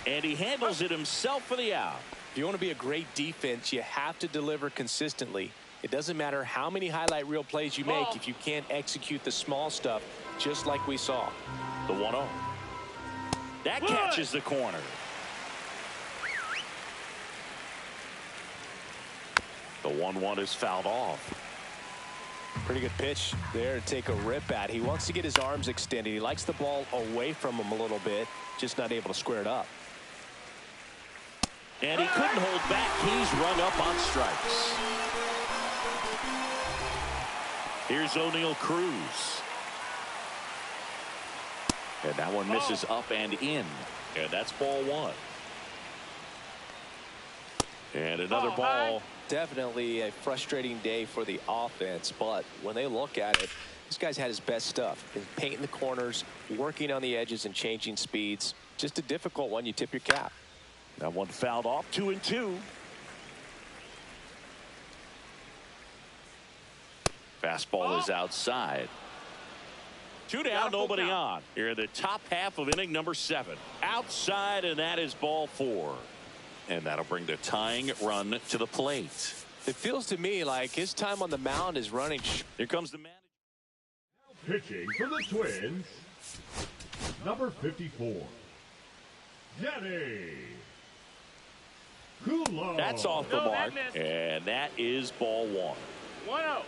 And he handles it himself for the out. If you want to be a great defense, you have to deliver consistently. It doesn't matter how many highlight reel plays you make if you can't execute the small stuff, just like we saw. The 1-0. That catches the corner. The 1-1 is fouled off. Pretty good pitch there to take a rip at. He wants to get his arms extended. He likes the ball away from him a little bit, just not able to square it up. And he couldn't hold back. He's rung up on strikes. Here's O'Neal Cruz. And that one misses up and in. And that's ball 1. And another ball. Definitely a frustrating day for the offense, but when they look at it, this guy's had his best stuff. He's painting the corners, working on the edges and changing speeds. Just a difficult one. You tip your cap. That one fouled off. 2-2. Fastball is outside. 2 down, nobody on. Here in the top half of inning number 7. Outside, and that is ball 4. And that'll bring the tying run to the plate. It feels to me like his time on the mound is running. Here comes the manager. Pitching for the Twins, number 54, Danny Kulo. That's off the mark, and that is ball 1. 1-0.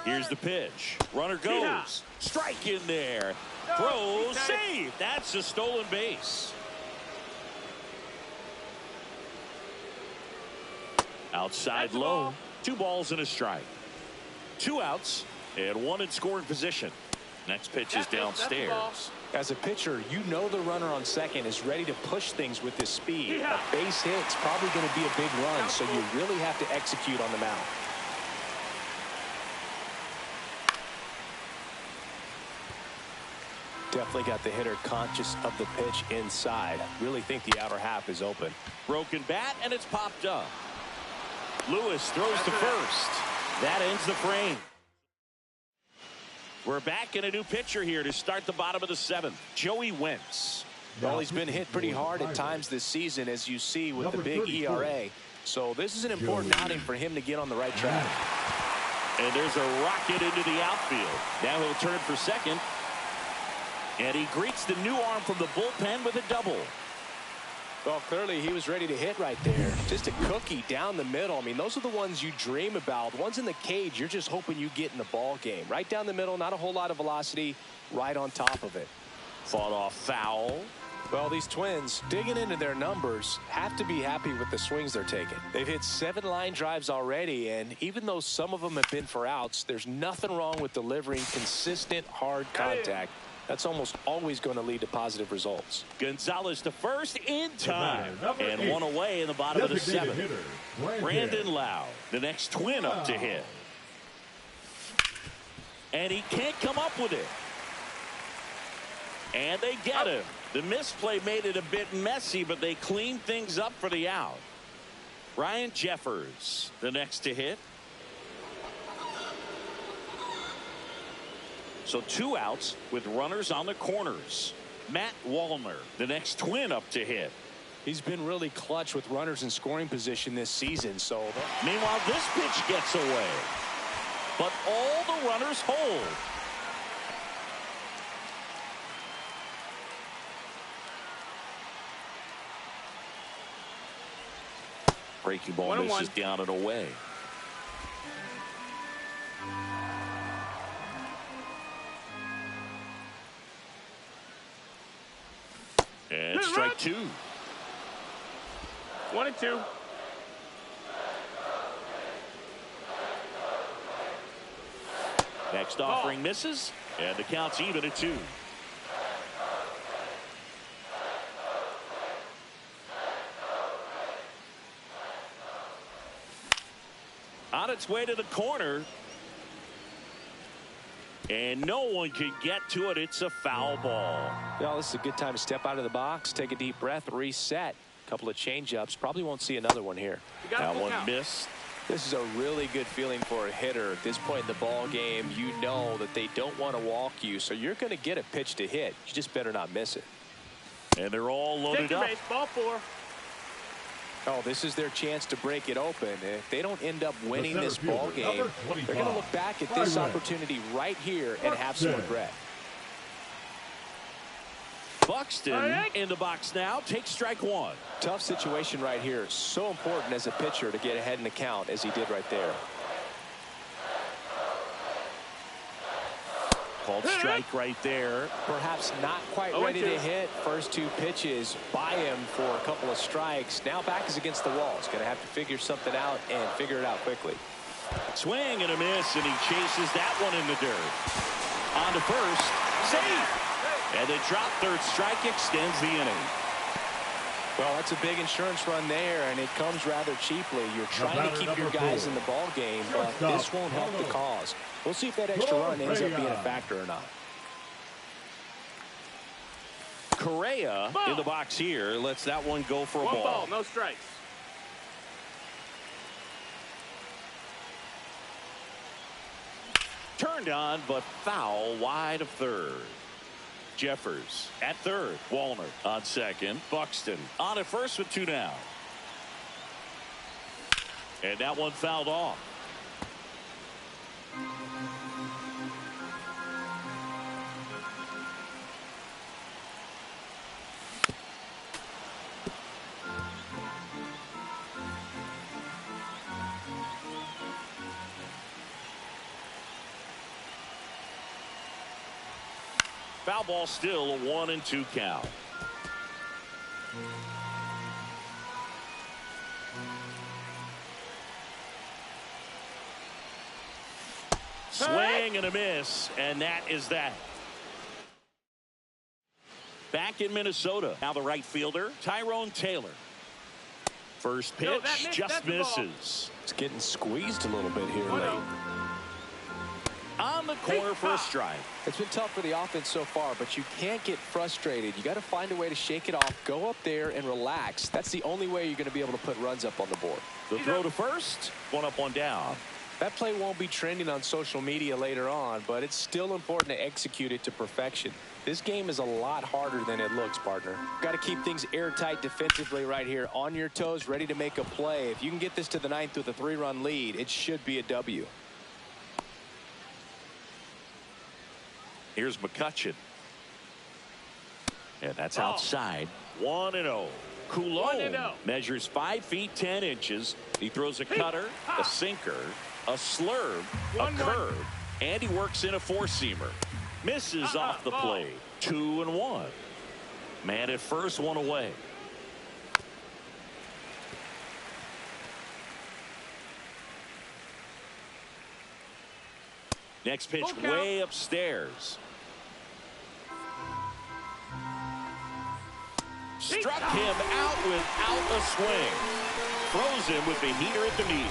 Here's the pitch. Runner goes. Strike in there. Throws. Save. That's a stolen base. Outside low. 2 balls and a strike. 2 outs and 1 in scoring position. Next pitch is downstairs. As a pitcher, you know the runner on second is ready to push things with his speed. A base hit's probably going to be a big run, so you really have to execute on the mound. Definitely got the hitter conscious of the pitch inside. Really think the outer half is open. Broken bat, and it's popped up. Lewis throws to first. That ends the frame. We're back in a new pitcher here to start the bottom of the 7th. Joey Wentz. Well, he's been hit pretty hard at times this season, as you see with the big ERA. So this is an important outing for him to get on the right track. And there's a rocket into the outfield. Now he'll turn for second. And he greets the new arm from the bullpen with a double. Well, clearly he was ready to hit right there. Just a cookie down the middle. I mean, those are the ones you dream about. Ones in the cage, you're just hoping you get in the ball game. Right down the middle, not a whole lot of velocity, right on top of it. Fought off foul. Well, these Twins, digging into their numbers, have to be happy with the swings they're taking. They've hit 7 line drives already, and even though some of them have been for outs, there's nothing wrong with delivering consistent, hard contact. That's almost always going to lead to positive results. Gonzalez to first in time. And 1 away in the bottom of the 7th. Brandon Lau, the next Twin up to hit. And he can't come up with it. And they get him. The misplay made it a bit messy, but they cleaned things up for the out. Ryan Jeffers, the next to hit. So 2 outs with runners on the corners. Matt Wallner, the next Twin up to hit. He's been really clutch with runners in scoring position this season. So meanwhile, this pitch gets away. But all the runners hold. Breaking ball misses down and away. And strike 2. 1-2. Next offering misses, and the count's even at 2. On its way to the corner. And no one can get to it. It's a foul ball. Well, this is a good time to step out of the box, take a deep breath, reset. A couple of change-ups. Probably won't see another one here. That one missed. This is a really good feeling for a hitter. At this point in the ball game, you know that they don't want to walk you, so you're going to get a pitch to hit. You just better not miss it. And they're all loaded up. Base, ball 4. Oh, this is their chance to break it open. If they don't end up winning this ball game, they're going to look back at this opportunity right here and have some regret. Buxton in the box now. Takes strike 1. Tough situation right here. So important as a pitcher to get ahead in the count as he did right there. Called strike right there. Perhaps not quite ready to hit. First 2 pitches by him for a couple of strikes. Now back is against the wall. He's going to have to figure something out and figure it out quickly. Swing and a miss, and he chases that one in the dirt. On to first. Safe. And the drop third strike extends the inning. Well, that's a big insurance run there, and it comes rather cheaply. You're trying to keep your guys in the ball game, but this won't help the cause. We'll see if that extra run ends up being a factor or not. Correa in the box here lets that one go for a One ball. ball, no strikes. Turned on, but foul wide of third. Jeffers at third. Wallner on second. Buxton on at first with 2 down. And that one fouled off. Foul ball, still a 1-2 count. Swing and a miss, and that is that. Back in Minnesota, now the right fielder, Tyrone Taylor. First pitch just misses. It's getting squeezed a little bit here late. On the corner for a strike. It's been tough for the offense so far, but you can't get frustrated. You got to find a way to shake it off, go up there and relax. That's the only way you're going to be able to put runs up on the board. The throw to first, 1 up, 1 down. That play won't be trending on social media later on, but it's still important to execute it to perfection. This game is a lot harder than it looks, partner. Got to keep things airtight defensively right here, on your toes, ready to make a play. If you can get this to the ninth with a 3-run lead, it should be a W. Here's McCutcheon. And that's outside. 1-0. Coulomb measures 5 feet 10 inches. He throws a cutter, a sinker, a slurve, a curve, and he works in a four-seamer. Misses off the plate. 2-1. Man at first, one away. Next pitch way upstairs. Struck him out without a swing. Throws him with the heater at the knees.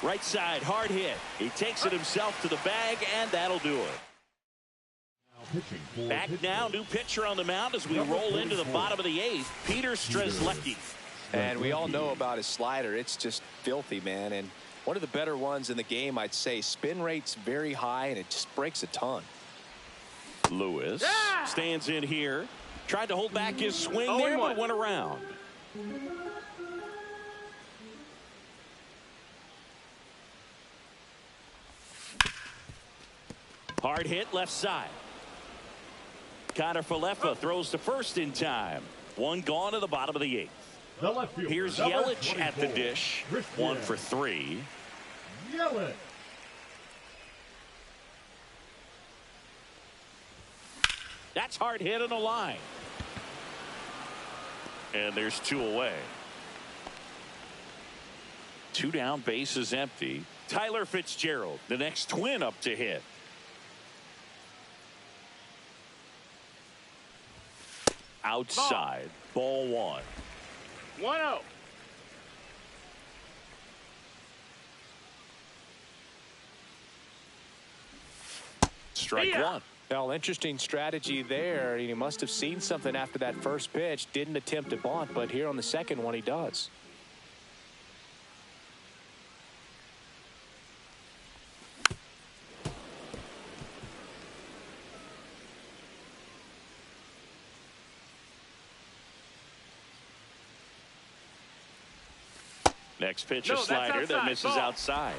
Right side, hard hit. He takes it himself to the bag, and that'll do it. Back now, new pitcher on the mound as we roll into the bottom of the 8th, Peter Strzelecki. And we all know about his slider. It's just filthy, man. And one of the better ones in the game, I'd say. Spin rate's very high, and it just breaks a ton. Lewis stands in here. Tried to hold back his swing there, but went around. Hard hit left side. Connor Falefa throws to first in time. One gone to the bottom of the 8th. Here's Yelich at the dish. 1 for 3. Yelich. That's hard hit on the line. And there's 2 away. 2 down, base is empty. Tyler Fitzgerald, the next Twin up to hit. Outside, ball 1. 1-0. Strike 1. Well, interesting strategy there. He must have seen something after that first pitch. Didn't attempt to bunt, but here on the second one, he does. Next pitch, a slider that misses outside.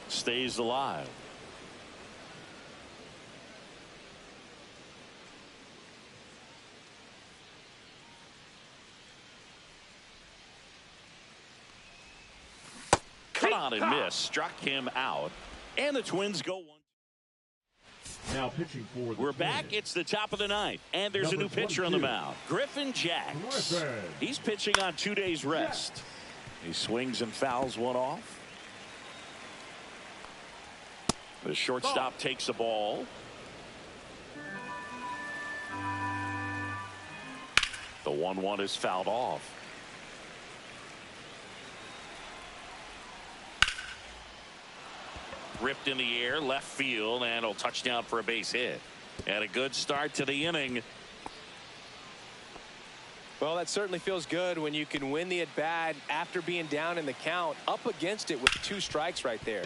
Stays alive. Cut on and miss. Struck him out. And the Twins go 1. Now pitching for the We're back. It's the top of the 9th. And there's a new pitcher on the mound. Griffin Jacks. He's pitching on 2 days rest. He swings and fouls one off. The shortstop takes the ball. The 1-1 is fouled off. Ripped in the air, left field, and a touchdown for a base hit. And a good start to the inning. Well, that certainly feels good when you can win the at-bat after being down in the count, up against it with 2 strikes right there.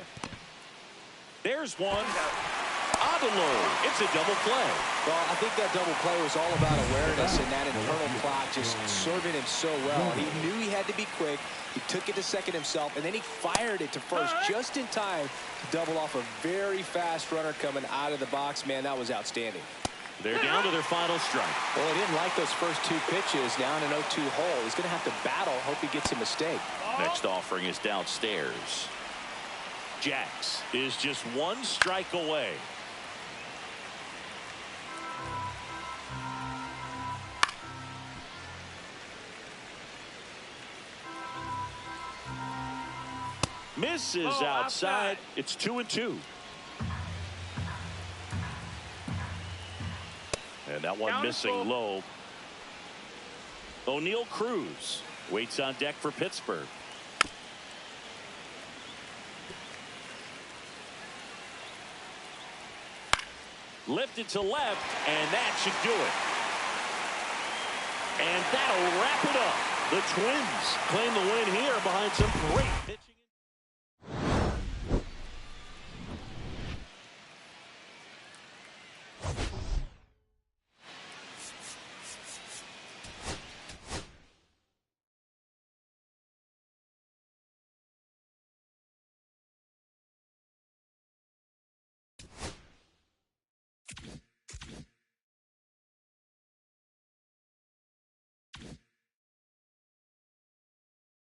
There's one. Odelo. It's a double play. Well, I think that double play was all about awareness and that internal clock just serving him so well. He knew he had to be quick. He took it to second himself, and then he fired it to first just in time to double off a very fast runner coming out of the box. Man, that was outstanding. They're down to their final strike. Well, he didn't like those first 2 pitches down an 0-2 hole. He's going to have to battle. Hope he gets a mistake. Next offering is downstairs. Jacks is just 1 strike away. Misses outside. It's 2-2. And that one missing low. O'Neal Cruz waits on deck for Pittsburgh. Lifted to left, and that should do it. And that'll wrap it up. The Twins claim the win here behind some great pitching.